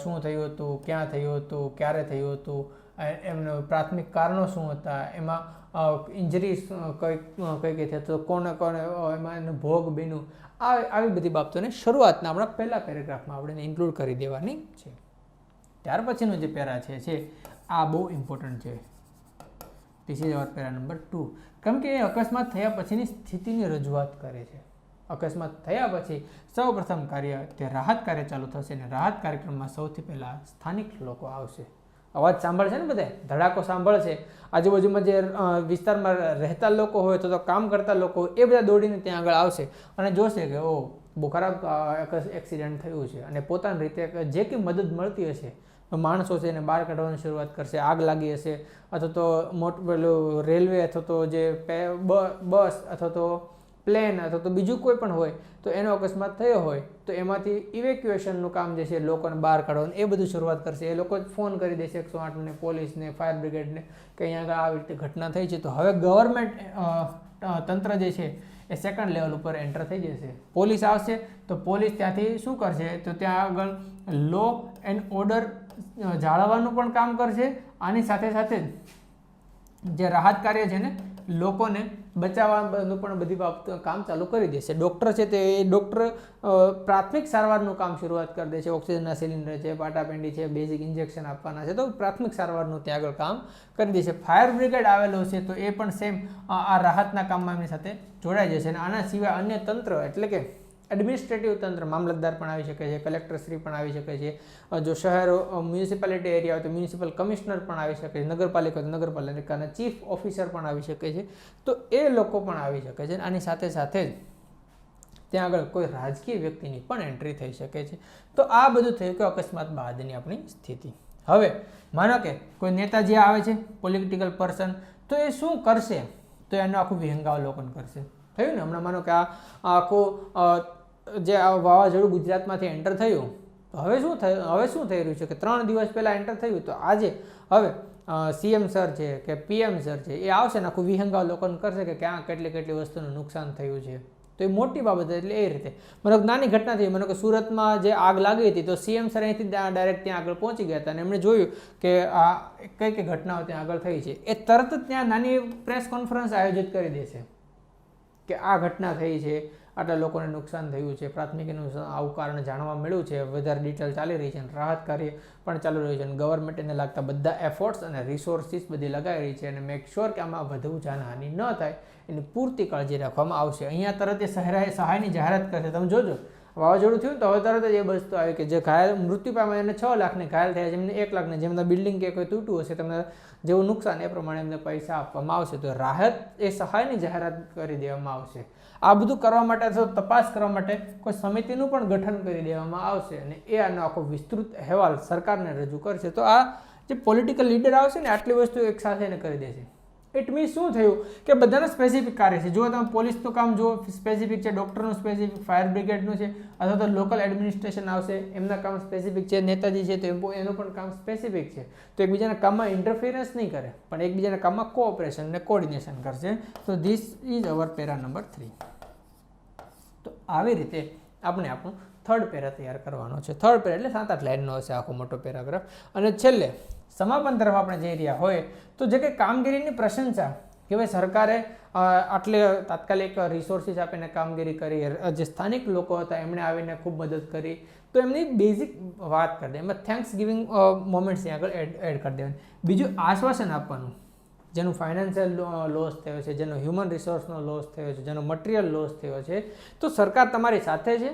શું થયું હતું, ક્યાં થયું હતું, ક્યારે થયું હતું, એમનું પ્રાથમિક કારણો શું હતા, એમાં ઇન્જરી કઈ થઈ તો કોને એમાં એનો ભોગ બન્યું, આવી બધી બાબતોને શરૂઆતના આપણા પહેલા પેરેગ્રાફમાં આપણે ઇન્ક્લુડ કરી દેવાની છે. ત્યાર પછીનો જે પેરા છે આ બહુ ઇમ્પોર્ટન્ટ છે. This is our para number 2. કેમ કે એ અકસ્માત થયા પછીની સ્થિતિની રજૂઆત કરે છે. અકસ્માત થયા પછી સૌ પ્રથમ કાર્ય તે રાહત કાર્ય ચાલુ થશે અને રાહત કાર્યક્રમમાં સૌથી પહેલાં સ્થાનિક લોકો આવશે. અવાજ સાંભળશે ને બધા, ધડાકો સાંભળશે. આજુબાજુમાં જે વિસ્તારમાં રહેતા લોકો હોય તો કામ કરતા લોકો એ બધા દોડીને ત્યાં આગળ આવશે અને જોશે કે ઓ બહુ ખરાબ એક્સિડન્ટ થયું છે, અને પોતાની રીતે જે કંઈ મદદ મળતી હશે માણસો છે એને બહાર કાઢવાની શરૂઆત કરશે. આગ લાગી હશે અથવા તો મોટું પેલું રેલવે અથવા તો જે બસ અથવા તો પ્લેન અથવા તો બીજું કોઈ પણ હોય તો એનો અકસ્માત થયો હોય તો એમાંથી ઇવેક્યુએશનનું કામ જે છે લોકોને બહાર કાઢવાનું એ બધું શરૂઆત કરશે. એ લોકો જ ફોન કરી દેશે 108ને, પોલીસને, ફાયર બ્રિગેડને કે અહીંયા આગળ આવી રીતે ઘટના થઈ છે. તો હવે ગવર્મેન્ટ તંત્ર જે છે એ સેકન્ડ લેવલ ઉપર એન્ટર થઈ જશે. પોલીસ આવશે તો પોલીસ ત્યાંથી શું કરશે તો ત્યાં આગળ લો એન્ડ ઓર્ડર જાળવવાનું પણ કામ કરશે. આની સાથે સાથે જે રાહત કાર્ય છે ને લોકોને બચાવવાનું પણ બધી બાબતો કામ ચાલુ કરી દેશે. ડૉક્ટર છે તે ડૉક્ટર પ્રાથમિક સારવારનું કામ શરૂઆત કરી દેશે. ઓક્સિજનના સિલિન્ડર છે, પાટાપેન્ડી છે, બેઝિક ઇન્જેક્શન આપવાના છે તો પ્રાથમિક સારવારનું ત્યાં આગળ કામ કરી દેશે. ફાયર બ્રિગેડ આવેલો છે તો એ પણ સેમ આ રાહતના કામમાં એમની સાથે જોડાઈ જશે. અને આના સિવાય અન્ય તંત્ર એટલે કે એડમિનિસ્ટ્રેટિવ તંત્ર, મામલતદાર પણ આવી શકે છે, કલેક્ટરશ્રી પણ આવી શકે છે, જો શહેરો મ્યુનિસિપાલિટી એરિયા હોય તો મ્યુનિસિપલ કમિશનર પણ આવી શકે છે, નગરપાલિકા હોય તો નગરપાલિકાના ચીફ ઓફિસર પણ આવી શકે છે. તો એ લોકો પણ આવી શકે છે. આની સાથે સાથે જ ત્યાં આગળ કોઈ રાજકીય વ્યક્તિની પણ એન્ટ્રી થઈ શકે છે. તો આ બધું થયું કે અકસ્માત બાદની આપણી સ્થિતિ. હવે માનો કે કોઈ નેતાજી આવે છે, પોલિટિકલ પર્સન, તો એ શું કરશે તો એનું આખું વિહંગાવલોકન કરશે. થયું ને હમણાં માનો કે આ આખું જે આ વાવાઝોડું ગુજરાતમાંથી એન્ટર થયું તો હવે શું થયું, હવે શું થઈ રહ્યું છે કે 3 દિવસ પહેલાં એન્ટર થયું તો આજે હવે સીએમ સર છે કે પીએમ સર છે એ આવશે ને આખું વિહંગાવલોકન કરશે કે ક્યાં કેટલી વસ્તુનું નુકસાન થયું છે. તો એ મોટી બાબત. એટલે એ રીતે મને નાની ઘટના થઈ, મને કે સુરતમાં જે આગ લાગી હતી તો સીએમ સર અહીંથી ડાયરેક્ટ ત્યાં આગળ પહોંચી ગયા હતા અને એમણે જોયું કે આ કઈ ઘટનાઓ ત્યાં આગળ થઈ છે. એ તરત જ ત્યાં નાની પ્રેસ કોન્ફરન્સ આયોજિત કરી દેશે કે આ ઘટના થઈ છે, આટલા લોકોને નુકસાન થયું છે, પ્રાથમિક એનું આવું કારણ જાણવા મળ્યું છે, વધારે ડિટેલ ચાલી રહી છે અને રાહત કાર્ય પણ ચાલુ રહ્યું છે અને ગવર્મેન્ટ એને લાગતા બધા એફર્ટ્સ અને રિસોર્સિસ બધી લગાવી રહી છે અને મેક શ્યોર કે આમાં વધુ જાનહાનિ ન થાય એની પૂરતી કાળજી રાખવામાં આવશે. અહીંયા તરત એ સહાયની જાહેરાત કરશે. તમે જોજો વાવાઝોડું થયું તો હવે તરત જ એ વસ્તુ આવી કે જે ઘાયલ મૃત્યુ પામ્યા એને 6 લાખને, ઘાયલ થયા જેમને 1 લાખને, જેમના બિલ્ડિંગ કે કોઈ તૂટ્યું હશે તમને જેવું નુકસાન એ પ્રમાણે એમને પૈસા આપવામાં આવશે. તો રાહત એ સહાયની જાહેરાત કરી દેવામાં આવશે. આ બધું કરવા માટે અથવા તપાસ કરવા માટે કોઈ સમિતિનું પણ ગઠન કરી દેવામાં આવશે અને એ આનો આખો વિસ્તૃત અહેવાલ સરકારને રજૂ કરશે. તો આ જે પોલિટિકલ લીડર આવશે ને આટલી વસ્તુ એક સાથે એને કરી દેશે. ઇટ મીન્સ શું થયું કે બધાના સ્પેસિફિક કાર્ય છે. જો તમે પોલીસનું કામ જુઓ સ્પેસિફિક છે, ડૉક્ટરનું સ્પેસિફિક, ફાયર બ્રિગેડનું છે અથવા તો લોકલ એડમિનિસ્ટ્રેશન આવશે એમના કામ સ્પેસિફિક છે, નેતાજી છે તો એનું પણ કામ સ્પેસિફિક છે. તો એકબીજાના કામમાં ઇન્ટરફિયરન્સ નહીં કરે પણ એકબીજાના કામમાં કોઓપરેશન અને કોર્ડિનેશન કરશે. તો this is our para number 3. તો આવી રીતે આપણે આપણું થર્ડ પેરા તૈયાર કરવાનો છે. થર્ડ પેરા એટલે 7-8 લાઇનનો હશે આખો મોટો પેરાગ્રાફ. અને છેલ્લે સમાપન તરફ આપણે જઈ રહ્યા હોય તો જે કંઈ કામગીરીની પ્રશંસા કે ભાઈ સરકારે આટલે તાત્કાલિક રિસોર્સિસ આપીને કામગીરી કરી, જે સ્થાનિક લોકો હતા એમણે આવીને ખૂબ મદદ કરી, તો એમની બેઝિક વાત કરી દે. એમાં થેન્ક્સ ગિવિંગ મોમેન્ટ્સ ત્યાં આગળ એડ કરી દેવાની. બીજું આશ્વાસન આપવાનું જેનું ફાઇનાન્શિયલ લોસ થયો છે, જેનો હ્યુમન રિસોર્સનો લોસ થયો છે, જેનો મટીરિયલ લોસ થયો છે, તો સરકાર તમારી સાથે છે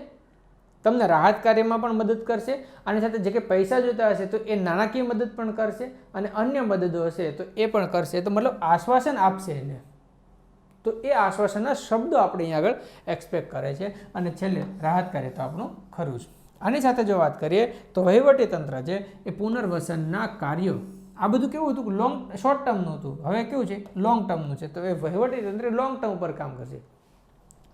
તમને રાહત કાર્યમાં પણ મદદ કરશે, આની સાથે જે કે પૈસા જોઈતા હશે તો એ નાણાકીય મદદ પણ કરશે અને અન્ય મદદો હશે તો એ પણ કરશે. તો મતલબ આશ્વાસન આપશે એને. તો એ આશ્વાસનના શબ્દો આપણે અહીંયા આગળ એક્સપેક્ટ કરે છે. અને છેલ્લે રાહત કાર્ય તો આપણું ખરું જ. આની સાથે જો વાત કરીએ તો વહીવટી તંત્ર છે એ પુનર્વસનના કાર્યો, આ બધું કેવું હતું, શોર્ટ ટર્મનું હતું. હવે કેવું છે, લોંગ ટર્મનું છે. તો એ વહીવટી તંત્ર લોંગ ટર્મ ઉપર કામ કરશે.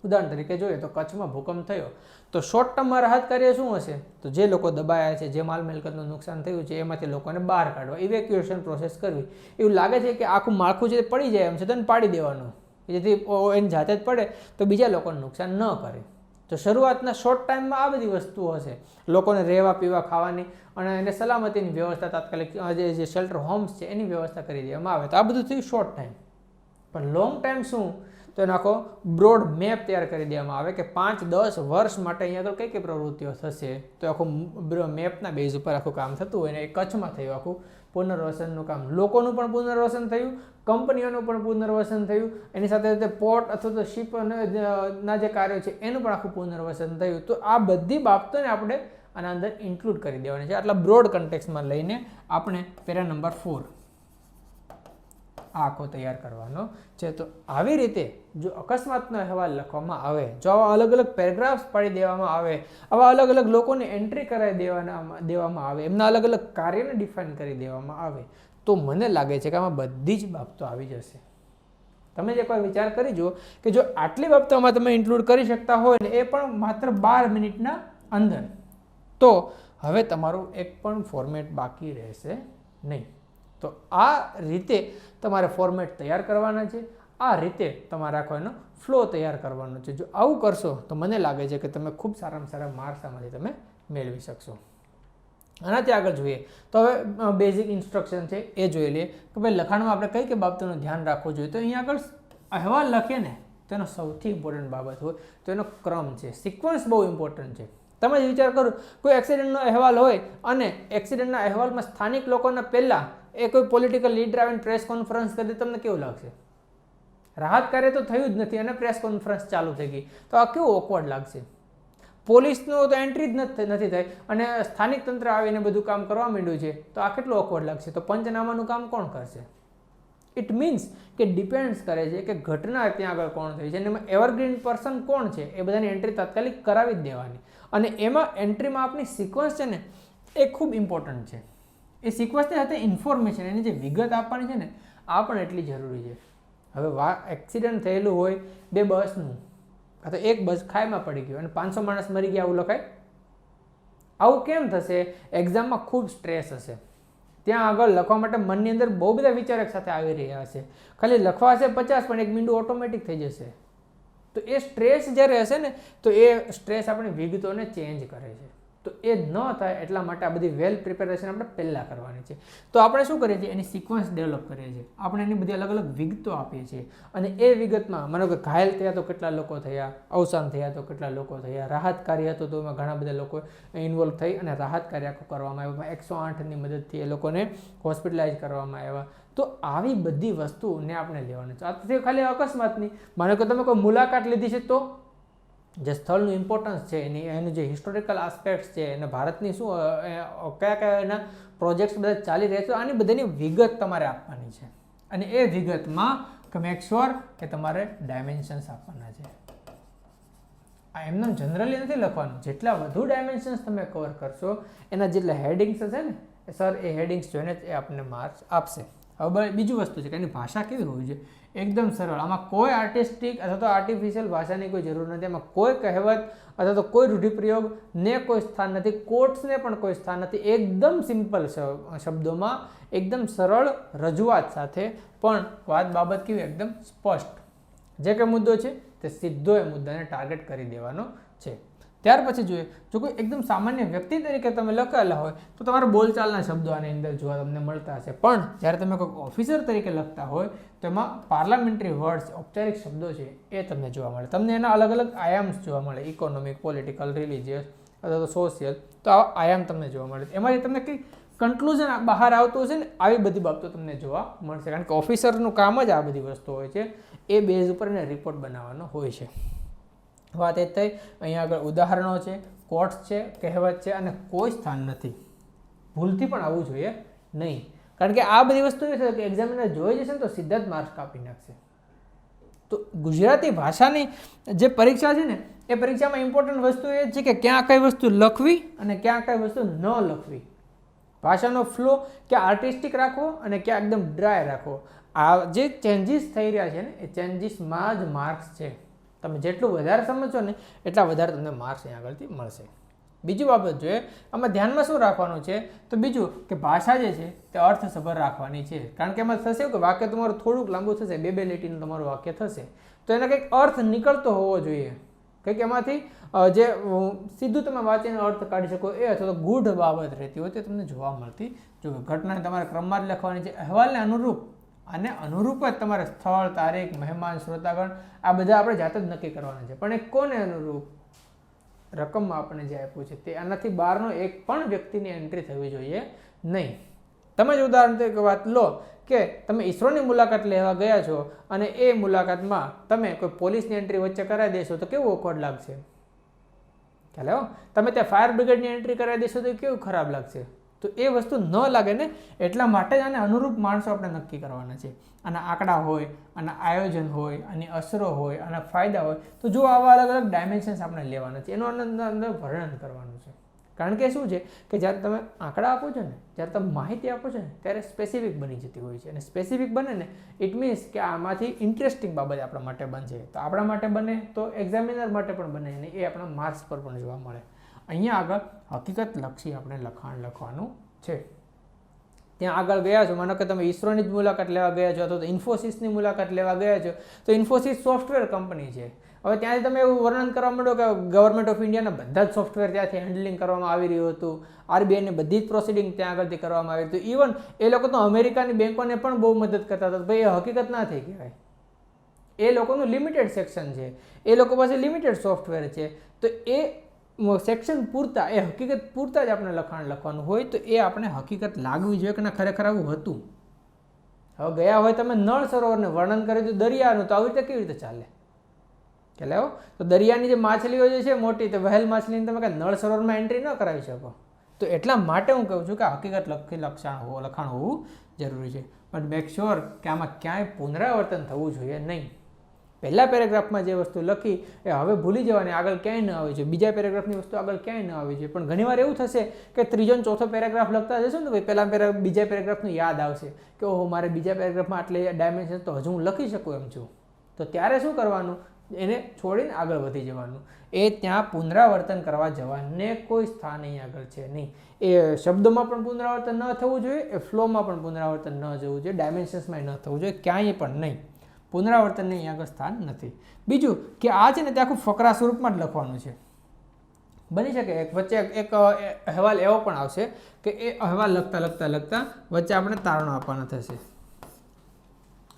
ઉદાહરણ તરીકે જોઈએ તો કચ્છમાં ભૂકંપ થયો તો શોર્ટ ટર્મમાં રાહત કાર્ય શું હશે, તો જે લોકો દબાયા છે, જે માલ મિલકતનું નુકસાન થયું છે એમાંથી લોકોને બહાર કાઢવા, ઇવેક્યુએશન પ્રોસેસ કરવી. એવું લાગે છે કે આખું માળખું જે પડી જાય એમ છે તેને પાડી દેવાનું, જેથી એની જાતે જ પડે તો બીજા લોકોને નુકસાન ન કરે. તો શરૂઆતના શોર્ટ ટાઈમમાં આ બધી વસ્તુઓ હશે, લોકોને રહેવા પીવા ખાવાની અને એને સલામતીની વ્યવસ્થા, તાત્કાલિક જે શેલ્ટર હોમ્સ છે એની વ્યવસ્થા કરી દેવામાં આવે. તો આ બધું થયું શોર્ટ ટાઈમ. પણ લોંગ ટાઈમ શું, તો એનો આખો બ્રોડ મેપ તૈયાર કરી દેવામાં આવે કે 5-10 વર્ષ માટે અહીંયા આગળ કઈ કઈ પ્રવૃત્તિઓ થશે. તો આખું મેપના બેઝ ઉપર આખું કામ થતું હોય. ને એ કચ્છમાં થયું આખું પુનર્વસનનું કામ. લોકોનું પણ પુનર્વસન થયું, કંપનીઓનું પણ પુનર્વસન થયું, એની સાથે સાથે પોર્ટ અથવા તો શિપ ના જે કાર્યો છે એનું પણ આખું પુનર્વસન થયું. તો આ બધી બાબતોને આપણે આના અંદર ઇન્ક્લુડ કરી દેવાની છે. આટલા બ્રોડ કન્ટેક્સમાં લઈને આપણે પેરા નંબર 4 આખો તૈયાર કરવાનો છે. તો આવી રીતે જો અકસ્માતનો અહેવાલ લખવામાં આવે, જો આવા અલગ અલગ પેરેગ્રાફ્સ પાડી દેવામાં આવે, આવા અલગ અલગ લોકોને એન્ટ્રી કરાવી દેવામાં આવે, એમના અલગ અલગ કાર્યને ડિફાઇન કરી દેવામાં આવે, તો મને લાગે છે કે આમાં બધી જ બાબતો આવી જશે. તમે જ એકવાર વિચાર કરી જુઓ કે જો આટલી બાબતોમાં તમે ઇન્ક્લુડ કરી શકતા હોય ને એ પણ માત્ર 12 મિનિટના અંદર, તો હવે તમારું એક પણ ફોર્મેટ બાકી રહેશે નહીં. તો આ રીતે તમારે ફોર્મેટ તૈયાર કરવાના છે, આ રીતે તમારે આખો એનો ફ્લો તૈયાર કરવાનો છે. જો આવું કરશો તો મને લાગે છે કે તમે ખૂબ સારામાં સારા માર્ક્સ આમાંથી તમે મેળવી શકશો. આનાથી આગળ જોઈએ તો હવે બેઝિક ઇન્સ્ટ્રક્શન છે એ જોઈ લઈએ કે ભાઈ લખાણમાં આપણે કઈ કઈ બાબતોનું ધ્યાન રાખવું જોઈએ. તો અહીંયા આગળ અહેવાલ લખીએ ને તો એનો સૌથી ઇમ્પોર્ટન્ટ બાબત હોય તો એનો ક્રમ છે, સિક્વન્સ બહુ ઇમ્પોર્ટન્ટ છે. તમે જ વિચાર કરો, કોઈ એક્સિડન્ટનો અહેવાલ હોય અને એક્સિડન્ટના અહેવાલમાં સ્થાનિક લોકોના પહેલાં એ કોઈ પોલિટિકલ લીડર આવીને પ્રેસ કોન્ફરન્સ કરી, તમને કેવું લાગશે? રાહત કાર્ય તો થયું જ નથી અને પ્રેસ કોન્ફરન્સ ચાલુ થઈ ગઈ, તો આ કેવું ઓકવર્ડ લાગશે. પોલીસનો તો એન્ટ્રી જ નથી થઈ અને સ્થાનિક તંત્ર આવીને બધું કામ કરવા માંડ્યું છે, તો આ કેટલું ઓકવર્ડ લાગશે. તો પંચનામાનું કામ કોણ કરશે? ઇટ મીન્સ કે ડિપેન્ડ્સ કરે છે કે ઘટના ત્યાં આગળ કોણ થઈ છે અને એમાં એવરગ્રીન પર્સન કોણ છે, એ બધાની એન્ટ્રી તાત્કાલિક કરાવી જ દેવાની. અને એમાં એન્ટ્રીમાં આપણી સિક્વન્સ છે ને એ ખૂબ ઇમ્પોર્ટન્ટ છે. એ સિક્વન્સની સાથે ઇન્ફોર્મેશન, એની જે વિગત આપવાની છે ને આ પણ એટલી જરૂરી છે. હવે એક્સિડન્ટ થયેલું હોય 2 બસનું, અથવા એક બસ ખાઈમાં પડી ગયું અને 500 માણસ મરી ગયા, આવું લખાય? આવું કેમ થશે? એક્ઝામમાં ખૂબ સ્ટ્રેસ હશે. ત્યાં આગળ લખવા માટે મનની અંદર બહુ બધા વિચાર એક સાથે આવી રહ્યા હશે. ખાલી લખવા હશે 50 પણ એક મીંડું ઓટોમેટિક થઈ જશે. તો એ સ્ટ્રેસ જ્યારે હશે ને તો એ સ્ટ્રેસ આપણી વિગતોને ચેન્જ કરે છે. તો એ ન થાય એટલા માટે આ બધી વેલ પ્રિપેરેશન આપણે પહેલાં કરવાની છે. તો આપણે શું કરીએ છીએ, એની સિક્વન્સ ડેવલપ કરીએ છીએ. આપણે એની બધી અલગ અલગ વિગતો આપીએ છીએ અને એ વિગતમાં માનો કે ઘાયલ થયા તો કેટલા લોકો થયા, અવસાન થયા તો કેટલા લોકો થયા, રાહત કાર્ય હતું તો એમાં ઘણા બધા લોકો ઇન્વોલ્વ થઈ અને રાહત કાર્ય કરવામાં આવ્યા. 108ની મદદથી એ લોકોને હોસ્પિટલાઇઝ કરવામાં આવ્યા. તો આવી બધી વસ્તુને આપણે લેવાની છે. આ ખાલી અકસ્માતની, માનો કે તમે કોઈ મુલાકાત લીધી છે તો જે સ્થળનું ઇમ્પોર્ટન્સ છે, એનું જે હિસ્ટોરિકલ આસ્પેક્ટ્સ છે, અને ભારતની શું કયા કયા એના પ્રોજેક્ટ્સ બધા ચાલી રહ્યા છે, આની બધાની વિગત તમારે આપવાની છે. અને એ વિગતમાં મેક શ્યોર કે તમારે ડાયમેન્શન્સ આપવાના છે. આ એમને જનરલી નથી લખવાનું. જેટલા વધુ ડાયમેન્શન્સ તમે કવર કરશો એના જેટલા હેડિંગ્સ હશે ને સર, એ હેડિંગ્સ જોઈને જ એ આપણને માર્ક્સ આપશે. હવે બીજું વસ્તુ છે કે એની ભાષા કેવી હોવી જોઈએ, એકદમ સરળ. આમાં કોઈ આર્ટિસ્ટિક અથવા તો આર્ટિફિશિયલ ભાષાની કોઈ જરૂર નથી. એમાં કોઈ કહેવત અથવા તો કોઈ રૂઢિપ્રયોગ ને કોઈ સ્થાન નથી, કોટ્સને પણ કોઈ સ્થાન નથી. એકદમ સિમ્પલ શબ્દોમાં એકદમ સરળ રજૂઆત સાથે પણ વાત બાબત કેવી એકદમ સ્પષ્ટ. જે કંઈ મુદ્દો છે તે સીધો એ મુદ્દાને ટાર્ગેટ કરી દેવાનો છે. ત્યાર પછી જોઈએ, જો કોઈ એકદમ સામાન્ય વ્યક્તિ તરીકે તમે લખેલા હોય તો તમારા બોલચાલના શબ્દો આની અંદર જોવા તમને મળતા હશે. પણ જ્યારે તમે કોઈ ઓફિસર તરીકે લખતા હોય તો એમાં પાર્લામેન્ટરી વર્ડ્સ, ઔપચારિક શબ્દો છે એ તમને જોવા મળે. તમને એના અલગ અલગ આયામ્સ જોવા મળે, ઇકોનોમિક, પોલિટિકલ, રિલિજિયસ અથવા તો સોશિયલ. તો આવા આયામ તમને જોવા મળે. એમાંથી તમને કંઈ કન્ક્લુઝન બહાર આવતું હશે ને, આવી બધી બાબતો તમને જોવા મળશે. કારણ કે ઓફિસરનું કામ જ આ બધી વસ્તુ હોય છે. એ બેઝ ઉપર એને રિપોર્ટ બનાવવાનો હોય છે. વાત એ થઈ. અહીંયા આગળ ઉદાહરણો છે, કોટ્સ છે, કહેવત છે અને કોઈ સ્થાન નથી. ભૂલથી પણ આવવું જોઈએ નહીં, કારણ કે આ બધી વસ્તુ એ છે કે એક્ઝામિનર જોઈ જશે ને તો સીધા જ માર્ક્સ કાપી નાખશે. તો ગુજરાતી ભાષાની જે પરીક્ષા છે ને એ પરીક્ષામાં ઇમ્પોર્ટન્ટ વસ્તુ એ છે કે ક્યાં કઈ વસ્તુ લખવી અને ક્યાં કઈ વસ્તુ ન લખવી. ભાષાનો ફ્લો ક્યાં આર્ટિસ્ટિક રાખવો અને ક્યાં એકદમ ડ્રાય રાખવો. આ જે ચેન્જીસ થઈ રહ્યા છે ને એ ચેન્જીસમાં જ માર્ક્સ છે. તમે જેટલું વધારે સમજશો ને એટલા વધારે તમને માર્ક્સ અહીં આગળથી મળશે. બીજી બાબત જોઈએ, આમાં ધ્યાનમાં શું રાખવાનું છે, તો બીજું કે ભાષા જે છે તે અર્થસભર રાખવાની છે. કારણ કે એમાં થશે એવું કે વાક્ય તમારું થોડુંક લાંબુ થશે, બે લીટીનું તમારું વાક્ય થશે, તો એનો કંઈક અર્થ નીકળતો હોવો જોઈએ. કંઈક એમાંથી જે સીધું તમે વાંચીને અર્થ કાઢી શકો એ અથવા તો ગૂઢ બાબત રહેતી હોય તે તમને જોવા મળતી જોઈએ. ઘટનાને તમારે ક્રમમાં જ લખવાની છે, અહેવાલને અનુરૂપ, અને અનુરૂપ જ તમારે સ્થળ, તારીખ, મહેમાન, શ્રોતાગણ આ બધા આપણે જાતે જ નક્કી કરવાના છે. પણ એ કોને અનુરૂપ? રકમમાં આપણે જે આપ્યું છે તે આનાથી બહારનો એક પણ વ્યક્તિની એન્ટ્રી થવી જોઈએ નહીં. તમે જ ઉદાહરણ તરીકે વાત લો કે તમે ઈસરોની મુલાકાત લેવા ગયા છો અને એ મુલાકાતમાં તમે કોઈ પોલીસની એન્ટ્રી વચ્ચે કરાવી દેશો તો કેવું ઓકવર્ડ લાગશે? ખ્યાલ આવ્યો? તમે ત્યાં ફાયર બ્રિગેડની એન્ટ્રી કરાવી દેશો તો કેવું ખરાબ લાગશે? તો એ વસ્તુ ન લાગે ને એટલા માટે જ આને અનુરૂપ માણસો આપણે નક્કી કરવાના છે. આના આંકડા હોય, આના આયોજન હોય, આની અસરો હોય, આના ફાયદા હોય, તો જો આવા અલગ અલગ ડાયમેન્શન્સ આપણે લેવાના છે, એનું અંદર વર્ણન કરવાનું છે. કારણ કે શું છે કે જ્યારે તમે આંકડા આપો છો ને, જ્યારે તમે માહિતી આપો છો ને ત્યારે સ્પેસિફિક બની જતી હોય છે. અને સ્પેસિફિક બને ને ઇટ મીન્સ કે આમાંથી ઇન્ટરેસ્ટિંગ બાબત આપણા માટે બનશે. તો આપણા માટે બને તો એક્ઝામિનર માટે પણ બને અને એ આપણા માર્ક્સ પર પણ જોવા મળે. અહીંયા આગળ હકીકત લક્ષી આપણે લખાણ લખવાનું છે. ત્યાં આગળ ગયા છો, માનો કે તમે ઈસરોની જ મુલાકાત લેવા ગયા છો અથવા તો ઇન્ફોસિસની મુલાકાત લેવા ગયા છો, તો ઇન્ફોસિસ સોફ્ટવેર કંપની છે. હવે ત્યાંથી તમે એવું વર્ણન કરવા માંડો કે ગવર્મેન્ટ ઓફ ઇન્ડિયાના બધા જ સોફ્ટવેર ત્યાંથી હેન્ડલિંગ કરવામાં આવી રહ્યું હતું, આરબીઆઈની બધી જ પ્રોસિડિંગ ત્યાં આગળથી કરવામાં આવી હતી. ઇવન એ લોકો તો અમેરિકાની બેંકોને પણ બહુ મદદ કરતા હતા. ભાઈ એ હકીકત ના થઈ કહેવાય. એ લોકોનું લિમિટેડ સેક્શન છે, એ લોકો પાસે લિમિટેડ સોફ્ટવેર છે, તો એ સેક્શન પૂરતા, એ હકીકત પૂરતા જ આપણે લખાણ લખવાનું હોય. તો એ આપણે હકીકત લાગવી જોઈએ કે ના ખરેખર આવું હતું. હવે ગયા હોય તમે નળ સરોવરને વર્ણન કર્યું તો દરિયાનું, તો આવી રીતે કેવી રીતે ચાલે? ખ્યાલ આવ્યો? તો દરિયાની જે માછલીઓ જે છે મોટી, તો વહેલ માછલીને તમે કાંઈ નળ સરોવરમાં એન્ટ્રી ન કરાવી શકો. તો એટલા માટે હું કહું છું કે હકીકત લખાણ હોવું જરૂરી છે. બટ મેક શ્યોર કે આમાં ક્યાંય પુનરાવર્તન થવું જોઈએ નહીં. પહેલા પેરેગ્રાફમાં જે વસ્તુ લખી એ હવે ભૂલી જવાની, આગળ ક્યાંય ન આવી છે. બીજા પેરેગ્રાફની વસ્તુ આગળ ક્યાંય ન આવી છે. પણ ઘણીવાર એવું થશે કે ત્રીજો અને ચોથો પેરેગ્રાફ લખતા જશો ને તો પહેલા બીજા પેરેગ્રાફનું યાદ આવશે કે ઓહો મારે બીજા પેરેગ્રાફમાં આટલે ડાયમેન્શન તો હજુ હું લખી શકું એમ છું. તો ત્યારે શું કરવાનું? એને છોડીને આગળ વધી જવાનું. એ ત્યાં પુનરાવર્તન કરવા જવાને કોઈ સ્થાન અહીં આગળ છે નહીં. એ શબ્દોમાં પણ પુનરાવર્તન ન થવું જોઈએ, એ ફ્લોમાં પણ પુનરાવર્તન ન જવું જોઈએ, ડાયમેન્શન્સમાં ન થવું જોઈએ, ક્યાંય પણ નહીં. પુનરાવર્તનને અહીં આગળ સ્થાન નથી. બીજું કે આ છે ને તે આખું ફકરા સ્વરૂપમાં જ લખવાનું છે. બની શકે એક વચ્ચે એક અહેવાલ એવો પણ આવશે કે એ અહેવાલ લખતા વચ્ચે આપણે તારણો આપવાના થશે.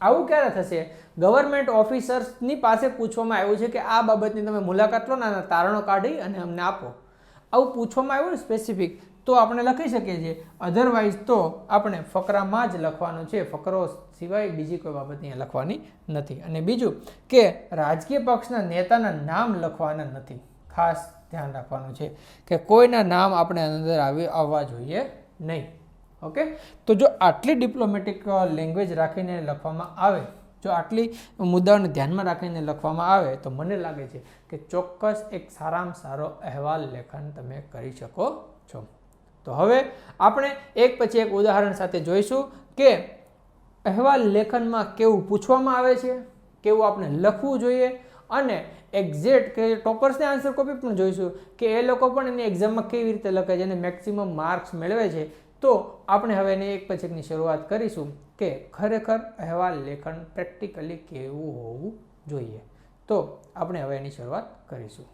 આવું ક્યારે થશે? ગવર્મેન્ટ ઓફિસર્સની પાસે પૂછવામાં આવ્યું છે કે આ બાબતની તમે મુલાકાત લો ને તારણો કાઢી અને અમને આપો. આવું પૂછવામાં આવ્યું ને સ્પેસિફિક, તો આપણે લખી શકીએ છીએ. અધરવાઇઝ તો આપણે ફકરામાં જ લખવાનું છે. ફકરો સિવાય બીજી કોઈ બાબત અહીંયા લખવાની નથી. અને બીજું કે રાજકીય પક્ષના નેતાના નામ લખવાના નથી. ખાસ ધ્યાન રાખવાનું છે કે કોઈના નામ આપણે અંદર આવવા જોઈએ નહીં. ઓકે, તો જો આટલી ડિપ્લોમેટિક લેંગ્વેજ રાખીને લખવામાં આવે, જો આટલી મુદ્દાઓને ધ્યાનમાં રાખીને લખવામાં આવે, તો મને લાગે છે કે ચોક્કસ એક સારામાં સારો અહેવાલ લેખન તમે કરી શકો છો. તો હવે આપણે એક પછી એક ઉદાહરણ સાથે જોઈશું કે અહેવાલ લેખનમાં કેવું પૂછવામાં આવે છે, કેવું આપણે લખવું જોઈએ, અને એક્ઝેક્ટ કે ટોપર્સને આન્સર કોપી પણ જોઈશું કે એ લોકો પણ એની એક્ઝામમાં કેવી રીતે લખે છે અને મેક્સિમમ માર્ક્સ મેળવે છે. તો આપણે હવે એને એક પછી એકની શરૂઆત કરીશું કે ખરેખર અહેવાલ લેખન પ્રેક્ટિકલી કેવું હોવું જોઈએ. તો આપણે હવે એની શરૂઆત કરીશું.